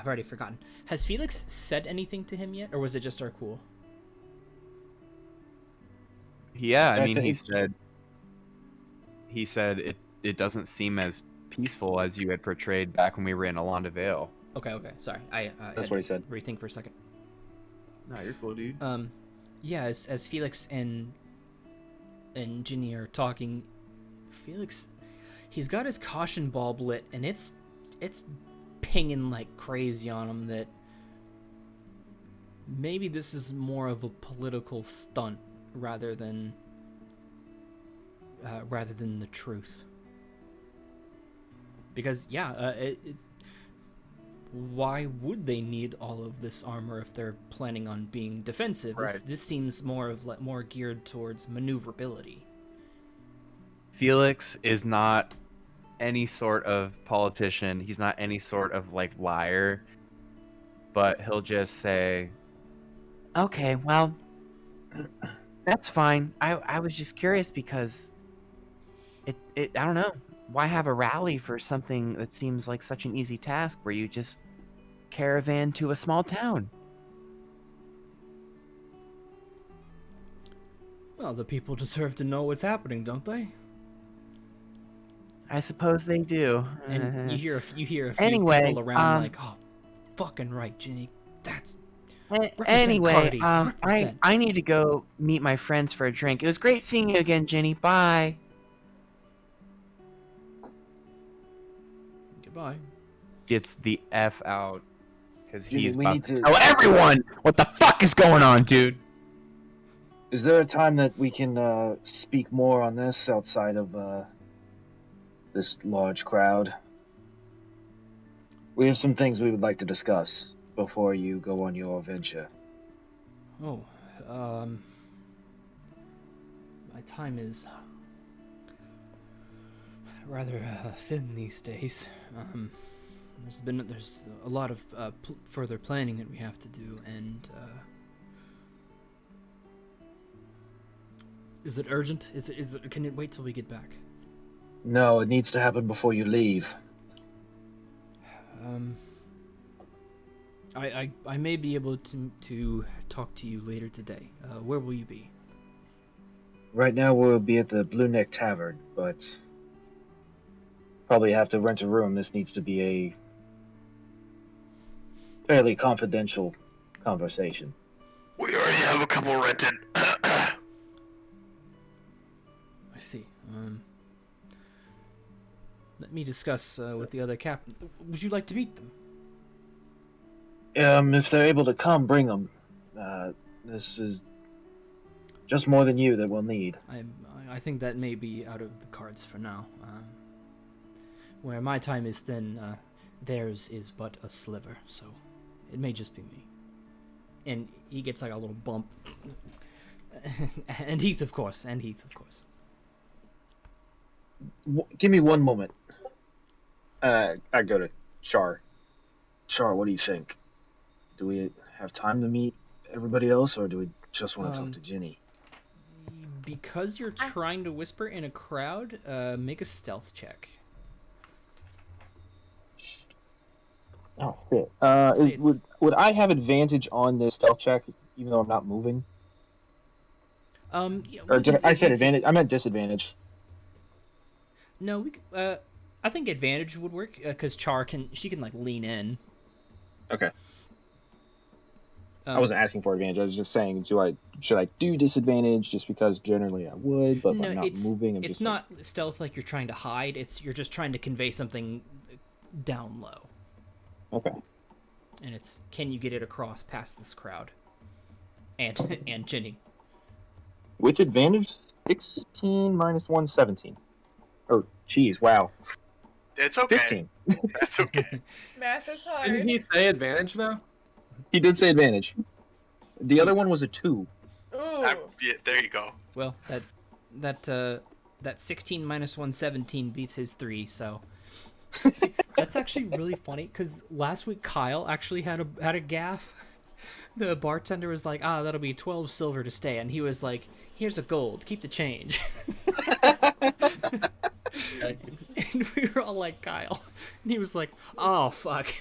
already forgotten. Has Felix said anything to him yet, or was it just Arkul? Yeah, I I mean, he think- said it doesn't seem as peaceful as you had portrayed back when we were in Alanda Vale. Okay, sorry. I That's had what to he said. Rethink for a second. No, you're cool, dude. Yeah, as Felix and Ginny are talking, Felix, he's got his caution bulb lit, and it's pinging like crazy on him that maybe this is more of a political stunt rather than the truth. Because why would they need all of this armor if they're planning on being defensive? Right. This seems more geared towards maneuverability. Felix is not any sort of politician. He's not any sort of liar. But he'll just say, Okay, well, that's fine. I was just curious because it I don't know. Why have a rally for something that seems like such an easy task where you just caravan to a small town? Well, the people deserve to know what's happening, don't they? I suppose they do. And you hear a few Anyway, people around like, "Oh, fucking right, Ginny. That's represent Anyway, Cardi, I represent." need to go meet my friends for a drink. It was great seeing you again, Ginny. Bye. Goodbye. Gets the F out because Jimmy, he's we about need to to- tell everyone what the fuck is going on, dude. Is there a time that we can speak more on this outside of this large crowd? We have some things we would like to discuss before you go on your venture. Oh, my time is rather thin these days. There's a lot of further planning that we have to do, and is it urgent? Is it? Can it wait till we get back? No, it needs to happen before you leave. I may be able to talk to you later today. Where will you be? Right now we'll be at the Blue Neck Tavern, but probably have to rent a room. This needs to be a fairly confidential conversation. We already have a couple rented. I see. Let me discuss with the other captain. Would you like to meet them? If they're able to come, bring them. This is just more than you that we'll need. I think that may be out of the cards for now. Where my time is thin, theirs is but a sliver, so it may just be me. And he gets like a little bump. and Heath, of course. Give me one moment. I go to Char. Char, what do you think? Do we have time to meet everybody else, or do we just want to talk to Ginny? Because you're trying to whisper in a crowd, make a stealth check. Oh, shit. Would I have advantage on this stealth check, even though I'm not moving? Yeah, Or I said advantage? I meant disadvantage. No, I think advantage would work because Char can like lean in. Okay. I wasn't asking for advantage. I was just saying, should I do disadvantage just because generally I would, but No, if I'm not moving. It's not stealth like you're trying to hide. You're just trying to convey something down low. Okay. And it's, can you get it across past this crowd? And Ginny. Which advantage? 16 minus 1, 17. Oh, geez, wow. It's okay. 15. That's okay. Math is hard. Didn't he say advantage though? He did say advantage. The other one was a 2. Ooh. Yeah, there you go. Well, that 16 minus 1, 17 beats his 3, so... See, that's actually really funny, because last week Kyle actually had a gaff. The bartender was like, that'll be 12 silver to stay, and he was like, here's a gold, keep the change. And we were all like, Kyle. And he was like, oh, fuck.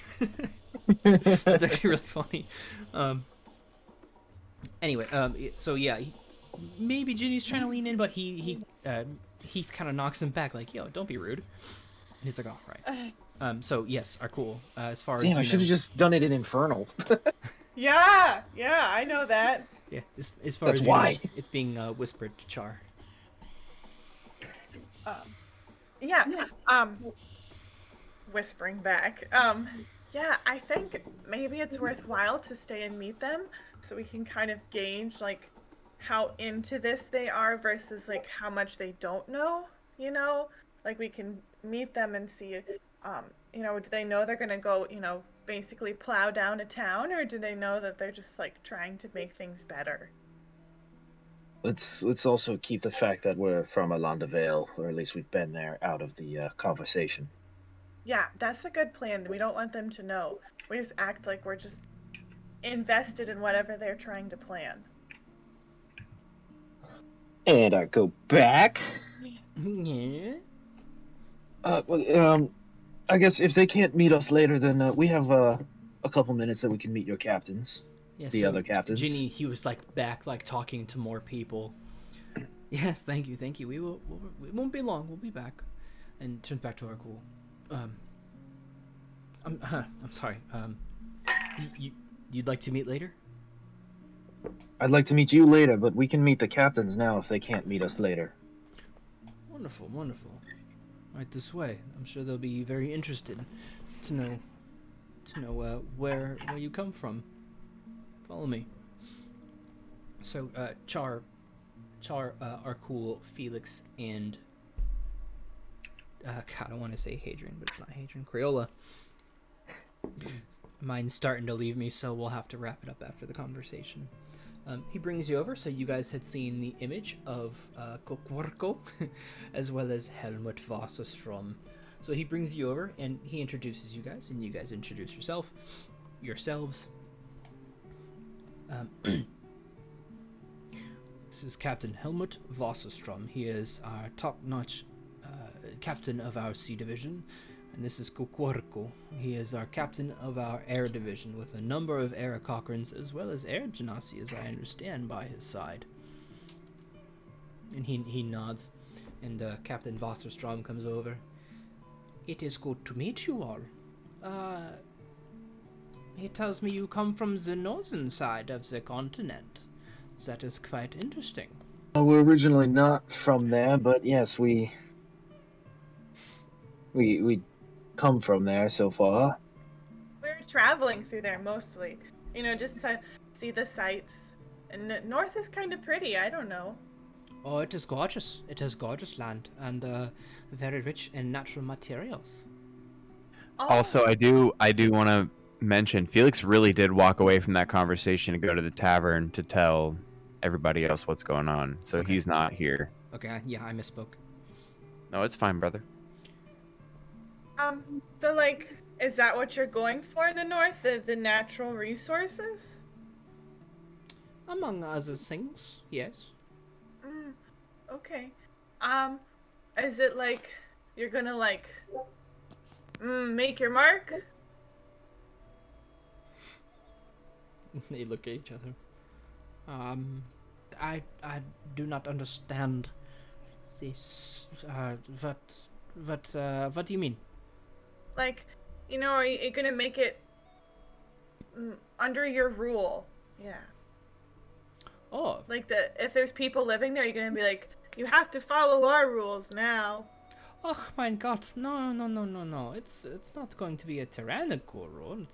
That's actually really funny. Anyway, so yeah, maybe Ginny's trying to lean in, but he kind of knocks him back, like, yo, don't be rude. And he's like, oh, right. So yes, Arkul, as far as Damn, I should have just done it in Infernal. Yeah, I know that. Yeah, as far That's as why. You know, it's being whispered to Char. Whispering back. Yeah, I think maybe it's worthwhile to stay and meet them so we can kind of gauge like how into this they are versus like how much they don't know, you know? Like we can meet them and see do they know they're gonna go, basically plow down a town, or do they know that they're just like trying to make things better? Let's also keep the fact that we're from Alanda Vale, or at least we've been there, out of the conversation. Yeah, that's a good plan. We don't want them to know. We just act like we're just invested in whatever they're trying to plan. And I go back. Yeah. I guess if they can't meet us later, then we have a couple minutes that we can meet your captains. Yeah, The other captains. Ginny, he was like back, like talking to more people. Yes, thank you. We won't be long. We'll be back. And turns back to Arkul. I'm sorry. You'd like to meet later? I'd like to meet you later, but we can meet the captains now if they can't meet us later. Wonderful. Right this way. I'm sure they'll be very interested to know where you come from. Follow me. So Char, Arkul, Felix, and God, I want to say Hadrian, but it's not Hadrian. Crayola. Mine's starting to leave me, so we'll have to wrap it up after the conversation. He brings you over, so you guys had seen the image of Kokwarko, as well as Helmut Wasserstrom. So he brings you over, and he introduces you guys, and you guys introduce yourselves. This is Captain Helmut Wasserstrom. He is our top-notch captain of our Sea Division. And this is Kokwarko. He is our captain of our Air Division, with a number of Air Cochrans, as well as Air Genasi, as I understand, by his side. And he nods, and Captain Wasserstrom comes over. It is good to meet you all. He tells me you come from the northern side of the continent. That is quite interesting. We're originally not from there, but yes, we come from there so far. We're traveling through there mostly, just to see the sights. And the north is kind of pretty. I don't know. Oh, it is gorgeous. It is gorgeous land, and very rich in natural materials. Oh. Also, I do want to mention Felix really did walk away from that conversation to go to the tavern to tell everybody else what's going on. So Okay. He's not here. Okay, yeah, I misspoke. No, it's fine, brother. So is that what you're going for in the north? The natural resources? Among other things, yes. Okay. Is it you're gonna make your mark? They look at each other. I do not understand this. What do you mean? Are you gonna make it under your rule? Yeah. Oh. If there's people living there, you're gonna be you have to follow our rules now. Oh my God! No! It's not going to be a tyrannical rule.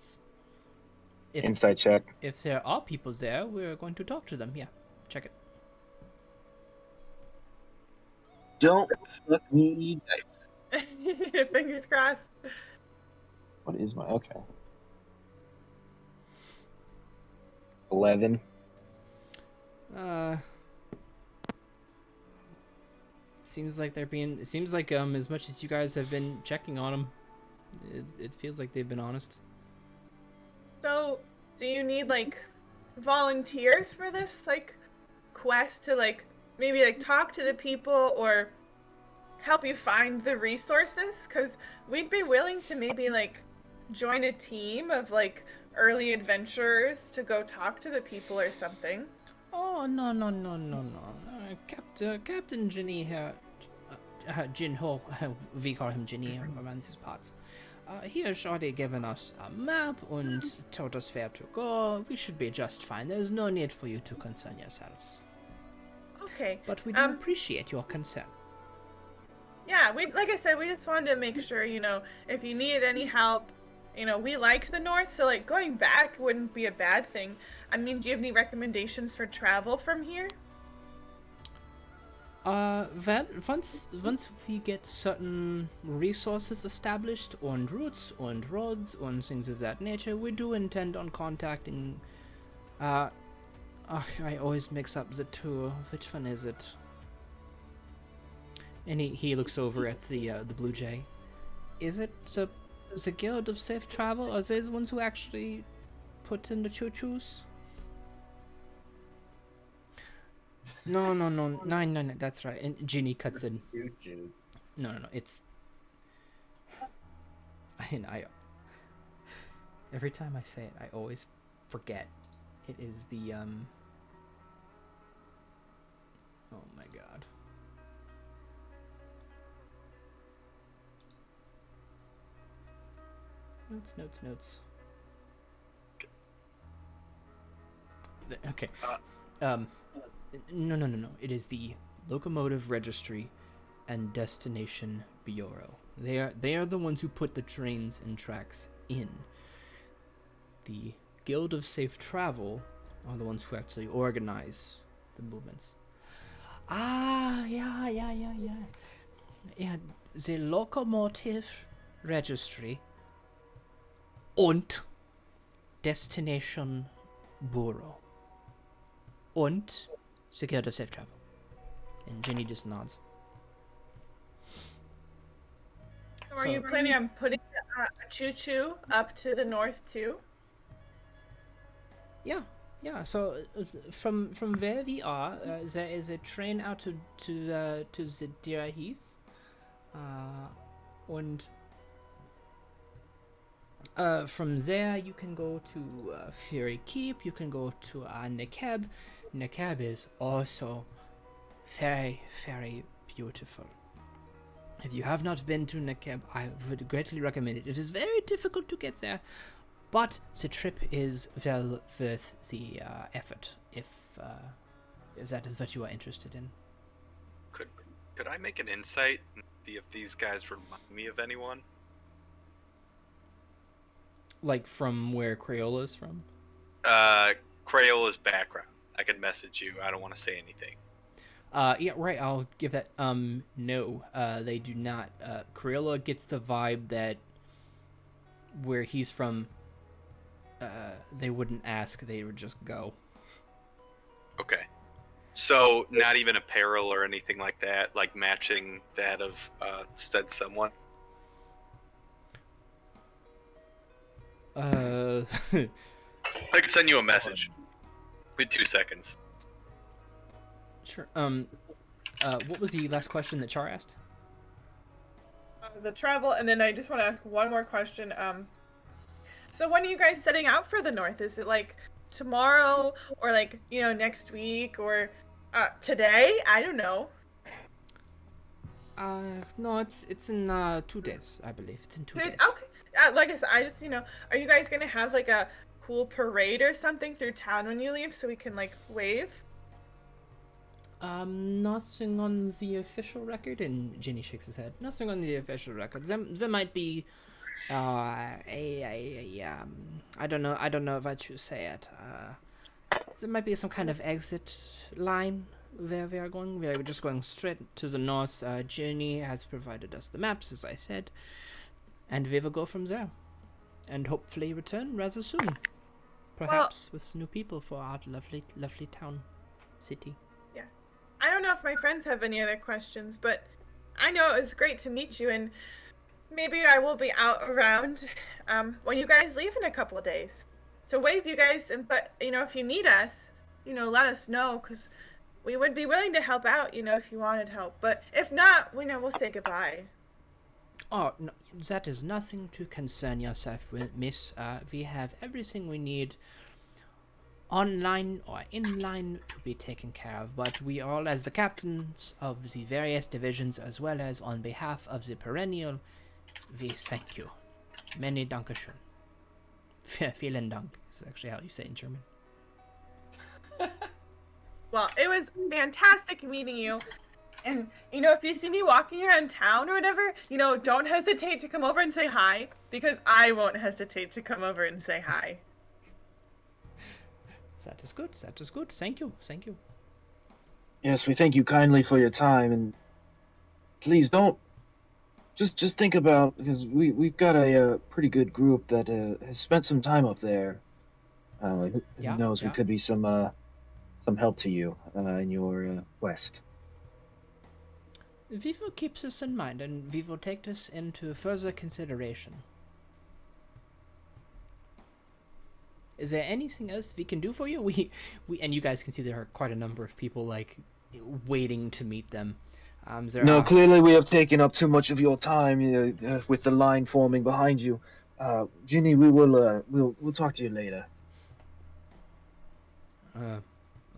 Insight check. If there are people there, we're going to talk to them. Yeah, check it. Don't fuck me, dice. Fingers crossed. What is my... Okay. 11. Seems like it seems like as much as you guys have been checking on them, it feels like they've been honest. So, do you need volunteers for this quest to maybe talk to the people or help you find the resources? Because we'd be willing to maybe join a team of early adventurers to go talk to the people or something. Oh no! Captain Ginny here, Jinho, we call him Ginny around these parts. He has already given us a map and told us where to go. We should be just fine. There's no need for you to concern yourselves. Okay. But we do appreciate your concern. Yeah, like I said, we just wanted to make sure, if you needed any help, we liked the north, so going back wouldn't be a bad thing. I mean, do you have any recommendations for travel from here? Once we get certain resources established on routes, on roads, on things of that nature, we do intend on contacting, I always mix up the two. Which one is it? And he looks over at the Blue Jay. Is it the Guild of Safe Travel? Are they the ones who actually put in the choo-choos? No, that's right. And Ginny cuts in. No, it's... I every time I say it, I always forget. It is the, Oh my god. Notes. Okay. No. It is the Locomotive Registry and Destination Bureau. They are the ones who put the trains and tracks in. The Guild of Safe Travel are the ones who actually organize the movements. Yeah. Yeah, the Locomotive Registry und Destination Bureau und the Guild of Safe Travel. And Ginny just nods. Are you planning on putting a choo-choo up to the north too? Yeah. So from where we are, there is a train out to the Dirahis, and from there you can go to Fury Keep. You can go to Nekeb. Nekeb is also very, very beautiful. If you have not been to Nekeb, I would greatly recommend it. It is very difficult to get there, but the trip is well worth the effort if that is what you are interested in. Could I make an insight and see if these guys remind me of anyone? Like from where Crayola's from? Crayola's background. I could message you. I don't want to say anything. Yeah, right, I'll give that, no, they do not. Crayola gets the vibe that where he's from, they wouldn't ask, they would just go. Okay. So, not even apparel or anything like that, like matching that of, said someone? I could send you a message. Wait 2 seconds. Sure. What was the last question that Char asked? The travel, and then I just want to ask one more question. So when are you guys setting out for the north? Is it like tomorrow, or like, you know, next week, or today? I don't know. No, it's in 2 days, I believe. It's in 2 days. Okay. Like I said, I just, you know, are you guys gonna have like a cool parade or something through town when you leave, so we can like wave? Nothing on the official record, and Ginny shakes his head. Nothing on the official record. There might be, I don't know what you say it. There might be some kind of exit line where we are going. We are just going straight to the north. Ginny has provided us the maps, as I said, and we will go from there, and hopefully return rather soon. Perhaps with new people for our lovely, lovely town, city. I don't know if my friends have any other questions, but I know it was great to meet you, and maybe I will be out around when you guys leave in a couple of days. So wave, you guys, but, you know, if you need us, you know, let us know, because we would be willing to help out, you know, if you wanted help. But if not, we know we'll say goodbye. Oh, no, that is nothing to concern yourself with, miss. We have everything we need online or inline to be taken care of, but we all, as the captains of the various divisions, as well as on behalf of the perennial, we thank you. Many Dankeschön. Vielen Dank is actually how you say it in German. Well, it was fantastic meeting you. And, you know, if you see me walking around town or whatever, you know, don't hesitate to come over and say hi, because I won't hesitate to come over and say hi. That is good. That is good. Thank you. Thank you. Yes, we thank you kindly for your time, and please don't. Just think about, because we've got a pretty good group that has spent some time up there. Who knows? We could be some help to you in your quest. We will keep this in mind, and we will take this into further consideration. Is there anything else we can do for you? We and you guys can see there are quite a number of people like waiting to meet them. Clearly we have taken up too much of your time with the line forming behind you. Ginny, we'll talk to you later. I'll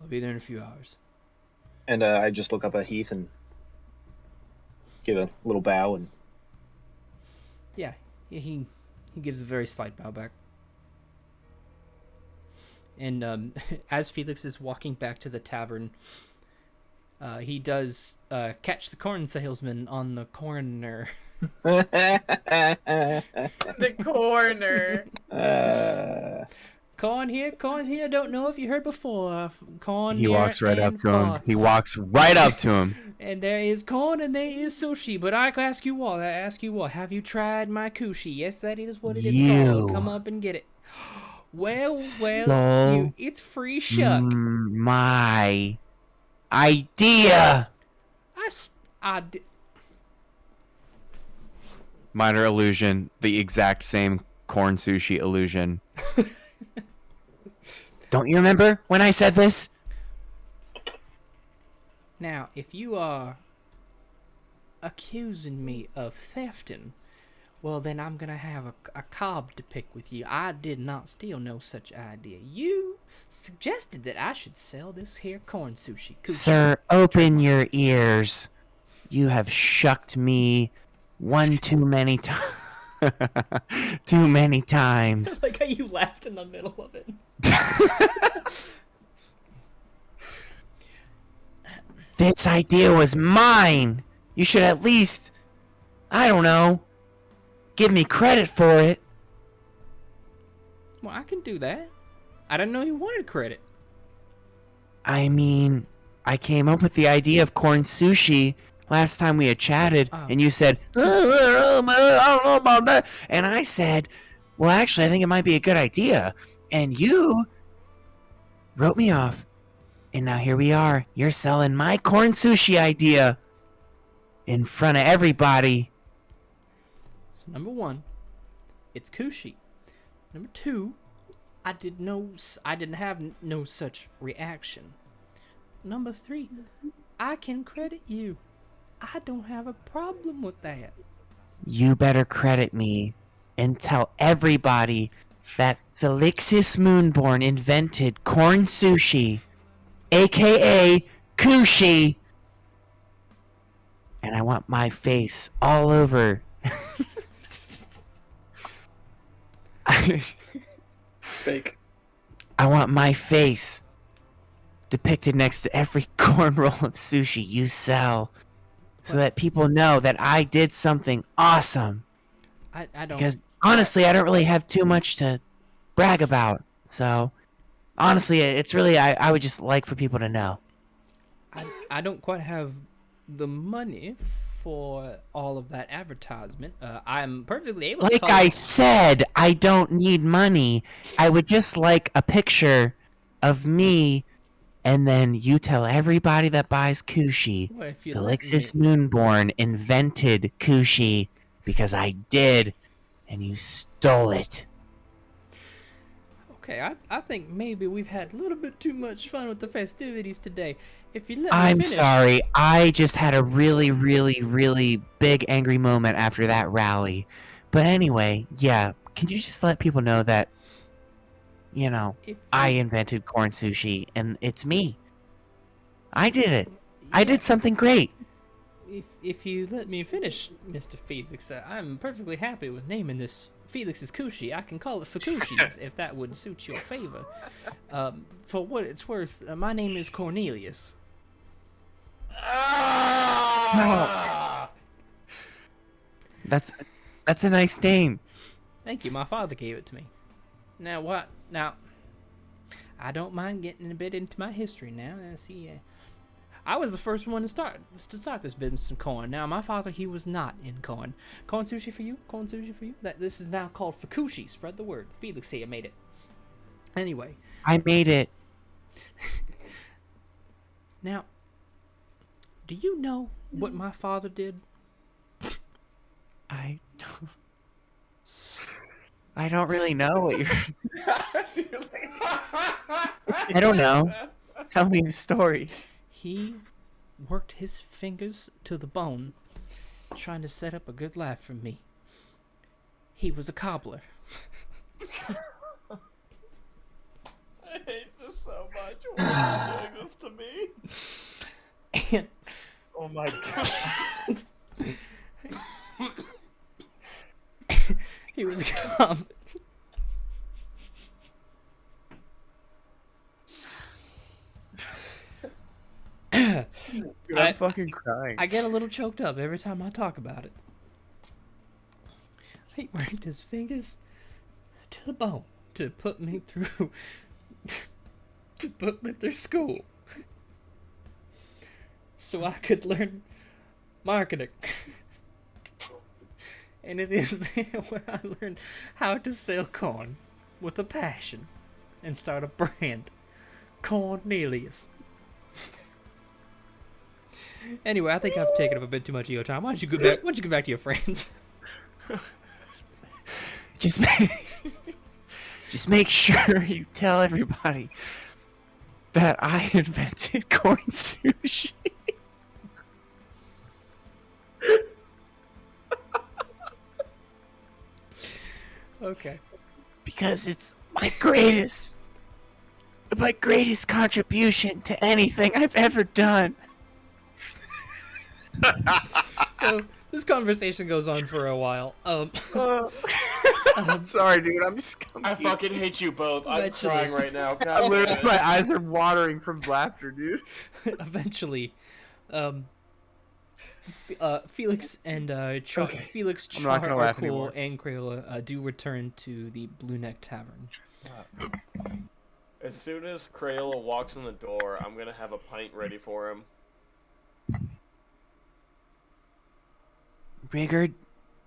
be there in a few hours. And I just look up at Heath and give a little bow and Yeah, he gives a very slight bow back. And as Felix is walking back to the tavern, he does catch the corn salesman on the corner. The corner. Corn here. Don't know if you heard before. Corn. He here walks right up and to him. far. He walks right up to him. And there is corn and there is sushi. But I ask you all, have you tried my kushi? Yes, that is what it is called. Come up and get it. Well, it's free shuck. My idea. Minor illusion. The exact same corn sushi illusion. Don't you remember when I said this? Now, if you are accusing me of thefting, well, then I'm gonna have a cob to pick with you. I did not steal no such idea. You suggested that I should sell this here corn sushi. Sir, open your ears. You have shucked me one too many times. Too many times. Like how you laughed in the middle of it. This idea was mine. You should at least, I don't know, give me credit for it. Well, I can do that. I didn't know you wanted credit. I mean, I came up with the idea of corn sushi last time we had chatted, and you said, I don't know about that. And I said, well, actually, I think it might be a good idea. And you wrote me off. And now here we are. You're selling my corn sushi idea in front of everybody. So number one, it's kushi. Number two, I didn't have no such reaction. Number three, I can credit you. I don't have a problem with that. You better credit me and tell everybody that Felixis Moonbourne invented corn sushi, aka Kushi. And I want my face all over. It's fake. I want my face depicted next to every corn roll of sushi you sell, so that people know that I did something awesome. I don't. Because honestly, I don't really have too much to brag about. So honestly, it's really I would just like for people to know. I don't quite have the money for all of that advertisement. I'm perfectly able to Like I said, I don't need money. I would just like a picture of me, and then you tell everybody that buys Kushi, Well, if you Felixis Moonbourne invented Kushi because I did, and you stole it. Okay, I think maybe we've had a little bit too much fun with the festivities today. If you let me I'm finish. sorry. I just had a really, really, really big angry moment after that rally. But anyway, yeah, can you just let people know that, you know, I invented corn sushi, and it's me. I did it. I did something great. If you let me finish, Mr. Felix, I'm perfectly happy with naming this Felix's Kushi. I can call it Fukushi if that would suit your favor. For what it's worth, my name is Cornelius. That's a nice name. Thank you. My father gave it to me. Now what? Now, I don't mind getting a bit into my history now. See, I was the first one to start this business in corn. Now, my father, he was not in corn. Corn sushi for you. Corn sushi for you. This is now called Fukushi. Spread the word. Felix here made it. Anyway. I made it. Now, do you know what my father did? I don't really know what you're... I don't know. Tell me the story. He worked his fingers to the bone trying to set up a good life for me. He was a cobbler. I hate this so much. Why are you doing this to me? my god. He was confident. Dude, I'm fucking crying. I get a little choked up every time I talk about it. He worked his fingers to the bone to put me through school so I could learn marketing. And it is there where I learned how to sell corn with a passion and start a brand, Cornelius. Anyway, I think I've taken up a bit too much of your time. Why don't you go back to your friends? Just make sure you tell everybody that I invented corn sushi. Okay. Because it's my greatest contribution to anything I've ever done. So this conversation goes on for a while. Sorry, dude. I'm just. I fucking hate you both. I'm Eventually. crying right now. God Literally, damn it. my eyes are watering from laughter, dude. Eventually, Felix and Felix, I'm not Char, gonna laugh Arkul, anymore. and Crayola do return to the Blue Neck Tavern. As soon as Crayola walks in the door, I'm gonna have a pint ready for him. Rigurd,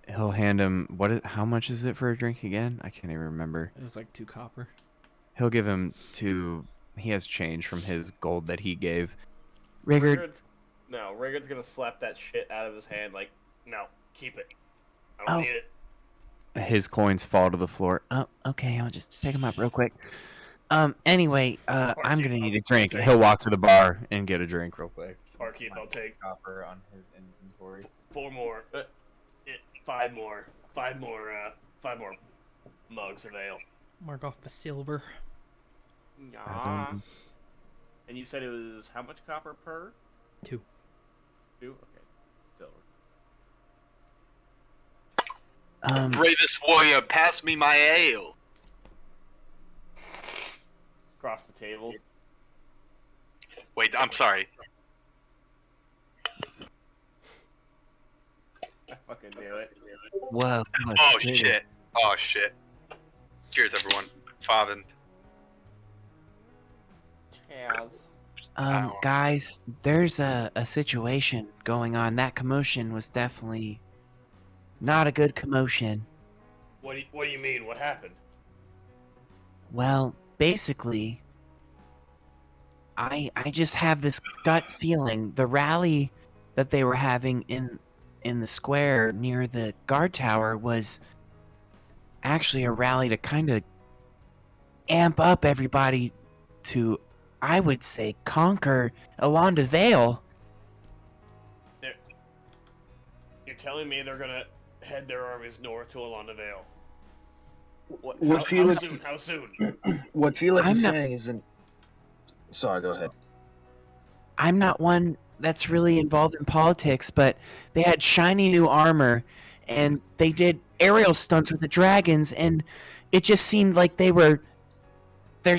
He'll hand him how much is it for a drink again? I can't even remember. It was like 2 copper. He'll give him 2. He has change from his gold that he gave. Rigurd, Rigurd's gonna slap that shit out of his hand like, no, keep it. I don't Oh. need it. His coins fall to the floor. oh, okay, I'll just pick him up real quick. Anyway, I'm gonna need a drink. He'll walk to the bar and get a drink real quick. Barkeep, I'll take Copper on his inventory. 4 more. 5 more. 5 more mugs of ale. Mark off the silver. Yeah. And you said it was how much copper per? 2. 2? Okay. Silver. Bravest warrior, pass me my ale. Across the table. Wait, I'm sorry. I fucking knew it. whoa. Oh shit. Oh shit. Cheers, everyone. Faven. Cheers. Guys, there's a situation going on. That commotion was definitely not a good commotion. What do you mean? What happened? Well, basically, I just have this gut feeling. The rally that they were having in the square near the guard tower was actually a rally to kind of amp up everybody to, I would say, conquer Alanda Vale. You're telling me they're gonna head their armies north to Alanda Vale? How soon? What Felix I'm is not- saying isn't. Sorry, go ahead. I'm not one that's really involved in politics, but they had shiny new armor and they did aerial stunts with the dragons, and it just seemed like there's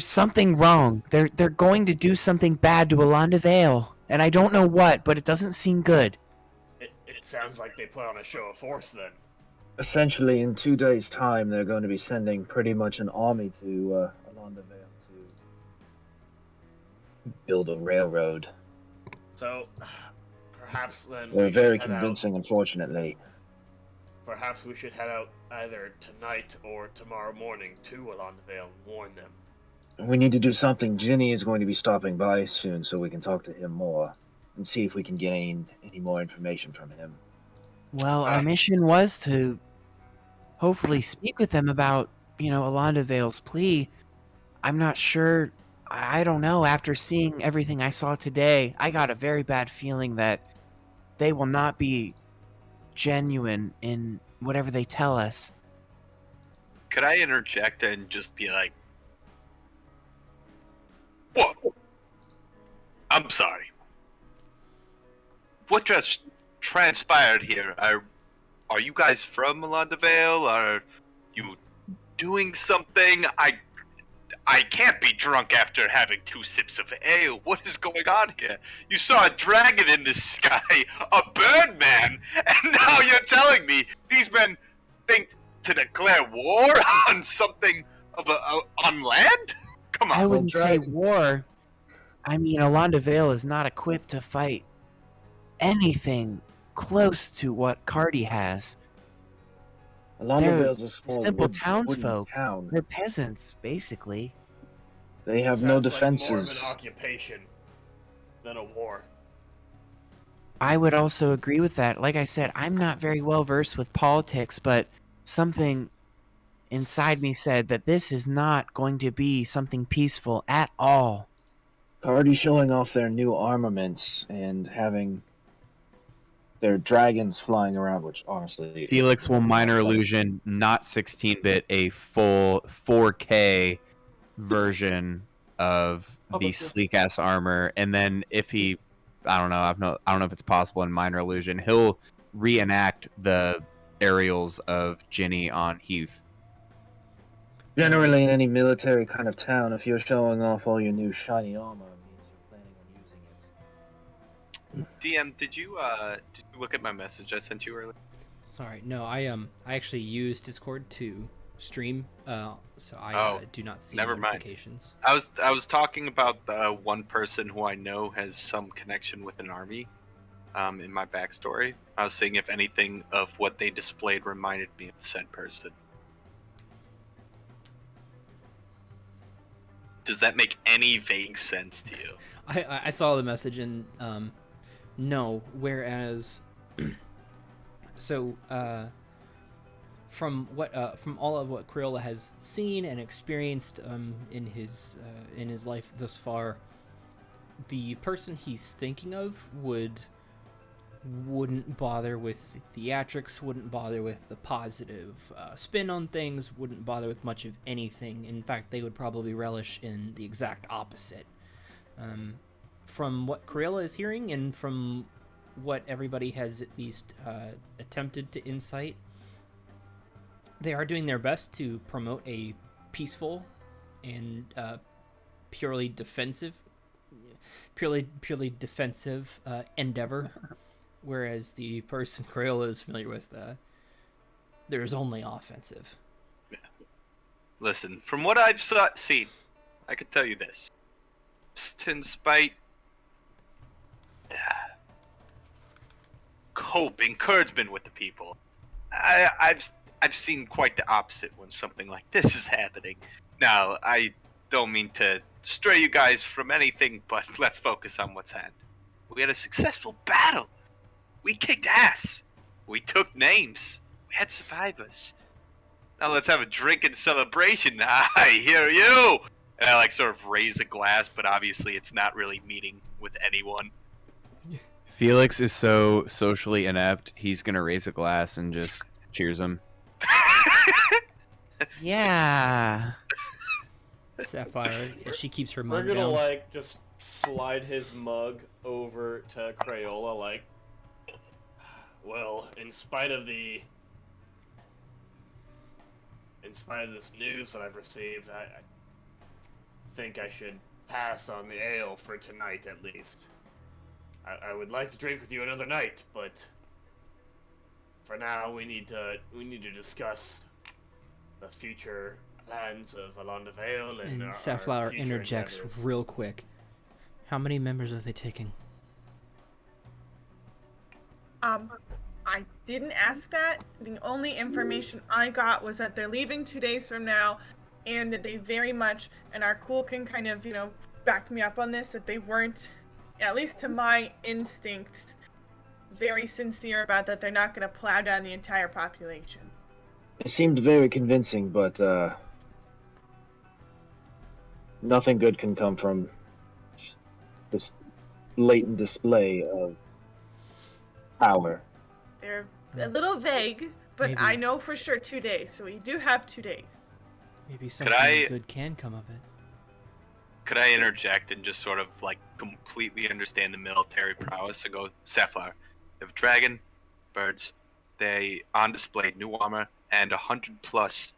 something wrong. They're going to do something bad to Alanda Vale, and I don't know what, but it doesn't seem good. It sounds like they put on a show of force then. Essentially, in 2 days' time, they're going to be sending pretty much an army to Alanda Vale to build a railroad. So, perhaps then They're we very should head convincing, unfortunately. Perhaps we should head out either tonight or tomorrow morning to Alanda Vale and warn them. We need to do something. Ginny is going to be stopping by soon, so we can talk to him more and see if we can get any more information from him. Well, our mission was to hopefully speak with them about, Alanda Vale's plea. I'm not sure. I don't know. After seeing everything I saw today, I got a very bad feeling that they will not be genuine in whatever they tell us. Could I interject and just be like, "Whoa, I'm sorry. what just transpired here? Are you guys from Vale? Are you doing something? I can't be drunk after having 2 sips of ale. What is going on here? You saw a dragon in the sky, a bird man, and now you're telling me these men think to declare war on something on land? Come on. I wouldn't say war. I mean, Vale is not equipped to fight anything close to what Cardi has. Vale's a small simple wooden townsfolk. town. They're peasants, basically. They have no Sounds defenses. like more of an occupation than a war. I would also agree with that. Like I said, I'm not very well versed with politics, but something inside me said that this is not going to be something peaceful at all. Already showing off their new armaments and having their dragons flying around, which honestly... Felix will minor illusion, not 16-bit, a full 4K version of the sleek-ass armor, and then if he... I don't know if it's possible in minor illusion, he'll reenact the aerials of Ginny on Heath. Generally, in any military kind of town, if you're showing off all your new shiny armor, it means you're planning on using it. DM, did you look at my message I sent you earlier? Sorry, no, I actually use Discord to stream, so I do not see notifications. Mind. I was talking about the one person who I know has some connection with an army, in my backstory. I was saying if anything of what they displayed reminded me of said person. Does that make any vague sense to you? I saw the message and no. Whereas, so from all of what Crayola has seen and experienced in his life thus far, the person he's thinking of wouldn't bother with theatrics, wouldn't bother with the positive spin on things, wouldn't bother with much of anything. In fact, they would probably relish in the exact opposite. From what Crayola is hearing and from what everybody has at least attempted to insight, they are doing their best to promote a peaceful and purely defensive endeavor. Whereas the person Crayola is familiar with, there's only offensive. Yeah. Listen, from what I've seen, I can tell you this. In spite hope, encouragement with the people, I've seen quite the opposite when something like this is happening. Now, I don't mean to stray you guys from anything, but let's focus on what's hand. We had a successful battle. We kicked ass. We took names. We had survivors. Now let's have a drink and celebration. I hear you. And I sort of raise a glass, but obviously it's not really meeting with anyone. Felix is so socially inept, he's gonna raise a glass and just cheers him. Yeah. Sapphire, she keeps her We're mug gonna down. just slide his mug over to Crayola, well, in spite of this news that I've received, I think I should pass on the ale for tonight at least. I would like to drink with you another night, but for now we need to discuss the future plans of Alena Vale and our Safflower future interjects endeavors. real quick. How many members are they taking? I didn't ask that. The only information I got was that they're leaving 2 days from now, and that they very much, and Arkul can kind of, back me up on this, that they weren't, at least to my instincts, very sincere about that they're not going to plow down the entire population. It seemed very convincing, but nothing good can come from this blatant display of power. They're a little vague, but Maybe. I know for sure 2 days, so we do have 2 days. Maybe something good can come of it. Could I interject and just sort of like completely understand the military prowess and go, Sapphire, you have a dragon, birds, they on display new armor, and 100+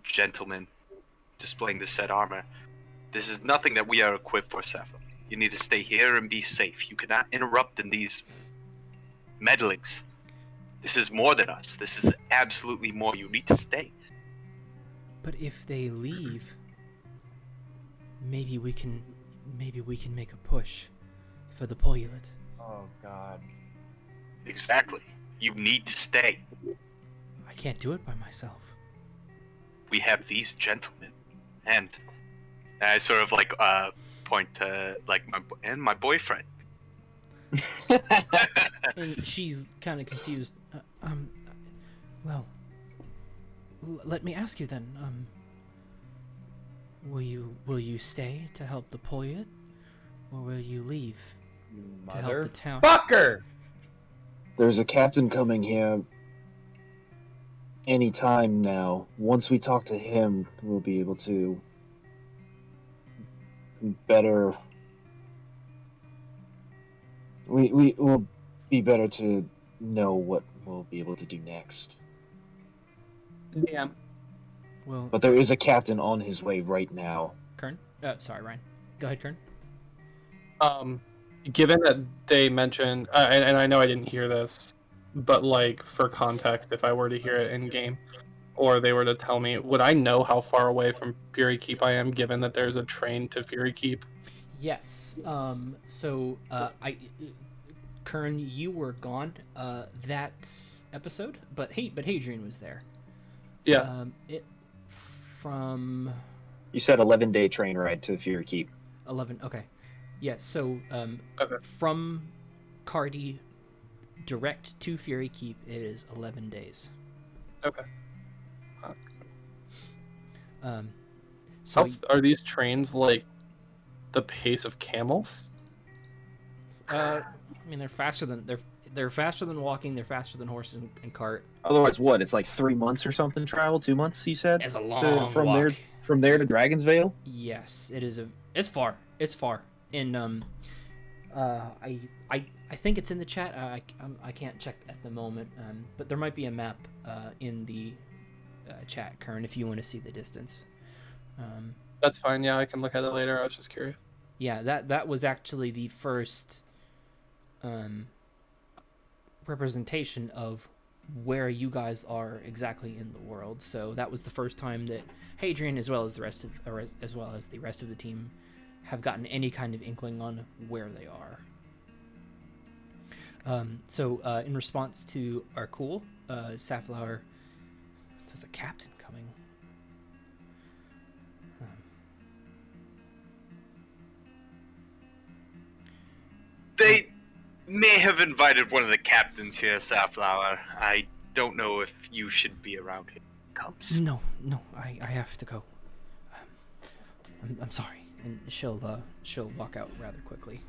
gentlemen displaying the said armor. This is nothing that we are equipped for, Sapphire. You need to stay here and be safe. You cannot interrupt in these meddlings. This is more than us. This is absolutely more. You need to stay. But if they leave, maybe we can make a push for the Pullulate. Oh God. Exactly. You need to stay. I can't do it by myself. We have these gentlemen, and I sort of like point to like my boyfriend. And she's kind of confused. Well, let me ask you then. Will you stay to help the Pullulate, or will you leave to help the town? Fucker! There's a captain coming here any time now. Once we talk to him, we'll be able to better. We will be better to know what we'll be able to do next. Damn. Well, But there is a captain on his way right now. Kern? Sorry, Ryan. Go ahead, Kern. Given that they mentioned, and I know I didn't hear this, but like for context, if I were to hear it in game, or they were to tell me, would I know how far away from Fury Keep I am, given that there's a train to Fury Keep? Yes. Kern, you were gone that episode, but Hadrian was there. Yeah. From You said 11-day train ride to Fury Keep. 11. Okay. Yeah. So Okay. from Cardi direct to Fury Keep, it is 11 days. Okay. So Are these trains like the pace of camels? I mean, they're faster than walking. They're faster than horse and cart. Otherwise, what? It's like 3 months or something travel? 2 months, you said? It's a long from walk. there to Dragon's Vale? Yes, it is. It's far. It's far. And I think it's in the chat. I can't check at the moment. But there might be a map in the chat, Kern, if you want to see the distance. That's fine. Yeah, I can look at it later. I was just curious. Yeah, that was actually the first representation of where you guys are exactly in the world. So that was the first time that Hadrian, as well as the rest of the team, have gotten any kind of inkling on where they are. In response to Arkul, Safflower, there's a captain coming. They may have invited one of the captains here, Safflower. I don't know if you should be around here. Comes. No, I have to go. I'm sorry, and she'll walk out rather quickly.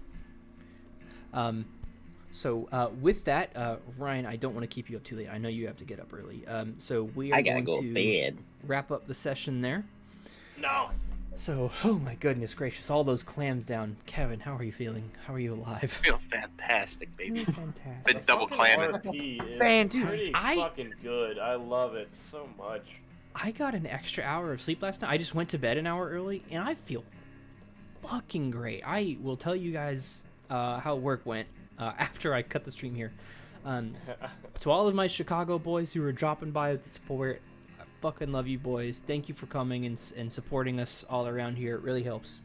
With that, Ryan, I don't want to keep you up too late. I know you have to get up early. So we are going to wrap up the session there. No. So, oh my goodness gracious, all those clams down. Kevin, how are you feeling? How are you alive? I feel fantastic, baby. Fantastic. Been double clamming. RP is Man, dude, pretty fucking good. I love it so much. I got an extra hour of sleep last night. I just went to bed an hour early, and I feel fucking great. I will tell you guys how work went after I cut the stream here. To all of my Chicago boys who were dropping by with the support, I fucking love you boys. Thank you for coming and supporting us all around here. It really helps.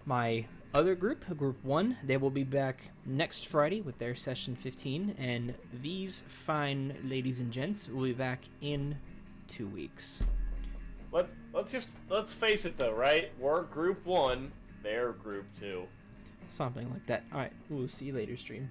My other group, Group 1, they will be back next Friday with their session 15, and these fine ladies and gents will be back in 2 weeks. Let's face it though, right? We're Group 1, they're Group 2. Something like that. Alright, we'll see you later, stream.